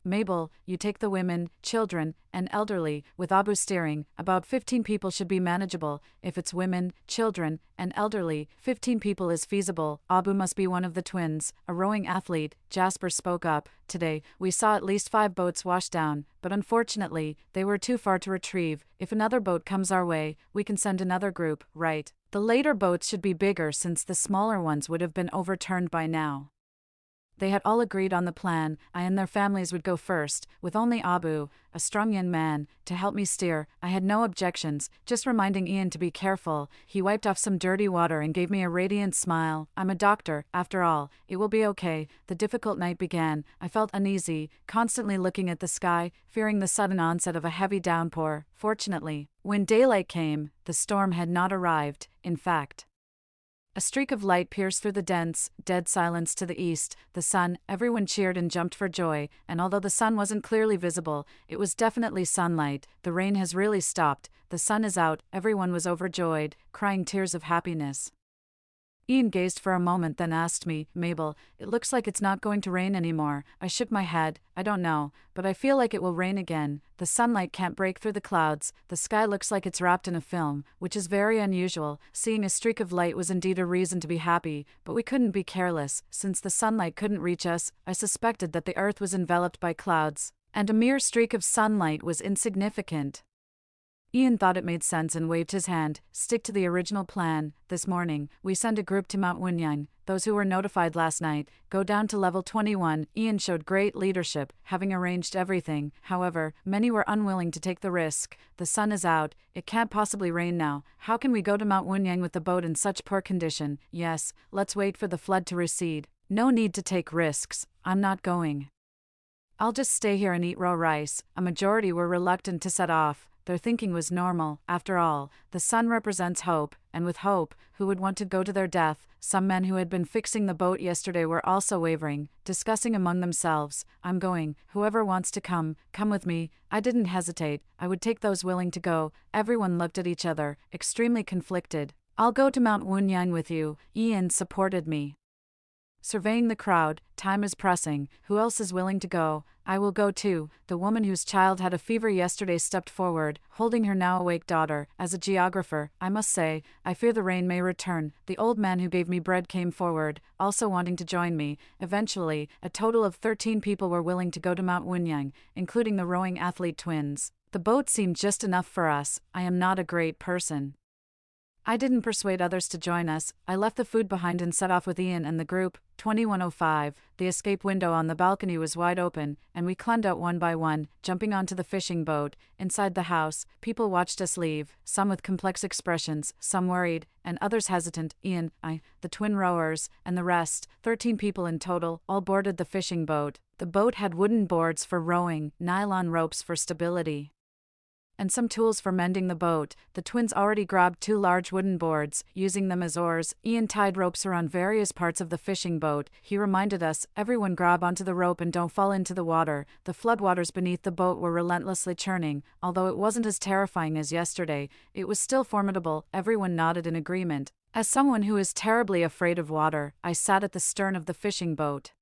Mabel, you take the women, children, and elderly, with Abu steering. About 15 people should be manageable. If it's women, children, and elderly, 15 people is feasible. Abu must be one of the twins, a rowing athlete." Jasper spoke up. "Today, we saw at least 5 boats wash down, but unfortunately, they were too far to retrieve. If another boat comes our way, we can send another group." "Right. The later boats should be bigger since the smaller ones would have been overturned by now." They had all agreed on the plan. I and their families would go first, with only Abu, a strong young man, to help me steer. I had no objections, just reminding Ian to be careful. He wiped off some dirty water and gave me a radiant smile. I'm a doctor, after all. It will be okay. The difficult night began. I felt uneasy, constantly looking at the sky, fearing the sudden onset of a heavy downpour. Fortunately, when daylight came, the storm had not arrived. In fact, a streak of light pierced through the dense, dead silence to the east. The sun, everyone cheered and jumped for joy, and although the sun wasn't clearly visible, it was definitely sunlight. The rain has really stopped. The sun is out. Everyone was overjoyed, crying tears of happiness. Ian gazed for a moment, then asked me, "Mabel, it looks like it's not going to rain anymore." I shook my head. "I don't know, but I feel like it will rain again. The sunlight can't break through the clouds. The sky looks like it's wrapped in a film, which is very unusual. Seeing a streak of light was indeed a reason to be happy, but we couldn't be careless. Since the sunlight couldn't reach us, I suspected that the earth was enveloped by clouds, and a mere streak of sunlight was insignificant." Ian thought it made sense and waved his hand. "Stick to the original plan. This morning, we send a group to Mount Wunyang. Those who were notified last night go down to level 21. Ian showed great leadership, having arranged everything. However, many were unwilling to take the risk. The sun is out. It can't possibly rain now. How can we go to Mount Wunyang with the boat in such poor condition? Yes, let's wait for the flood to recede. No need to take risks. I'm not going. I'll just stay here and eat raw rice." A majority were reluctant to set off. Their thinking was normal. After all, the sun represents hope, and with hope, who would want to go to their death? Some men who had been fixing the boat yesterday were also wavering, discussing among themselves. "I'm going. Whoever wants to come with me." I didn't hesitate. I would take those willing to go. Everyone looked at each other, extremely conflicted. "I'll go to Mount Wunyang with you." Ian supported me. Surveying the crowd, "Time is pressing. Who else is willing to go?" "I will go too." The woman whose child had a fever yesterday stepped forward, holding her now awake daughter. "As a geographer, I must say, I fear the rain may return." The old man who gave me bread came forward, also wanting to join me. Eventually, a total of 13 people were willing to go to Mount Wunyang, including the rowing athlete twins. The boat seemed just enough for us. I am not a great person. I didn't persuade others to join us. I left the food behind and set off with Ian and the group. 2105. The escape window on the balcony was wide open, and we climbed out one by one, jumping onto the fishing boat. Inside the house, people watched us leave, some with complex expressions, some worried, and others hesitant. Ian, I, the twin rowers, and the rest, 13 people in total, all boarded the fishing boat. The boat had wooden boards for rowing, nylon ropes for stability, and some tools for mending the boat. The twins already grabbed 2 large wooden boards, using them as oars. Ian tied ropes around various parts of the fishing boat. He reminded us, "Everyone grab onto the rope and don't fall into the water." The floodwaters beneath the boat were relentlessly churning. Although it wasn't as terrifying as yesterday, it was still formidable. Everyone nodded in agreement. As someone who is terribly afraid of water, I sat at the stern of the fishing boat,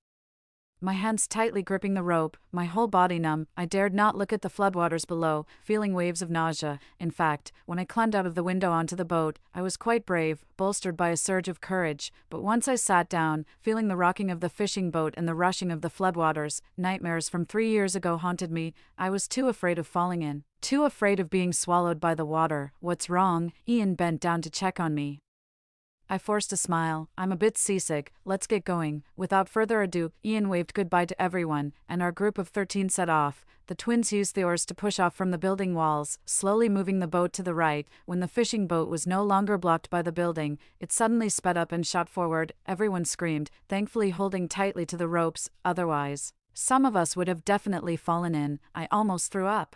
my hands tightly gripping the rope, my whole body numb. I dared not look at the floodwaters below, feeling waves of nausea. In fact, when I climbed out of the window onto the boat, I was quite brave, bolstered by a surge of courage. But once I sat down, feeling the rocking of the fishing boat and the rushing of the floodwaters, nightmares from 3 years ago haunted me. I was too afraid of falling in, too afraid of being swallowed by the water. "What's wrong?" Ian bent down to check on me. I forced a smile. "I'm a bit seasick. Let's get going." Without further ado, Ian waved goodbye to everyone, and our group of 13 set off. The twins used the oars to push off from the building walls, slowly moving the boat to the right. When the fishing boat was no longer blocked by the building, it suddenly sped up and shot forward. Everyone screamed, thankfully holding tightly to the ropes. Otherwise, some of us would have definitely fallen in. I almost threw up.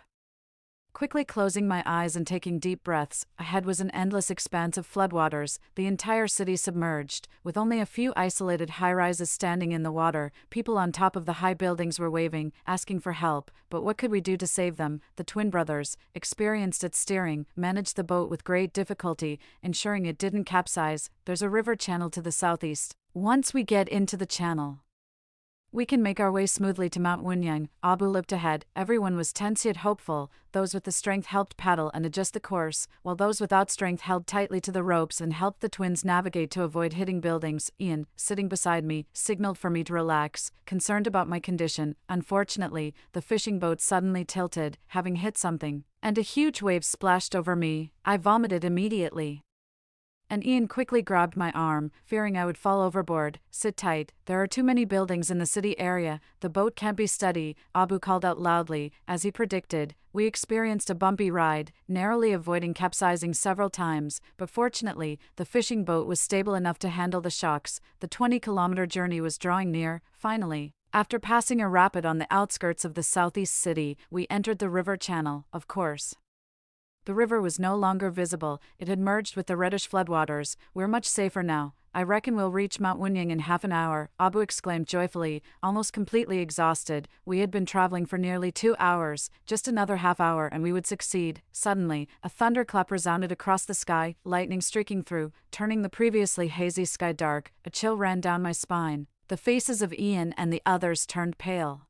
Quickly closing my eyes and taking deep breaths, ahead was an endless expanse of floodwaters, the entire city submerged, with only a few isolated high-rises standing in the water. People on top of the high buildings were waving, asking for help, but what could we do to save them? The twin brothers, experienced at steering, managed the boat with great difficulty, ensuring it didn't capsize. There's a river channel to the southeast. Once we get into the channel, we can make our way smoothly to Mount Wunyang. Abu looked ahead. Everyone was tense yet hopeful. Those with the strength helped paddle and adjust the course, while those without strength held tightly to the ropes and helped the twins navigate to avoid hitting buildings. Ian, sitting beside me, signaled for me to relax, concerned about my condition. Unfortunately, the fishing boat suddenly tilted, having hit something, and a huge wave splashed over me. I vomited immediately. And Ian quickly grabbed my arm, fearing I would fall overboard. Sit tight, there are too many buildings in the city area, the boat can't be steady, Abu called out loudly. As he predicted, we experienced a bumpy ride, narrowly avoiding capsizing several times, but fortunately, the fishing boat was stable enough to handle the shocks. The 20-kilometer journey was drawing near. Finally, after passing a rapid on the outskirts of the southeast city, we entered the river channel, of course. The river was no longer visible, it had merged with the reddish floodwaters. We're much safer now. I reckon we'll reach Mount Wunying in half an hour, Abu exclaimed joyfully, almost completely exhausted. We had been traveling for nearly 2 hours, just another half hour and we would succeed. Suddenly, a thunderclap resounded across the sky, lightning streaking through, turning the previously hazy sky dark. A chill ran down my spine. The faces of Ian and the others turned pale,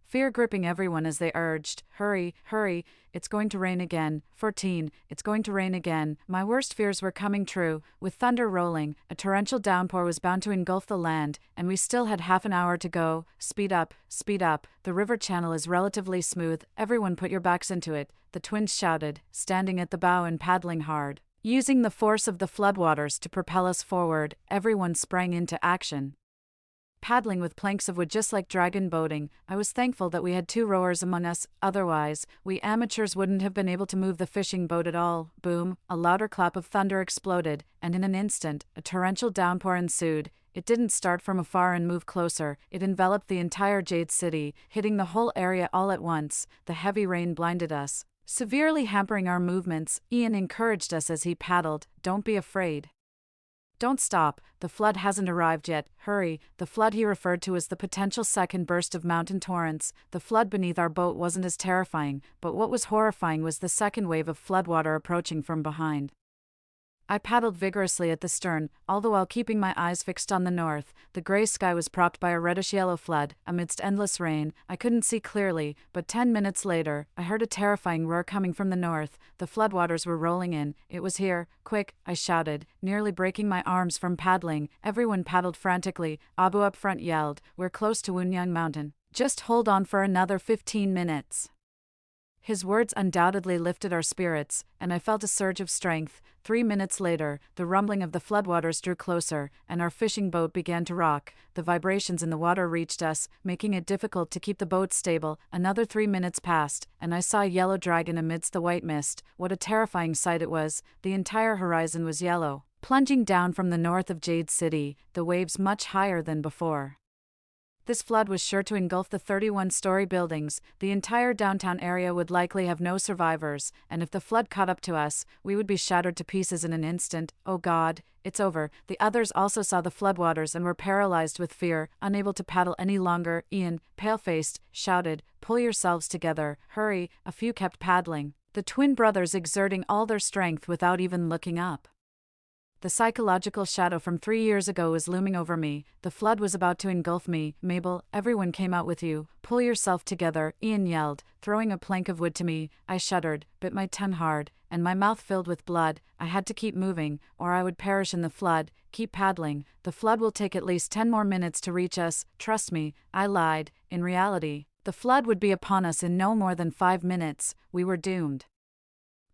fear gripping everyone as they urged, "Hurry, hurry, it's going to rain again." 14, it's going to rain again. My worst fears were coming true. With thunder rolling, a torrential downpour was bound to engulf the land, and we still had half an hour to go. Speed up, speed up. The river channel is relatively smooth. Everyone put your backs into it, the twins shouted, standing at the bow and paddling hard. Using the force of the floodwaters to propel us forward, everyone sprang into action, paddling with planks of wood just like dragon boating. I was thankful that we had 2 rowers among us, otherwise, we amateurs wouldn't have been able to move the fishing boat at all. Boom, a louder clap of thunder exploded, and in an instant, a torrential downpour ensued. It didn't start from afar and move closer, it enveloped the entire Jade City, hitting the whole area all at once. The heavy rain blinded us, severely hampering our movements. Ian encouraged us as he paddled, "Don't be afraid. Don't stop, the flood hasn't arrived yet, hurry." The flood he referred to as the potential second burst of mountain torrents. The flood beneath our boat wasn't as terrifying, but what was horrifying was the second wave of floodwater approaching from behind. I paddled vigorously at the stern, all the while keeping my eyes fixed on the north. The gray sky was propped by a reddish-yellow flood. Amidst endless rain, I couldn't see clearly, but 10 minutes later, I heard a terrifying roar coming from the north. The floodwaters were rolling in. It was here. "Quick," I shouted, nearly breaking my arms from paddling. Everyone paddled frantically. Abu up front yelled, "We're close to Wunyang Mountain. Just hold on for another 15 minutes." His words undoubtedly lifted our spirits, and I felt a surge of strength. 3 minutes later, the rumbling of the floodwaters drew closer, and our fishing boat began to rock. The vibrations in the water reached us, making it difficult to keep the boat stable. Another 3 minutes passed, and I saw a yellow dragon amidst the white mist. What a terrifying sight it was. The entire horizon was yellow, plunging down from the north of Jade City, the waves much higher than before. This flood was sure to engulf the 31-story buildings. The entire downtown area would likely have no survivors, and if the flood caught up to us, we would be shattered to pieces in an instant. "Oh God, it's over." The others also saw the floodwaters and were paralyzed with fear, unable to paddle any longer. Ian, pale-faced, shouted, "Pull yourselves together, hurry." A few kept paddling, the twin brothers exerting all their strength without even looking up. The psychological shadow from 3 years ago was looming over me. The flood was about to engulf me. "Mabel, everyone came out with you. Pull yourself together," Ian yelled, throwing a plank of wood to me. I shuddered, bit my tongue hard, and my mouth filled with blood. I had to keep moving, or I would perish in the flood. "Keep paddling. The flood will take at least 10 more minutes to reach us." Trust me, I lied. In reality, the flood would be upon us in no more than 5 minutes. We were doomed.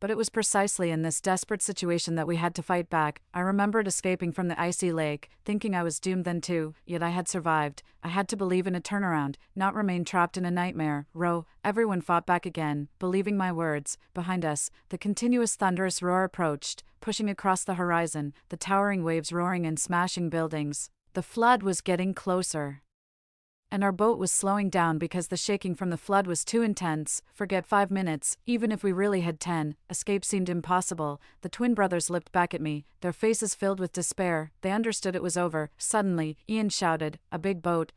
But it was precisely in this desperate situation that we had to fight back. I remembered escaping from the icy lake, thinking I was doomed then too, yet I had survived. I had to believe in a turnaround, not remain trapped in a nightmare. Row, everyone fought back again, believing my words. Behind us, the continuous thunderous roar approached, pushing across the horizon, the towering waves roaring and smashing buildings. The flood was getting closer, and our boat was slowing down because the shaking from the flood was too intense. Forget 5 minutes, even if we really had 10. Escape seemed impossible. The twin brothers looked back at me, their faces filled with despair. They understood it was over. Suddenly, Ian shouted, a big boat,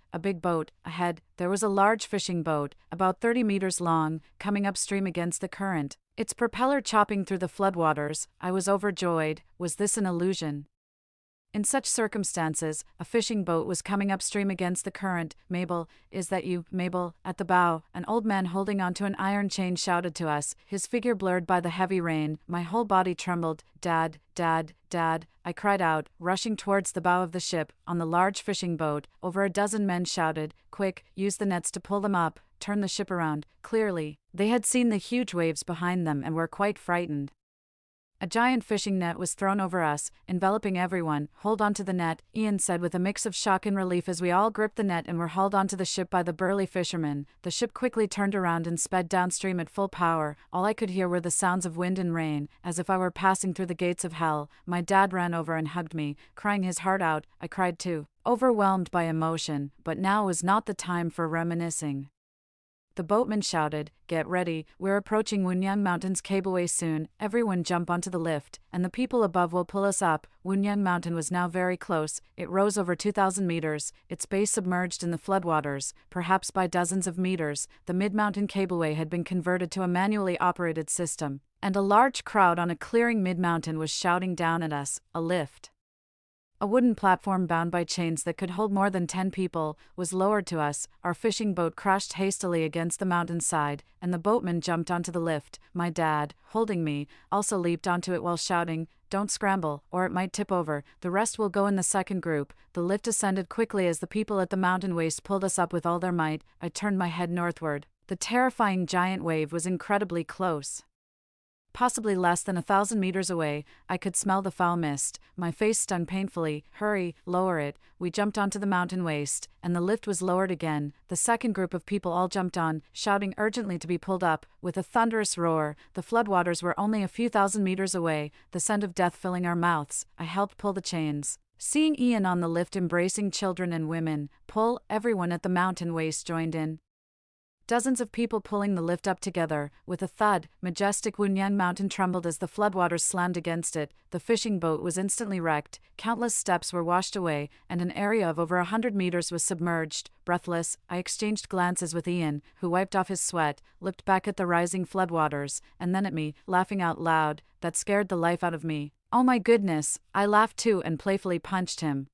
ahead." There was a large fishing boat, about 30 meters long, coming upstream against the current, its propeller chopping through the floodwaters. I was overjoyed. Was this an illusion? In such circumstances, a fishing boat was coming upstream against the current. "Mabel, is that you?" Mabel, at the bow, an old man holding onto an iron chain shouted to us, his figure blurred by the heavy rain. My whole body trembled. "Dad, Dad, Dad," I cried out, rushing towards the bow of the ship. On the large fishing boat, over a dozen men shouted, "Quick, use the nets to pull them up, turn the ship around." Clearly, they had seen the huge waves behind them and were quite frightened. A giant fishing net was thrown over us, enveloping everyone. "Hold on to the net," Ian said with a mix of shock and relief as we all gripped the net and were hauled onto the ship by the burly fishermen. The ship quickly turned around and sped downstream at full power. All I could hear were the sounds of wind and rain, as if I were passing through the gates of hell. My dad ran over and hugged me, crying his heart out. I cried too, overwhelmed by emotion, but now was not the time for reminiscing. The boatman shouted, "Get ready, we're approaching Wunyang Mountain's cableway soon, everyone jump onto the lift, and the people above will pull us up." Wunyang Mountain was now very close. It rose over 2,000 meters, its base submerged in the floodwaters, perhaps by dozens of meters. The mid-mountain cableway had been converted to a manually operated system, and a large crowd on a clearing mid-mountain was shouting down at us, "A lift!" A wooden platform bound by chains that could hold more than 10 people was lowered to us. Our fishing boat crashed hastily against the mountainside, and the boatman jumped onto the lift. My dad, holding me, also leaped onto it while shouting, "Don't scramble, or it might tip over. The rest will go in the second group." The lift ascended quickly as the people at the mountain waist pulled us up with all their might. I turned my head northward. The terrifying giant wave was incredibly close. Possibly less than 1,000 meters away, I could smell the foul mist. My face stung painfully. "Hurry, lower it." We jumped onto the mountain waist, and the lift was lowered again. The second group of people all jumped on, shouting urgently to be pulled up. With a thunderous roar, the floodwaters were only a few thousand meters away, the scent of death filling our mouths. I helped pull the chains. Seeing Ian on the lift embracing children and women, everyone at the mountain waist joined in. Dozens of people pulling the lift up together. With a thud, majestic Wunyang Mountain trembled as the floodwaters slammed against it. The fishing boat was instantly wrecked, countless steps were washed away, and an area of over 100 meters was submerged. Breathless, I exchanged glances with Ian, who wiped off his sweat, looked back at the rising floodwaters, and then at me, laughing out loud. That scared the life out of me. "Oh my goodness," I laughed too and playfully punched him.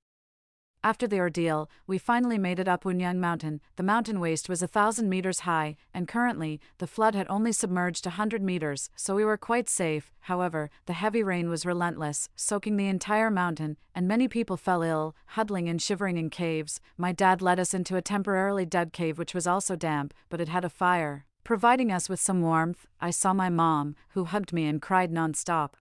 After the ordeal, we finally made it up Wunyang Mountain. The mountain waist was 1,000 meters high, and currently, the flood had only submerged 100 meters, so we were quite safe. However, the heavy rain was relentless, soaking the entire mountain, and many people fell ill, huddling and shivering in caves. My dad led us into a temporarily dead cave which was also damp, but it had a fire, providing us with some warmth. I saw my mom, who hugged me and cried non-stop,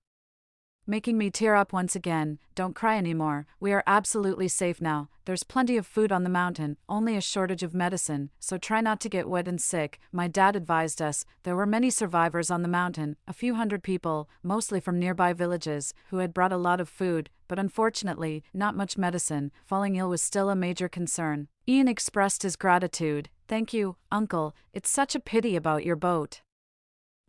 making me tear up once again. "Don't cry anymore, we are absolutely safe now. There's plenty of food on the mountain, only a shortage of medicine, so try not to get wet and sick." My dad advised us. There were many survivors on the mountain, a few hundred people, mostly from nearby villages, who had brought a lot of food, but unfortunately, not much medicine. Falling ill was still a major concern. Ian expressed his gratitude. "Thank you, Uncle, it's such a pity about your boat."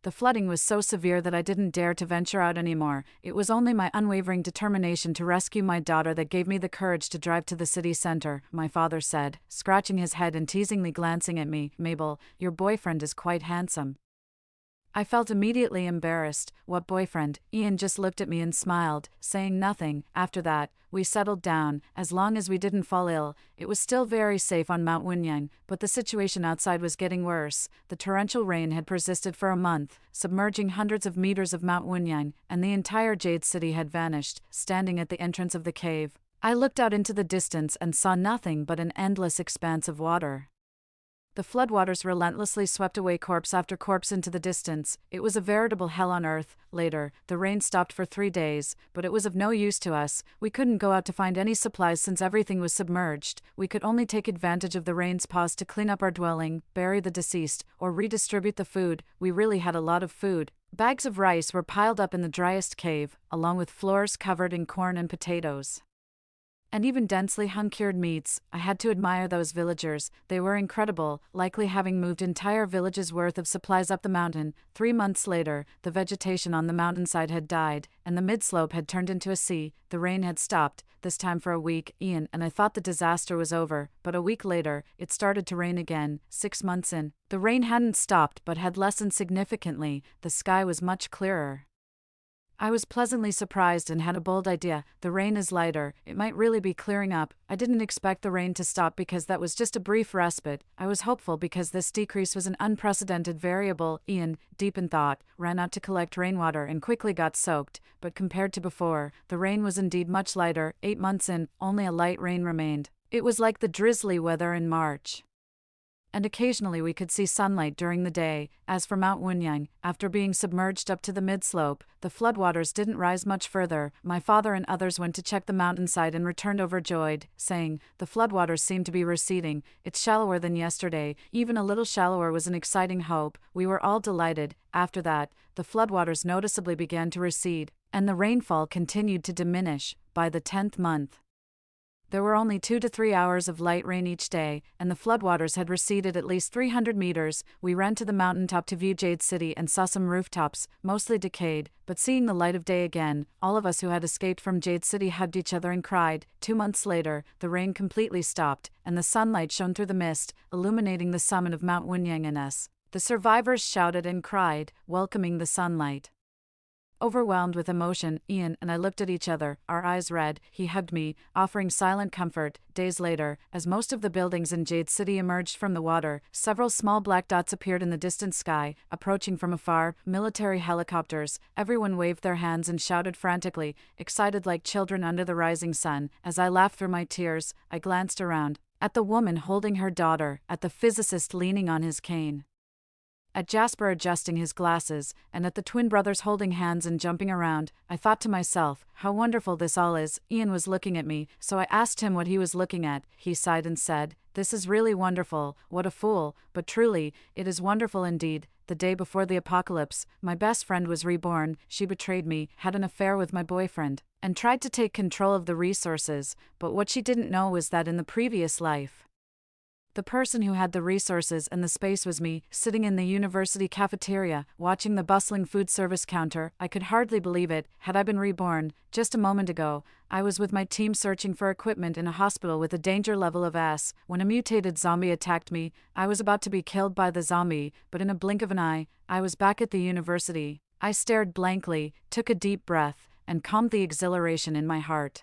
The flooding was so severe that I didn't dare to venture out anymore. It was only my unwavering determination to rescue my daughter that gave me the courage to drive to the city center, my father said, scratching his head and teasingly glancing at me. "Mabel, your boyfriend is quite handsome." I felt immediately embarrassed. "What boyfriend?" Ian just looked at me and smiled, saying nothing. After that, we settled down. As long as we didn't fall ill, it was still very safe on Mount Wunyang, but the situation outside was getting worse. The torrential rain had persisted for a month, submerging hundreds of meters of Mount Wunyang, and the entire Jade City had vanished. Standing at the entrance of the cave, I looked out into the distance and saw nothing but an endless expanse of water. The floodwaters relentlessly swept away corpse after corpse into the distance. It was a veritable hell on earth. Later, the rain stopped for 3 days, but it was of no use to us. We couldn't go out to find any supplies since everything was submerged. We could only take advantage of the rain's pause to clean up our dwelling, bury the deceased, or redistribute the food. We really had a lot of food. Bags of rice were piled up in the driest cave, along with floors covered in corn and potatoes, and even densely hung cured meats. I had to admire those villagers. They were incredible, likely having moved entire villages' worth of supplies up the mountain. 3 months later, the vegetation on the mountainside had died, and the mid-slope had turned into a sea. The rain had stopped, this time for a week. Ian and I thought the disaster was over, but a week later, it started to rain again. 6 months in, the rain hadn't stopped but had lessened significantly. The sky was much clearer. I was pleasantly surprised and had a bold idea. The rain is lighter, it might really be clearing up. I didn't expect the rain to stop because that was just a brief respite. I was hopeful because this decrease was an unprecedented variable. Ian, deep in thought, ran out to collect rainwater and quickly got soaked, but compared to before, the rain was indeed much lighter. 8 months in, only a light rain remained. It was like the drizzly weather in March. and occasionally we could see sunlight during the day. As for Mount Wunyang, after being submerged up to the mid-slope, the floodwaters didn't rise much further. My father and others went to check the mountainside and returned overjoyed, saying, "The floodwaters seem to be receding. It's shallower than yesterday. Even a little shallower was an exciting hope." We were all delighted. After that, the floodwaters noticeably began to recede, and the rainfall continued to diminish. By the 10th month, there were only 2 to 3 hours of light rain each day, and the floodwaters had receded at least 300 meters. We ran to the mountaintop to view Jade City and saw some rooftops, mostly decayed, but seeing the light of day again. All of us who had escaped from Jade City hugged each other and cried. 2 months later, the rain completely stopped, and the sunlight shone through the mist, illuminating the summit of Mount Wunyang and us. The survivors shouted and cried, welcoming the sunlight. Overwhelmed with emotion, Ian and I looked at each other, our eyes red. He hugged me, offering silent comfort. Days later, as most of the buildings in Jade City emerged from the water, several small black dots appeared in the distant sky, approaching from afar, military helicopters. Everyone waved their hands and shouted frantically, excited like children under the rising sun. As I laughed through my tears, I glanced around, at the woman holding her daughter, at the physicist leaning on his cane, at Jasper adjusting his glasses, and at the twin brothers holding hands and jumping around. I thought to myself, how wonderful this all is. Ian was looking at me, so I asked him what he was looking at. He sighed and said, "This is really wonderful." What a fool, but truly, it is wonderful indeed. The day before the apocalypse, my best friend was reborn. She betrayed me, had an affair with my boyfriend, and tried to take control of the resources, but what she didn't know was that in the previous life, the person who had the resources and the space was me, sitting in the university cafeteria, watching the bustling food service counter. I could hardly believe it. Had I been reborn? Just a moment ago, I was with my team searching for equipment in a hospital with a danger level of S. When a mutated zombie attacked me, I was about to be killed by the zombie, but in a blink of an eye, I was back at the university. I stared blankly, took a deep breath, and calmed the exhilaration in my heart.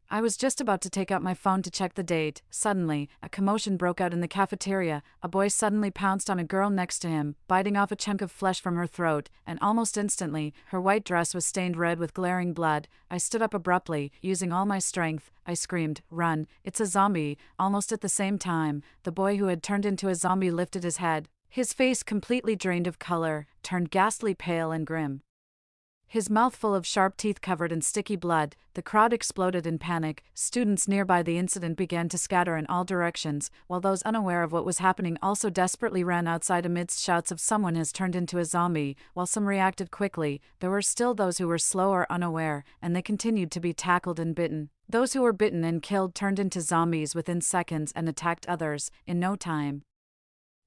I was just about to take out my phone to check the date. Suddenly, a commotion broke out in the cafeteria. A boy suddenly pounced on a girl next to him, biting off a chunk of flesh from her throat, and almost instantly, her white dress was stained red with glaring blood. I stood up abruptly, using all my strength. I screamed, "Run, it's a zombie!" Almost at the same time, the boy who had turned into a zombie lifted his head. His face, completely drained of color, turned ghastly pale and grim, his mouth full of sharp teeth covered in sticky blood. The crowd exploded in panic. Students nearby the incident began to scatter in all directions, while those unaware of what was happening also desperately ran outside amidst shouts of "Someone has turned into a zombie." While some reacted quickly, there were still those who were slow or unaware, and they continued to be tackled and bitten. Those who were bitten and killed turned into zombies within seconds and attacked others. In no time,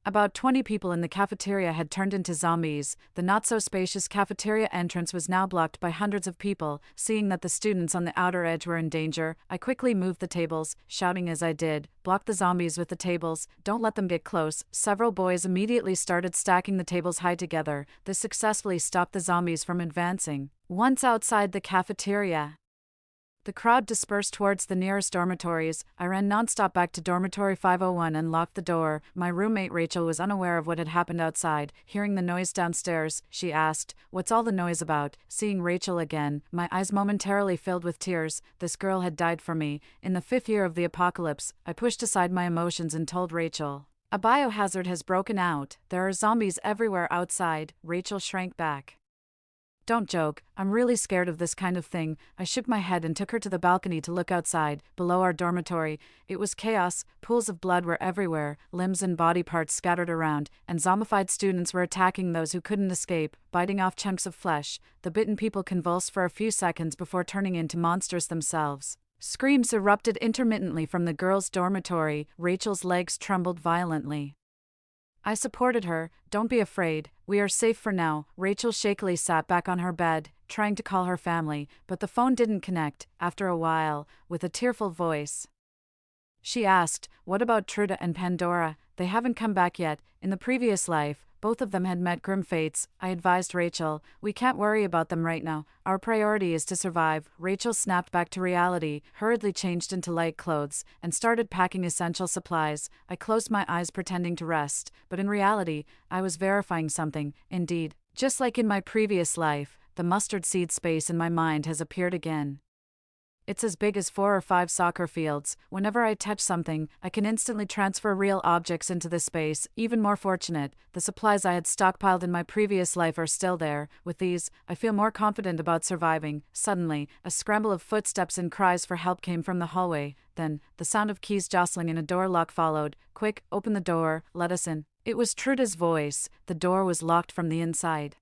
about 20 people in the cafeteria had turned into zombies. The not-so-spacious cafeteria entrance was now blocked by hundreds of people. Seeing that the students on the outer edge were in danger, I quickly moved the tables, shouting as I did, "Block the zombies with the tables, don't let them get close." Several boys immediately started stacking the tables high together. This successfully stopped the zombies from advancing. Once outside the cafeteria, the crowd dispersed towards the nearest dormitories. I ran nonstop back to dormitory 501 and locked the door. My roommate Rachel was unaware of what had happened outside. Hearing the noise downstairs, she asked, "What's all the noise about?" Seeing Rachel again, my eyes momentarily filled with tears. This girl had died for me. In the 5th year of the apocalypse, I pushed aside my emotions and told Rachel, "A biohazard has broken out. There are zombies everywhere outside." Rachel shrank back. "Don't joke, I'm really scared of this kind of thing." I shook my head and took her to the balcony to look outside. Below our dormitory, it was chaos. Pools of blood were everywhere, limbs and body parts scattered around, and zombified students were attacking those who couldn't escape, biting off chunks of flesh. The bitten people convulsed for a few seconds before turning into monsters themselves. Screams erupted intermittently from the girls' dormitory. Rachel's legs trembled violently. I supported her. "Don't be afraid, we are safe for now." Rachel shakily sat back on her bed, trying to call her family, but the phone didn't connect. After a while, with a tearful voice, she asked, "What about Truda and Pandora? They haven't come back yet." In the previous life, both of them had met grim fates. I advised Rachel, "We can't worry about them right now. Our priority is to survive." Rachel snapped back to reality, hurriedly changed into light clothes, and started packing essential supplies. I closed my eyes pretending to rest, but in reality, I was verifying something. Indeed, just like in my previous life, the mustard seed space in my mind has appeared again. It's as big as 4 or 5 soccer fields. Whenever I touch something, I can instantly transfer real objects into this space. Even more fortunate, the supplies I had stockpiled in my previous life are still there. With these, I feel more confident about surviving. Suddenly, a scramble of footsteps and cries for help came from the hallway. Then, the sound of keys jostling in a door lock followed. "Quick, open the door, let us in." It was Truda's voice. The door was locked from the inside.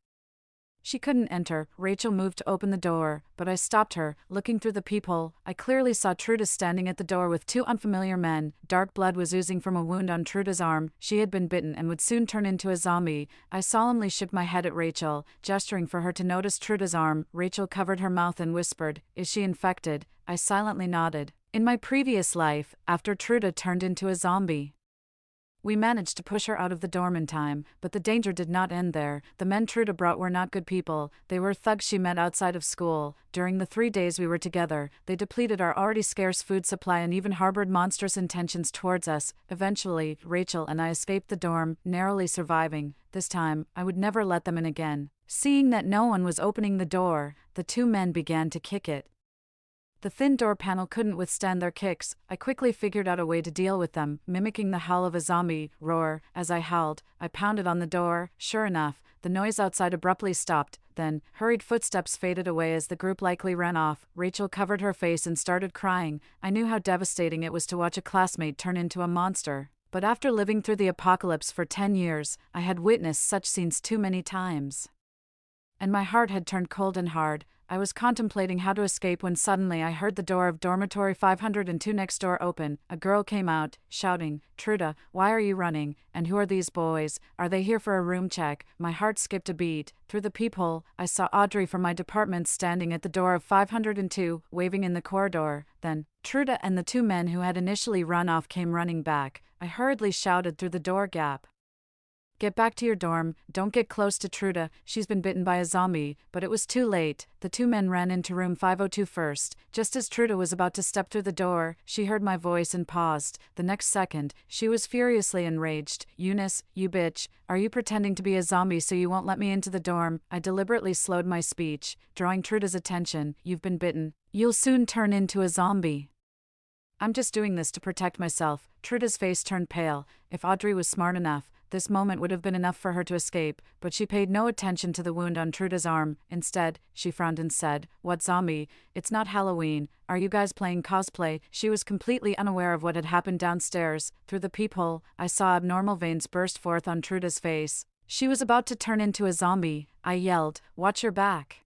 She couldn't enter. Rachel moved to open the door, but I stopped her. Looking through the peephole, I clearly saw Truda standing at the door with 2 unfamiliar men. Dark blood was oozing from a wound on Truda's arm. She had been bitten and would soon turn into a zombie. I solemnly shook my head at Rachel, gesturing for her to notice Truda's arm. Rachel covered her mouth and whispered, "Is she infected?" I silently nodded. In my previous life, after Truda turned into a zombie, we managed to push her out of the dorm in time, but the danger did not end there. The men Truda brought were not good people. They were thugs she met outside of school. During the 3 days we were together, they depleted our already scarce food supply and even harbored monstrous intentions towards us. Eventually, Rachel and I escaped the dorm, narrowly surviving. This time, I would never let them in again. Seeing that no one was opening the door, the 2 men began to kick it. The thin door panel couldn't withstand their kicks. I quickly figured out a way to deal with them, mimicking the howl of a zombie roar. As I howled, I pounded on the door. Sure enough, the noise outside abruptly stopped. Then, hurried footsteps faded away as the group likely ran off. Rachel covered her face and started crying. I knew how devastating it was to watch a classmate turn into a monster. But after living through the apocalypse for 10 years, I had witnessed such scenes too many times. And my heart had turned cold and hard. I was contemplating how to escape when suddenly I heard the door of dormitory 502 next door open. A girl came out, shouting, "Truda, why are you running? And who are these boys? Are they here for a room check?" My heart skipped a beat. Through the peephole, I saw Audrey from my department standing at the door of 502, waving in the corridor. Then, Truda and the 2 men who had initially run off came running back. I hurriedly shouted through the door gap, "Get back to your dorm, don't get close to Truda, she's been bitten by a zombie." But it was too late. The 2 men ran into room 502 first. Just as Truda was about to step through the door, she heard my voice and paused. The next second, she was furiously enraged. "Eunice, you bitch, are you pretending to be a zombie so you won't let me into the dorm?" I deliberately slowed my speech, drawing Truda's attention. "You've been bitten. You'll soon turn into a zombie." "I'm just doing this to protect myself." Truda's face turned pale. If Audrey was smart enough, this moment would have been enough for her to escape, but she paid no attention to the wound on Truda's arm. Instead, she frowned and said, "What zombie? It's not Halloween. Are you guys playing cosplay?" She was completely unaware of what had happened downstairs. Through the peephole, I saw abnormal veins burst forth on Truda's face. She was about to turn into a zombie. I yelled, "Watch your back."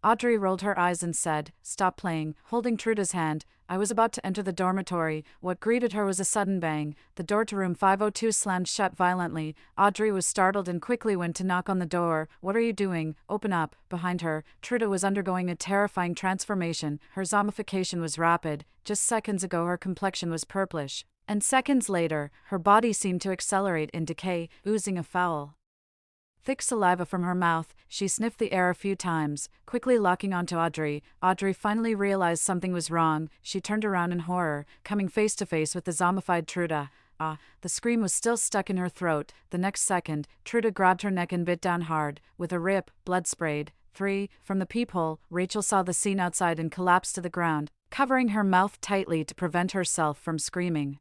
Audrey rolled her eyes and said, "Stop playing," holding Truda's hand. I was about to enter the dormitory. What greeted her was a sudden bang. The door to room 502 slammed shut violently. Audrey was startled and quickly went to knock on the door. "What are you doing? Open up." Behind her, Truda was undergoing a terrifying transformation. Her zombification was rapid. Just seconds ago her complexion was purplish. And seconds later, her body seemed to accelerate in decay, oozing a foul, thick saliva from her mouth. She sniffed the air a few times, quickly locking onto Audrey. Audrey finally realized something was wrong. She turned around in horror, coming face to face with the zombified Truda. The scream was still stuck in her throat. The next second, Truda grabbed her neck and bit down hard. With a rip, blood sprayed. From the peephole, Rachel saw the scene outside and collapsed to the ground, covering her mouth tightly to prevent herself from screaming.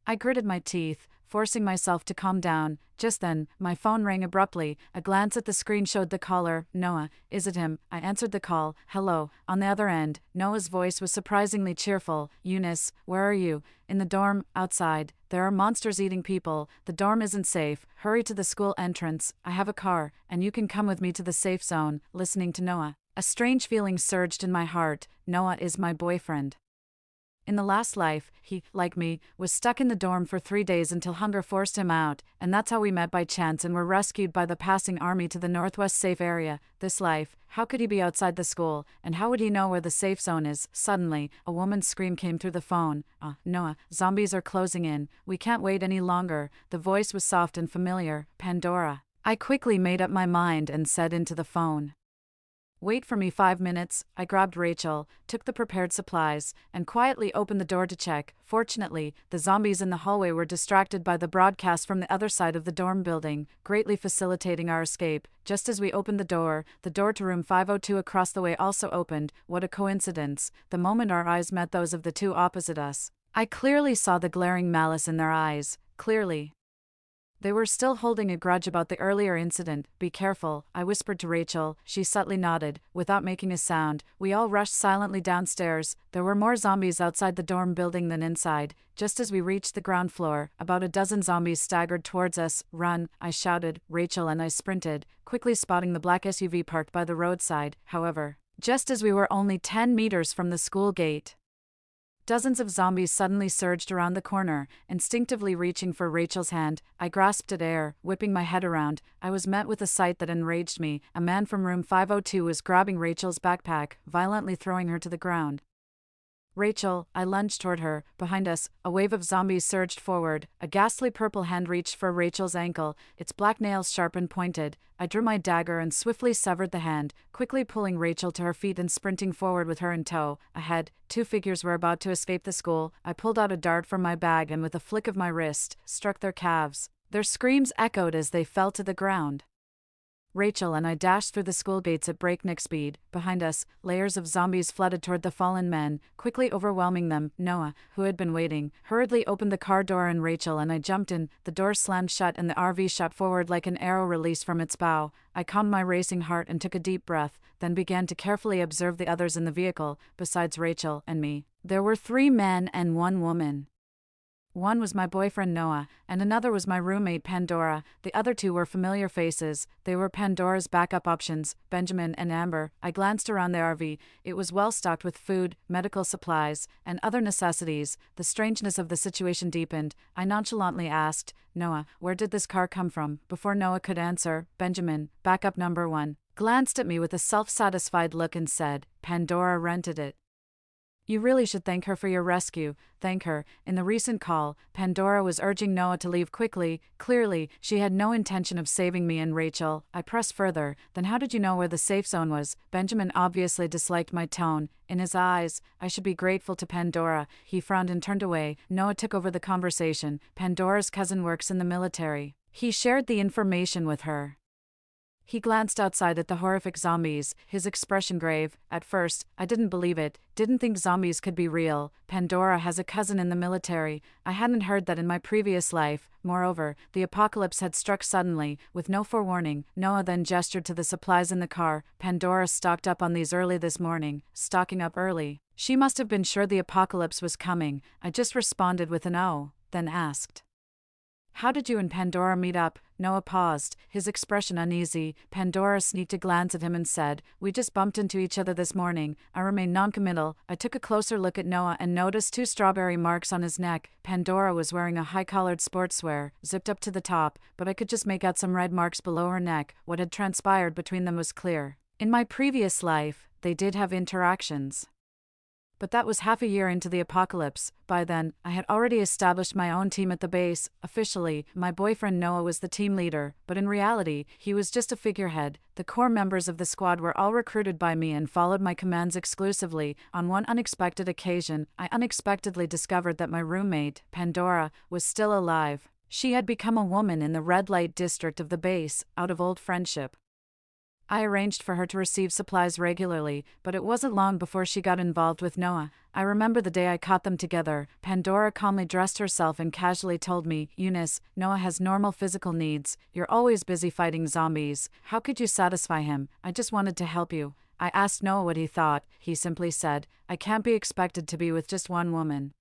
I gritted my teeth, forcing myself to calm down. Just then, my phone rang abruptly. A glance at the screen showed the caller. "Noah, is it him?" I answered the call. "Hello." On the other end, Noah's voice was surprisingly cheerful. "Eunice, where are you?" "In the dorm, outside. There are monsters eating people. The dorm isn't safe. Hurry to the school entrance. I have a car, and you can come with me to the safe zone." Listening to Noah, a strange feeling surged in my heart. Noah is my boyfriend. In the last life, he, like me, was stuck in the dorm for 3 days until hunger forced him out, and that's how we met by chance and were rescued by the passing army to the northwest safe area. This life, how could he be outside the school, and how would he know where the safe zone is? Suddenly, a woman's scream came through the phone. "Noah, zombies are closing in. We can't wait any longer." The voice was soft and familiar. "Pandora." I quickly made up my mind and said into the phone, Wait for me 5 minutes. I grabbed Rachel, took the prepared supplies, and quietly opened the door to check. Fortunately, the zombies in the hallway were distracted by the broadcast from the other side of the dorm building, greatly facilitating our escape. Just as we opened the door to room 502 across the way also opened. What a coincidence. The moment our eyes met those of the two opposite us, I clearly saw the glaring malice in their eyes. Clearly. They were still holding a grudge about the earlier incident. Be careful, I whispered to Rachel. She subtly nodded, without making a sound. We all rushed silently downstairs. There were more zombies outside the dorm building than inside. Just as we reached the ground floor, about a dozen zombies staggered towards us. Run, I shouted. Rachel and I sprinted, quickly spotting the black SUV parked by the roadside. However, just as we were only 10 meters from the school gate, dozens of zombies suddenly surged around the corner, instinctively reaching for Rachel's hand. I grasped at air, whipping my head around. I was met with a sight that enraged me. A man from room 502 was grabbing Rachel's backpack, violently throwing her to the ground. Rachel, I lunged toward her. Behind us, a wave of zombies surged forward. A ghastly purple hand reached for Rachel's ankle, its black nails sharp and pointed. I drew my dagger and swiftly severed the hand, quickly pulling Rachel to her feet and sprinting forward with her in tow. Ahead, two figures were about to escape the school. I pulled out a dart from my bag and with a flick of my wrist, struck their calves. Their screams echoed as they fell to the ground. Rachel and I dashed through the school gates at breakneck speed. Behind us, layers of zombies flooded toward the fallen men, quickly overwhelming them. Noah, who had been waiting, hurriedly opened the car door and Rachel and I jumped in. The door slammed shut and the RV shot forward like an arrow released from its bow. I calmed my racing heart and took a deep breath, then began to carefully observe the others in the vehicle. Besides Rachel and me, there were 3 men and 1 woman. One was my boyfriend Noah, and another was my roommate Pandora. The other 2 were familiar faces. They were Pandora's backup options, Benjamin and Amber. I glanced around the RV. It was well stocked with food, medical supplies, and other necessities. The strangeness of the situation deepened. I nonchalantly asked, Noah, where did this car come from? Before Noah could answer, Benjamin, backup number 1, glanced at me with a self-satisfied look and said, Pandora rented it. You really should thank her for your rescue. Thank her. In the recent call, Pandora was urging Noah to leave quickly. Clearly, she had no intention of saving me and Rachel. I pressed further. Then how did you know where the safe zone was? Benjamin obviously disliked my tone. In his eyes, I should be grateful to Pandora. He frowned and turned away. Noah took over the conversation. Pandora's cousin works in the military. He shared the information with her. He glanced outside at the horrific zombies, his expression grave. At first, I didn't believe it, didn't think zombies could be real. Pandora has a cousin in the military. I hadn't heard that in my previous life. Moreover, the apocalypse had struck suddenly, with no forewarning. Noah then gestured to the supplies in the car. Pandora stocked up on these early this morning. Stocking up early. She must have been sure the apocalypse was coming. I just responded with an "oh," then asked, how did you and Pandora meet up? Noah paused, his expression uneasy. Pandora sneaked a glance at him and said, we just bumped into each other this morning. I remained noncommittal. I took a closer look at Noah and noticed 2 strawberry marks on his neck. Pandora was wearing a high-collared sportswear, zipped up to the top, but I could just make out some red marks below her neck. What had transpired between them was clear. In my previous life, they did have interactions. But that was half a year into the apocalypse. By then, I had already established my own team at the base. Officially, my boyfriend Noah was the team leader, but in reality, he was just a figurehead. The core members of the squad were all recruited by me and followed my commands exclusively. On one unexpected occasion, I unexpectedly discovered that my roommate, Pandora, was still alive. She had become a woman in the red light district of the base, out of old friendship. I arranged for her to receive supplies regularly, but it wasn't long before she got involved with Noah. I remember the day I caught them together. Pandora calmly dressed herself and casually told me, Eunice, Noah has normal physical needs. You're always busy fighting zombies. How could you satisfy him? I just wanted to help you. I asked Noah what he thought. He simply said, I can't be expected to be with just one woman.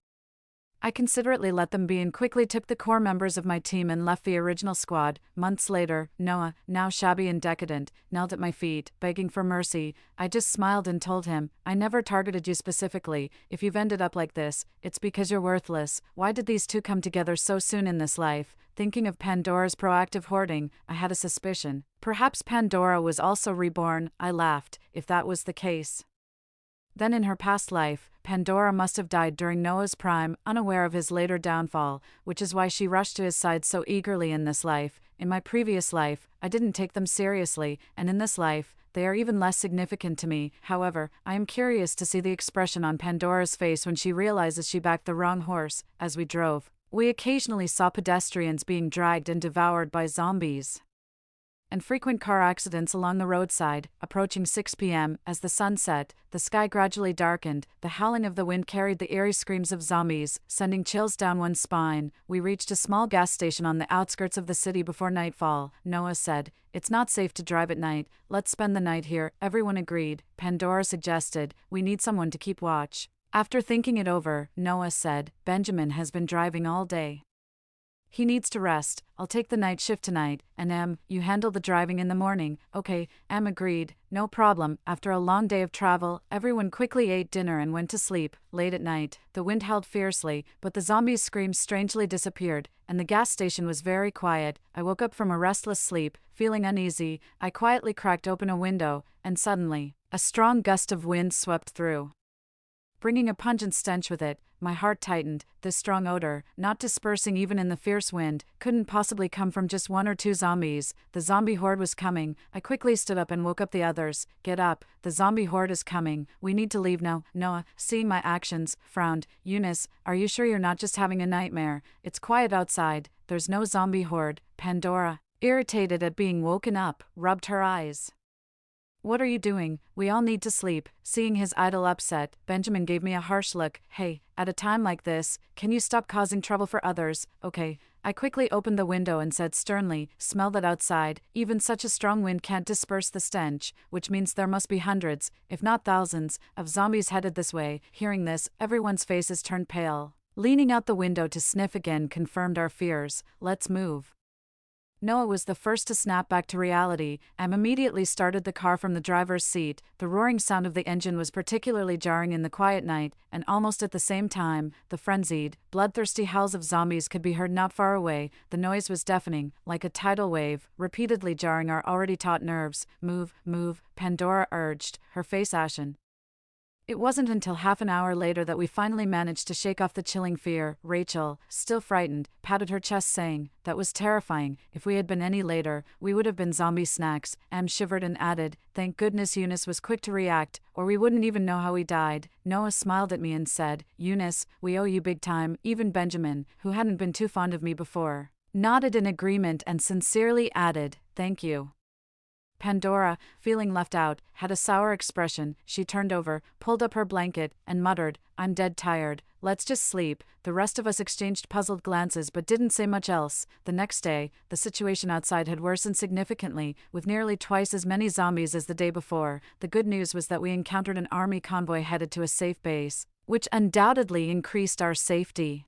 I considerately let them be and quickly took the core members of my team and left the original squad. Months later, Noah, now shabby and decadent, knelt at my feet, begging for mercy. I just smiled and told him, I never targeted you specifically. If you've ended up like this, it's because you're worthless. Why did these 2 come together so soon in this life? Thinking of Pandora's proactive hoarding, I had a suspicion. Perhaps Pandora was also reborn. I laughed, if that was the case. Then in her past life, Pandora must have died during Noah's prime, unaware of his later downfall, which is why she rushed to his side so eagerly in this life. In my previous life, I didn't take them seriously, and in this life, they are even less significant to me. However, I am curious to see the expression on Pandora's face when she realizes she backed the wrong horse. As we drove, we occasionally saw pedestrians being dragged and devoured by zombies, and frequent car accidents along the roadside. Approaching 6 p.m., as the sun set, the sky gradually darkened. The howling of the wind carried the eerie screams of zombies, sending chills down one's spine. We reached a small gas station on the outskirts of the city before nightfall. Noah said, "It's not safe to drive at night. Let's spend the night here." Everyone agreed. Pandora suggested, "We need someone to keep watch." After thinking it over, Noah said, "Benjamin has been driving all day. He needs to rest. I'll take the night shift tonight, and you handle the driving in the morning." "Okay," agreed. "No problem." After a long day of travel, everyone quickly ate dinner and went to sleep. Late at night, the wind howled fiercely, but the zombies' screams strangely disappeared, and the gas station was very quiet. I woke up from a restless sleep, feeling uneasy. I quietly cracked open a window, and suddenly, a strong gust of wind swept through, bringing a pungent stench with it. My heart tightened. This strong odor, not dispersing even in the fierce wind, couldn't possibly come from just one or two zombies. The zombie horde was coming. I quickly stood up and woke up the others. "Get up. The zombie horde is coming. We need to leave now." Noah, seeing my actions, frowned. "Eunice, are you sure you're not just having a nightmare? It's quiet outside. There's no zombie horde." Pandora, irritated at being woken up, rubbed her eyes. "What are you doing? We all need to sleep." Seeing his idol upset, Benjamin gave me a harsh look. "Hey, at a time like this, can you stop causing trouble for others?" "Okay." I quickly opened the window and said sternly, "Smell that outside. Even such a strong wind can't disperse the stench, which means there must be hundreds, if not thousands, of zombies headed this way." Hearing this, everyone's faces turned pale. Leaning out the window to sniff again confirmed our fears. "Let's move." Noah was the first to snap back to reality, and immediately started the car from the driver's seat. The roaring sound of the engine was particularly jarring in the quiet night, and almost at the same time, the frenzied, bloodthirsty howls of zombies could be heard not far away. The noise was deafening, like a tidal wave, repeatedly jarring our already taut nerves. "Move, move," Pandora urged, her face ashen. It wasn't until half an hour later that we finally managed to shake off the chilling fear. Rachel, still frightened, patted her chest saying, "That was terrifying. If we had been any later, we would have been zombie snacks." Am shivered and added, "Thank goodness Eunice was quick to react, or we wouldn't even know how he died." Noah smiled at me and said, "Eunice, we owe you big time." Even Benjamin, who hadn't been too fond of me before, nodded in agreement and sincerely added, "Thank you." Pandora, feeling left out, had a sour expression. She turned over, pulled up her blanket, and muttered, "I'm dead tired. Let's just sleep." The rest of us exchanged puzzled glances but didn't say much else. The next day, the situation outside had worsened significantly, with nearly twice as many zombies as the day before. The good news was that we encountered an army convoy headed to a safe base, which undoubtedly increased our safety.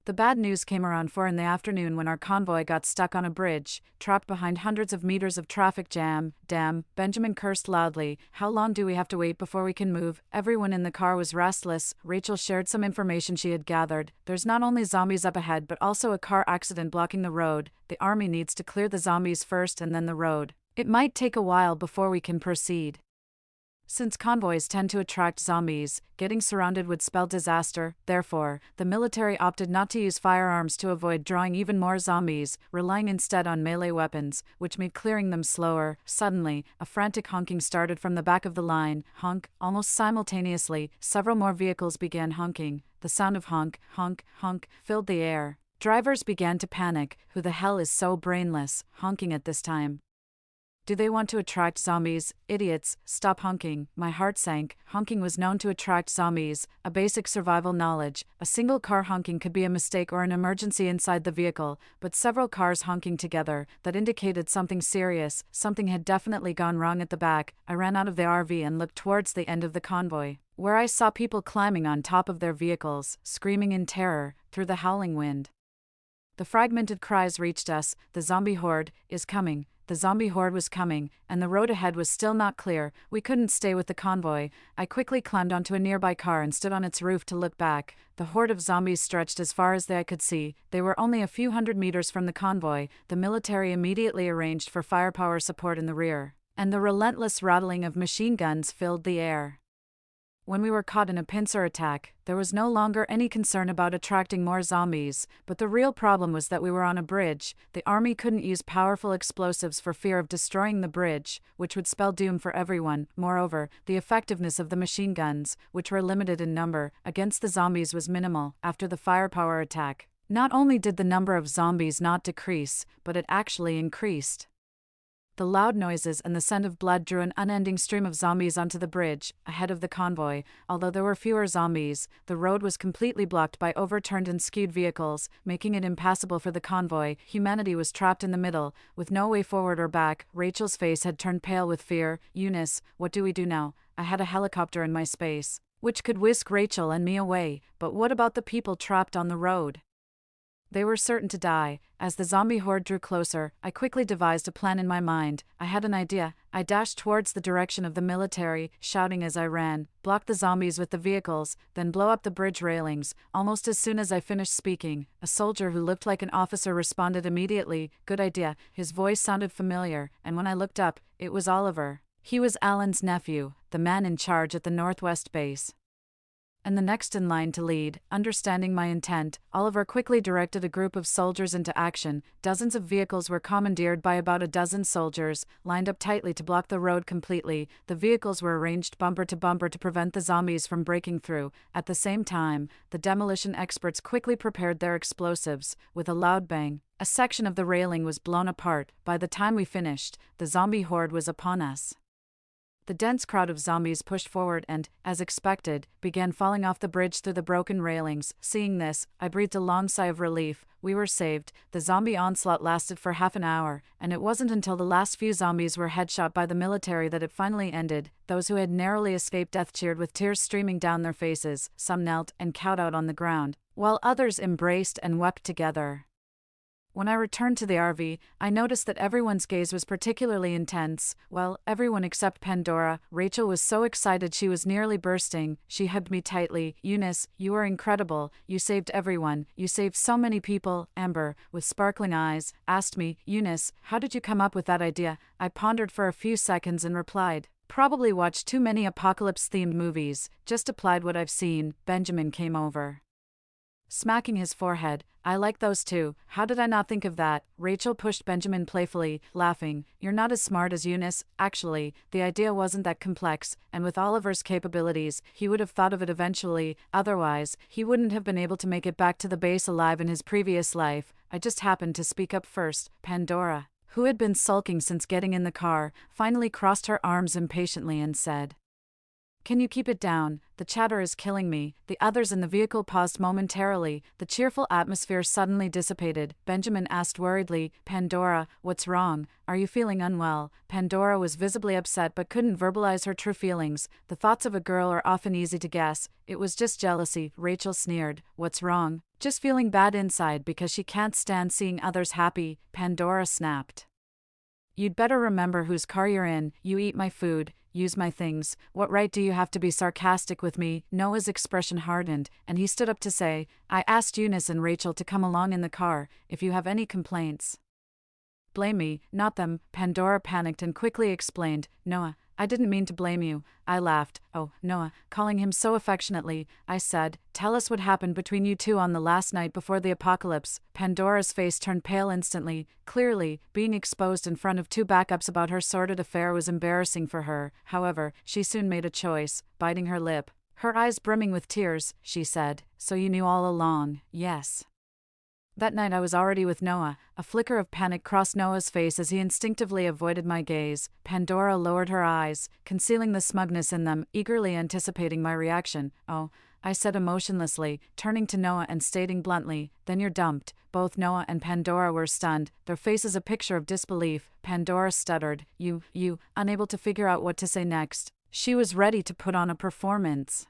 The bad news came around 4 in the afternoon when our convoy got stuck on a bridge, trapped behind hundreds of meters of traffic jam. "Damn," Benjamin cursed loudly. "How long do we have to wait before we can move?" Everyone in the car was restless. Rachel shared some information she had gathered. "There's not only zombies up ahead but also a car accident blocking the road. The army needs to clear the zombies first and then the road. It might take a while before we can proceed." Since convoys tend to attract zombies, getting surrounded would spell disaster. Therefore, the military opted not to use firearms to avoid drawing even more zombies, relying instead on melee weapons, which made clearing them slower. Suddenly, a frantic honking started from the back of the line. Honk. Almost simultaneously, several more vehicles began honking. The sound of honk, honk, honk filled the air. Drivers began to panic. Who the hell is so brainless, honking at this time? Do they want to attract zombies? Idiots, stop honking. My heart sank. Honking was known to attract zombies, a basic survival knowledge. A single car honking could be a mistake or an emergency inside the vehicle, but several cars honking together, that indicated something serious. Something had definitely gone wrong at the back. I ran out of the RV and looked towards the end of the convoy, where I saw people climbing on top of their vehicles, screaming in terror, through the howling wind. The fragmented cries reached us. "The zombie horde is coming." The zombie horde was coming, and the road ahead was still not clear. We couldn't stay with the convoy. I quickly climbed onto a nearby car and stood on its roof to look back. The horde of zombies stretched as far as the eye could see. They were only a few hundred meters from the convoy. The military immediately arranged for firepower support in the rear, and the relentless rattling of machine guns filled the air. When we were caught in a pincer attack, there was no longer any concern about attracting more zombies, but the real problem was that we were on a bridge. The army couldn't use powerful explosives for fear of destroying the bridge, which would spell doom for everyone. Moreover, the effectiveness of the machine guns, which were limited in number, against the zombies was minimal. After the firepower attack, not only did the number of zombies not decrease, but it actually increased. The loud noises and the scent of blood drew an unending stream of zombies onto the bridge, ahead of the convoy. Although there were fewer zombies, the road was completely blocked by overturned and skewed vehicles, making it impassable for the convoy. Humanity was trapped in the middle, with no way forward or back. Rachel's face had turned pale with fear. Eunice, what do we do now? I had a helicopter in my space, which could whisk Rachel and me away, but what about the people trapped on the road? They were certain to die. As the zombie horde drew closer, I quickly devised a plan in my mind. I had an idea. I dashed towards the direction of the military, shouting as I ran, "Block the zombies with the vehicles, then blow up the bridge railings." Almost as soon as I finished speaking, a soldier who looked like an officer responded immediately, "Good idea." His voice sounded familiar, and when I looked up, it was Oliver. He was Alan's nephew, the man in charge at the Northwest base, and the next in line to lead. Understanding my intent, Oliver quickly directed a group of soldiers into action. Dozens of vehicles were commandeered by about a dozen soldiers, lined up tightly to block the road completely. The vehicles were arranged bumper to prevent the zombies from breaking through. At the same time, the demolition experts quickly prepared their explosives. With a loud bang, a section of the railing was blown apart. By the time we finished, the zombie horde was upon us. The dense crowd of zombies pushed forward and, as expected, began falling off the bridge through the broken railings. Seeing this, I breathed a long sigh of relief. We were saved. The zombie onslaught lasted for half an hour, and it wasn't until the last few zombies were headshot by the military that it finally ended. Those who had narrowly escaped death cheered with tears streaming down their faces. Some knelt and cowed out on the ground, while others embraced and wept together. When I returned to the RV, I noticed that everyone's gaze was particularly intense. Well, everyone except Pandora. Rachel was so excited she was nearly bursting. She hugged me tightly. "Eunice, you are incredible. You saved everyone. You saved so many people." Amber, with sparkling eyes, asked me, "Eunice, how did you come up with that idea?" I pondered for a few seconds and replied, "Probably watched too many apocalypse-themed movies. Just applied what I've seen." Benjamin came over, smacking his forehead. "I like those too. How did I not think of that?" Rachel pushed Benjamin playfully, laughing. "You're not as smart as Eunice. Actually, the idea wasn't that complex, and with Oliver's capabilities, he would have thought of it eventually. Otherwise, he wouldn't have been able to make it back to the base alive in his previous life. I just happened to speak up first." Pandora, who had been sulking since getting in the car, finally crossed her arms impatiently and said, "Can you keep it down? The chatter is killing me." The others in the vehicle paused momentarily. The cheerful atmosphere suddenly dissipated. Benjamin asked worriedly, "Pandora, what's wrong? Are you feeling unwell?" Pandora was visibly upset but couldn't verbalize her true feelings. The thoughts of a girl are often easy to guess. "It was just jealousy." Rachel sneered. "What's wrong?" "Just feeling bad inside because she can't stand seeing others happy." Pandora snapped, "You'd better remember whose car you're in. You eat my food, use my things. What right do you have to be sarcastic with me?" Noah's expression hardened, and he stood up to say, "I asked Eunice and Rachel to come along in the car. If you have any complaints, blame me, not them." Pandora panicked and quickly explained, "Noah, I didn't mean to blame you." I laughed. "Oh, Noah," calling him so affectionately, I said, "Tell us what happened between you two on the last night before the apocalypse." Pandora's face turned pale instantly. Clearly, being exposed in front of two backups about her sordid affair was embarrassing for her. However, she soon made a choice, biting her lip. Her eyes brimming with tears, she said, "So you knew all along?" "Yes. That night I was already with Noah." A flicker of panic crossed Noah's face as he instinctively avoided my gaze. Pandora lowered her eyes, concealing the smugness in them, eagerly anticipating my reaction. "Oh," I said emotionlessly, turning to Noah and stating bluntly, "Then you're dumped." Both Noah and Pandora were stunned, their faces a picture of disbelief. Pandora stuttered, You, unable to figure out what to say next. She was ready to put on a performance,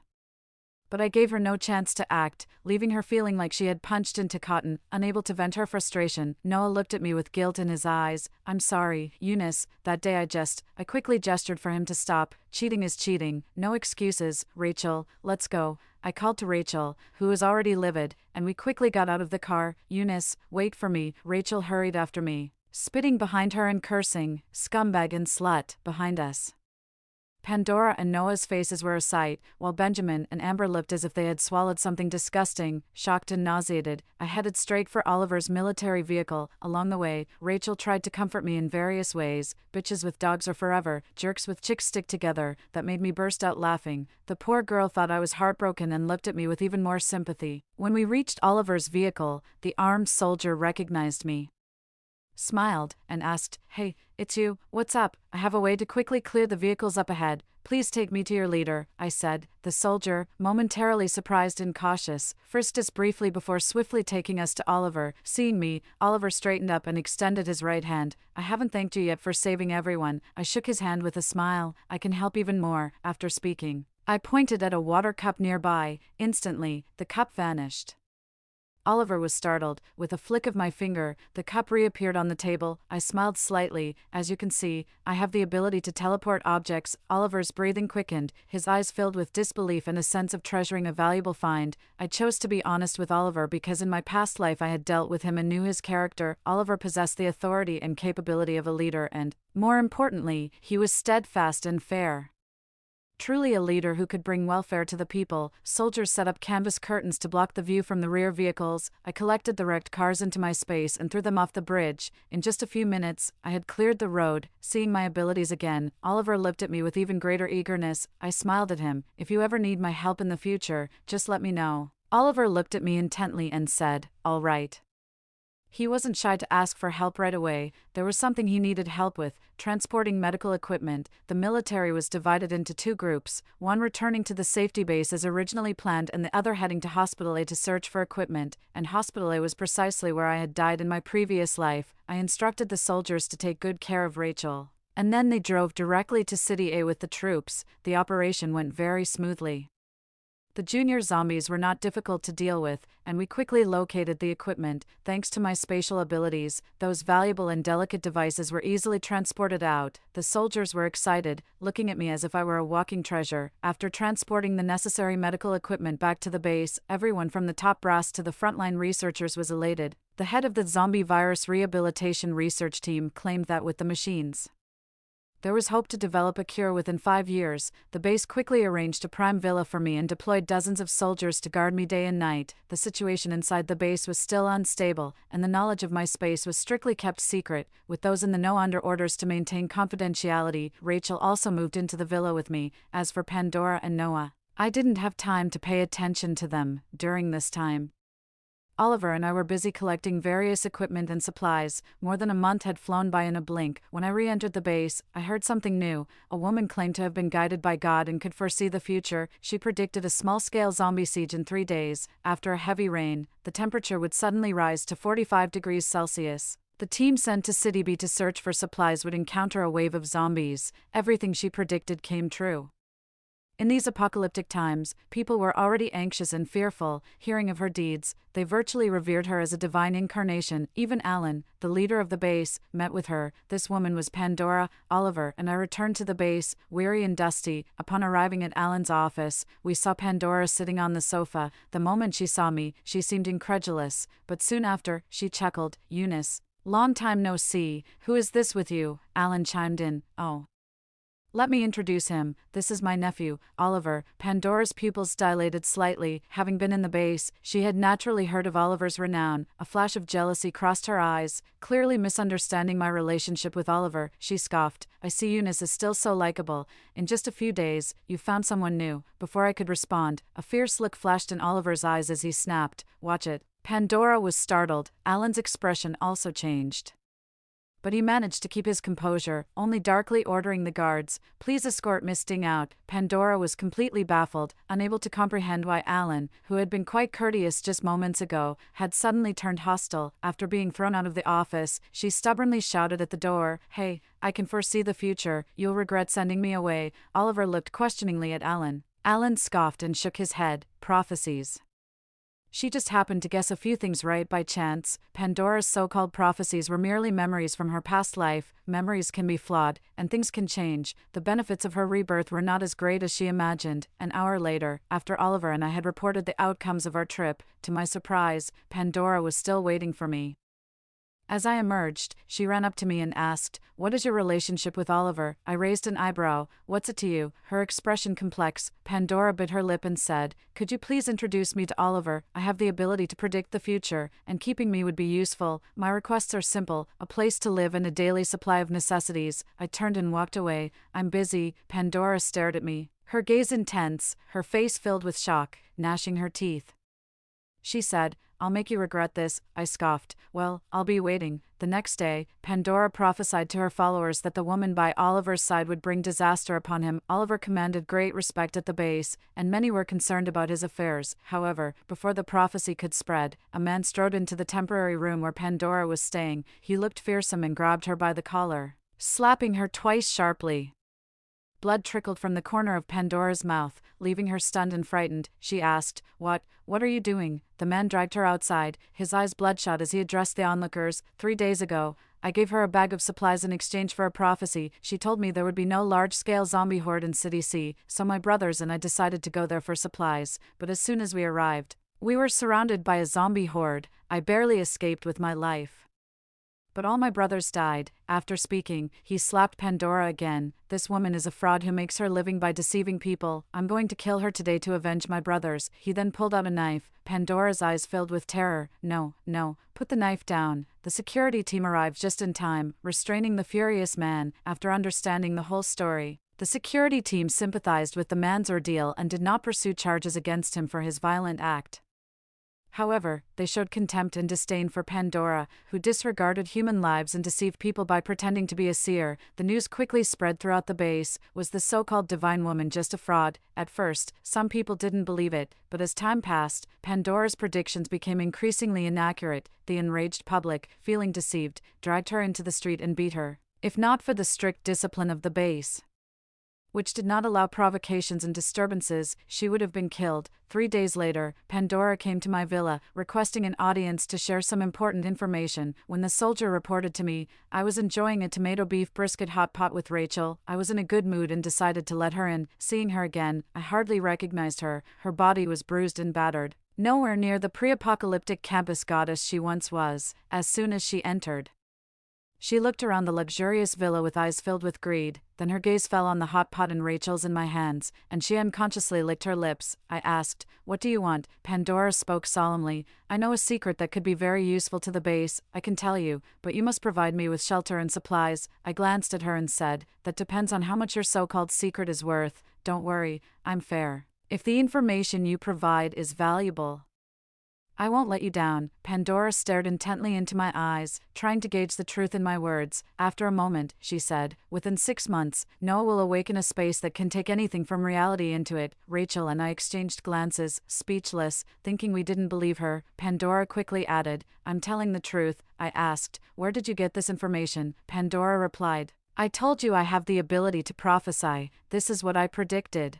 but I gave her no chance to act, leaving her feeling like she had punched into cotton, unable to vent her frustration. Noah looked at me with guilt in his eyes. "I'm sorry, Eunice, that day I quickly gestured for him to stop. Cheating is cheating. No excuses. Rachel, let's go." I called to Rachel, who was already livid, and we quickly got out of the car. "Eunice, wait for me." Rachel hurried after me, spitting behind her and cursing, "Scumbag and slut," behind us. Pandora and Noah's faces were a sight, while Benjamin and Amber looked as if they had swallowed something disgusting. Shocked and nauseated, I headed straight for Oliver's military vehicle. Along the way, Rachel tried to comfort me in various ways. Bitches with dogs are forever, jerks with chicks stick together. That made me burst out laughing. The poor girl thought I was heartbroken and looked at me with even more sympathy. When we reached Oliver's vehicle, the armed soldier recognized me, smiled, and asked, "Hey, it's you, what's up? I have a way to quickly clear the vehicles up ahead. Please take me to your leader," I said. The soldier, momentarily surprised and cautious, frisked us briefly before swiftly taking us to Oliver. Seeing me, Oliver straightened up and extended his right hand. "I haven't thanked you yet for saving everyone." I shook his hand with a smile. "I can help even more." After speaking, I pointed at a water cup nearby. Instantly, the cup vanished. Oliver was startled. With a flick of my finger, the cup reappeared on the table. I smiled slightly. "As you can see, I have the ability to teleport objects." Oliver's breathing quickened, his eyes filled with disbelief and a sense of treasuring a valuable find. I chose to be honest with Oliver because in my past life I had dealt with him and knew his character. Oliver possessed the authority and capability of a leader and, more importantly, he was steadfast and fair. Truly a leader who could bring welfare to the people. Soldiers set up canvas curtains to block the view from the rear vehicles. I collected the wrecked cars into my space and threw them off the bridge. In just a few minutes, I had cleared the road. Seeing my abilities again, Oliver looked at me with even greater eagerness. I smiled at him. "If you ever need my help in the future, just let me know." Oliver looked at me intently and said, "All right." He wasn't shy to ask for help right away. There was something he needed help with, transporting medical equipment. The military was divided into two groups, one returning to the safety base as originally planned and the other heading to Hospital A to search for equipment, and Hospital A was precisely where I had died in my previous life. I instructed the soldiers to take good care of Rachel, and then they drove directly to City A with the troops. The operation went very smoothly. The junior zombies were not difficult to deal with, and we quickly located the equipment. Thanks to my spatial abilities, those valuable and delicate devices were easily transported out. The soldiers were excited, looking at me as if I were a walking treasure. After transporting the necessary medical equipment back to the base, everyone from the top brass to the frontline researchers was elated. The head of the zombie virus rehabilitation research team claimed that with the machines, there was hope to develop a cure within 5 years. The base quickly arranged a prime villa for me and deployed dozens of soldiers to guard me day and night. The situation inside the base was still unstable, and the knowledge of my space was strictly kept secret, with those in the know under orders to maintain confidentiality. Rachel also moved into the villa with me. As for Pandora and Noah, I didn't have time to pay attention to them during this time. Oliver and I were busy collecting various equipment and supplies. More than a month had flown by in a blink. When I re-entered the base, I heard something new. A woman claimed to have been guided by God and could foresee the future. She predicted a small-scale zombie siege in 3 days. After a heavy rain, the temperature would suddenly rise to 45 degrees Celsius. The team sent to City B to search for supplies would encounter a wave of zombies. Everything she predicted came true. In these apocalyptic times, people were already anxious and fearful. Hearing of her deeds, they virtually revered her as a divine incarnation. Even Alan, the leader of the base, met with her. This woman was Pandora. Oliver and I returned to the base, weary and dusty. Upon arriving at Alan's office, we saw Pandora sitting on the sofa. The moment she saw me, she seemed incredulous, but soon after, she chuckled. "Eunice, long time no see. Who is this with you?" Alan chimed in. "Oh, let me introduce him. This is my nephew, Oliver." Pandora's pupils dilated slightly. Having been in the base, she had naturally heard of Oliver's renown. A flash of jealousy crossed her eyes. Clearly misunderstanding my relationship with Oliver, she scoffed. "I see Eunice is still so likable. In just a few days, you found someone new." Before I could respond, a fierce look flashed in Oliver's eyes as he snapped, "Watch it." Pandora was startled. Alan's expression also changed, but he managed to keep his composure, only darkly ordering the guards, "Please escort Miss Ding out." Pandora was completely baffled, unable to comprehend why Alan, who had been quite courteous just moments ago, had suddenly turned hostile. After being thrown out of the office, she stubbornly shouted at the door, "Hey, I can foresee the future. You'll regret sending me away." Oliver looked questioningly at Alan. Alan scoffed and shook his head. "Prophecies. She just happened to guess a few things right by chance." Pandora's so-called prophecies were merely memories from her past life. Memories can be flawed, and things can change. The benefits of her rebirth were not as great as she imagined. An hour later, after Oliver and I had reported the outcomes of our trip, to my surprise, Pandora was still waiting for me. As I emerged, she ran up to me and asked, "What is your relationship with Oliver?" I raised an eyebrow. "What's it to you?" Her expression complex. Pandora bit her lip and said, "Could you please introduce me to Oliver? I have the ability to predict the future, and keeping me would be useful. My requests are simple, a place to live and a daily supply of necessities." I turned and walked away. "I'm busy." Pandora stared at me, her gaze intense, her face filled with shock, gnashing her teeth. She said, "I'll make you regret this." I scoffed. "Well, I'll be waiting." The next day, Pandora prophesied to her followers that the woman by Oliver's side would bring disaster upon him. Oliver commanded great respect at the base, and many were concerned about his affairs. However, before the prophecy could spread, a man strode into the temporary room where Pandora was staying. He looked fearsome and grabbed her by the collar, slapping her twice sharply. Blood trickled from the corner of Pandora's mouth, leaving her stunned and frightened. She asked, What are you doing?" The man dragged her outside, his eyes bloodshot as he addressed the onlookers. 3 days ago, I gave her a bag of supplies in exchange for a prophecy. She told me there would be no large-scale zombie horde in City C, so my brothers and I decided to go there for supplies. But as soon as we arrived, we were surrounded by a zombie horde. I barely escaped with my life. But all my brothers died." After speaking, he slapped Pandora again. "This woman is a fraud who makes her living by deceiving people. I'm going to kill her today to avenge my brothers." He then pulled out a knife. Pandora's eyes filled with terror. No, put the knife down." The security team arrived just in time, restraining the furious man. After understanding the whole story, the security team sympathized with the man's ordeal and did not pursue charges against him for his violent act. However, they showed contempt and disdain for Pandora, who disregarded human lives and deceived people by pretending to be a seer. The news quickly spread throughout the base. Was the so-called divine woman just a fraud? At first, some people didn't believe it, but as time passed, Pandora's predictions became increasingly inaccurate. The enraged public, feeling deceived, dragged her into the street and beat her. If not for the strict discipline of the base, which did not allow provocations and disturbances, she would have been killed. 3 days later, Pandora came to my villa, requesting an audience to share some important information. When the soldier reported to me, I was enjoying a tomato beef brisket hot pot with Rachel. I was in a good mood and decided to let her in. Seeing her again, I hardly recognized her. Her body was bruised and battered, nowhere near the pre-apocalyptic campus goddess she once was. As soon as she entered, she looked around the luxurious villa with eyes filled with greed. Then her gaze fell on the hot pot in Rachel's in my hands, and she unconsciously licked her lips. I asked, "What do you want?" Pandora spoke solemnly. "I know a secret that could be very useful to the base. I can tell you, but you must provide me with shelter and supplies." I glanced at her and said, "That depends on how much your so-called secret is worth. Don't worry, I'm fair. If the information you provide is valuable, I won't let you down." Pandora stared intently into my eyes, trying to gauge the truth in my words. After a moment, she said, "Within 6 months, Noah will awaken a space that can take anything from reality into it." Rachel and I exchanged glances, speechless, thinking we didn't believe her. Pandora quickly added, "I'm telling the truth." I asked, "Where did you get this information?" Pandora replied, "I told you I have the ability to prophesy. This is what I predicted.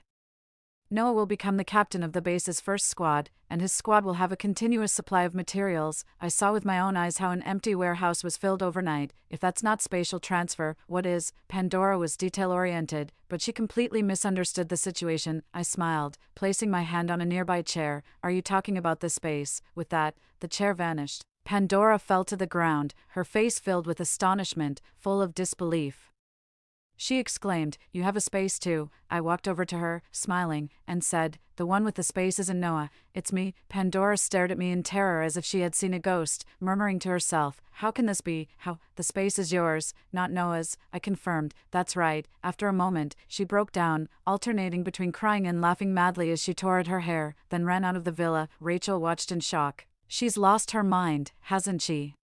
Noah will become the captain of the base's first squad, and his squad will have a continuous supply of materials. I saw with my own eyes how an empty warehouse was filled overnight. If that's not spatial transfer, what is?" Pandora was detail-oriented, but she completely misunderstood the situation. I smiled, placing my hand on a nearby chair. "Are you talking about this space?" With that, the chair vanished. Pandora fell to the ground, her face filled with astonishment, full of disbelief. She exclaimed, "You have a space too." I walked over to her, smiling, and said, "The one with the space isn't Noah, it's me." Pandora stared at me in terror as if she had seen a ghost, murmuring to herself, "How can this be? How? The space is yours, not Noah's." I confirmed, "That's right." After a moment, she broke down, alternating between crying and laughing madly as she tore at her hair, then ran out of the villa. Rachel watched in shock. "She's lost her mind, hasn't she?"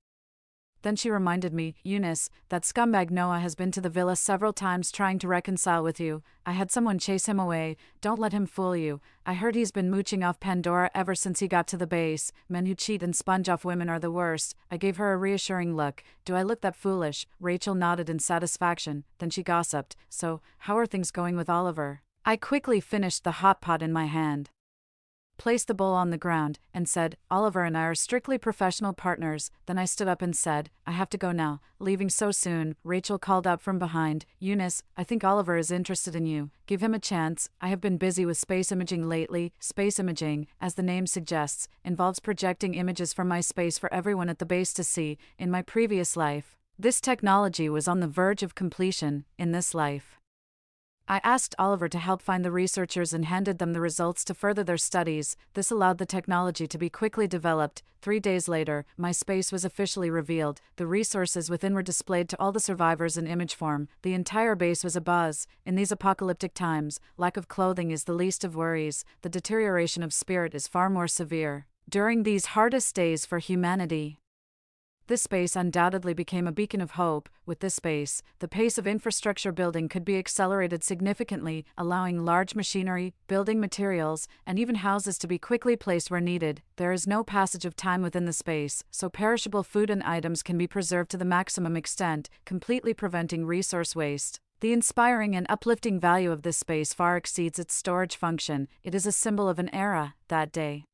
Then she reminded me, "Eunice, that scumbag Noah has been to the villa several times trying to reconcile with you. I had someone chase him away. Don't let him fool you. I heard he's been mooching off Pandora ever since he got to the base. Men who cheat and sponge off women are the worst." I gave her a reassuring look. "Do I look that foolish?" Rachel nodded in satisfaction. Then she gossiped, "So, how are things going with Oliver?" I quickly finished the hot pot in my hand. placed the bowl on the ground, and said, "Oliver and I are strictly professional partners." Then I stood up and said, "I have to go now." Leaving so soon, Rachel called out from behind, "Eunice, I think Oliver is interested in you. Give him a chance. I have been busy with space imaging lately." Space imaging, as the name suggests, involves projecting images from my space for everyone at the base to see. In my previous life, this technology was on the verge of completion. In this life, I asked Oliver to help find the researchers and handed them the results to further their studies. This allowed the technology to be quickly developed. 3 days later, my space was officially revealed. The resources within were displayed to all the survivors in image form. The entire base was abuzz. In these apocalyptic times, lack of clothing is the least of worries. The deterioration of spirit is far more severe. During these hardest days for humanity, this space undoubtedly became a beacon of hope. With this space, the pace of infrastructure building could be accelerated significantly, allowing large machinery, building materials, and even houses to be quickly placed where needed. There is no passage of time within the space, so perishable food and items can be preserved to the maximum extent, completely preventing resource waste. The inspiring and uplifting value of this space far exceeds its storage function. It is a symbol of an era. That day,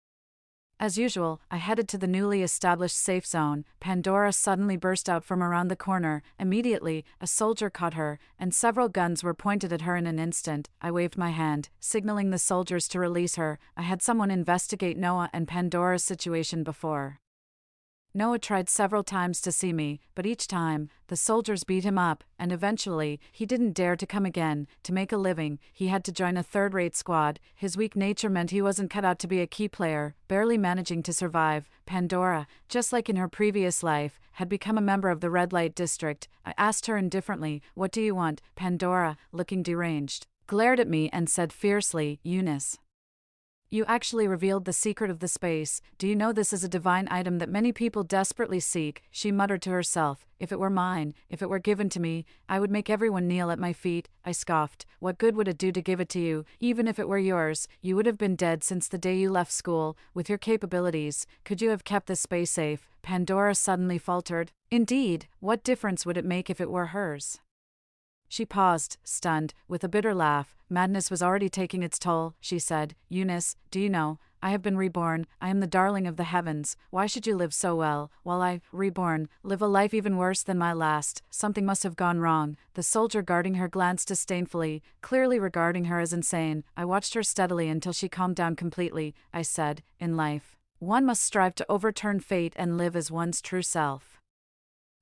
as usual, I headed to the newly established safe zone. Pandora suddenly burst out from around the corner. Immediately, a soldier caught her, and several guns were pointed at her in an instant. I waved my hand, signaling the soldiers to release her. I had someone investigate Noah and Pandora's situation before. Noah tried several times to see me, but each time, the soldiers beat him up, and eventually, he didn't dare to come again. To make a living, he had to join a third-rate squad. His weak nature meant he wasn't cut out to be a key player, barely managing to survive. Pandora, just like in her previous life, had become a member of the red light district. I asked her indifferently, "What do you want?" Pandora, looking deranged, glared at me and said fiercely, "Eunice, you actually revealed the secret of the space. Do you know this is a divine item that many people desperately seek?" She muttered to herself, "If it were mine, if it were given to me, I would make everyone kneel at my feet." I scoffed, "What good would it do to give it to you? Even if it were yours, you would have been dead since the day you left school. With your capabilities, could you have kept the space safe?" Pandora suddenly faltered. "Indeed, what difference would it make if it were hers?" She paused, stunned, with a bitter laugh. "Madness was already taking its toll," she said. "Eunice, do you know, I have been reborn. I am the darling of the heavens. Why should you live so well, while I, reborn, live a life even worse than my last? Something must have gone wrong." The soldier guarding her glanced disdainfully, clearly regarding her as insane. I watched her steadily until she calmed down completely. I said, "In life, one must strive to overturn fate and live as one's true self.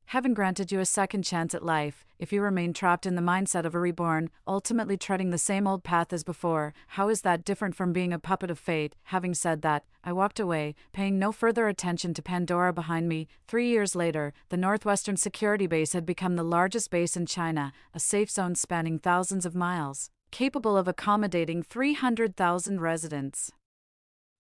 Having granted you a second chance at life, if you remain trapped in the mindset of a reborn, ultimately treading the same old path as before, how is that different from being a puppet of fate?" Having said that, I walked away, paying no further attention to Pandora behind me. 3 years later, the Northwestern Security Base had become the largest base in China, a safe zone spanning thousands of miles, capable of accommodating 300,000 residents.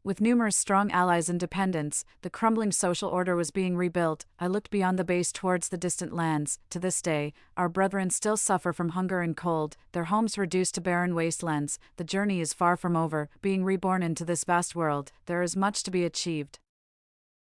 With numerous strong allies and dependents, the crumbling social order was being rebuilt. I looked beyond the base towards the distant lands. To this day, our brethren still suffer from hunger and cold, their homes reduced to barren wastelands. The journey is far from over. Being reborn into this vast world, there is much to be achieved.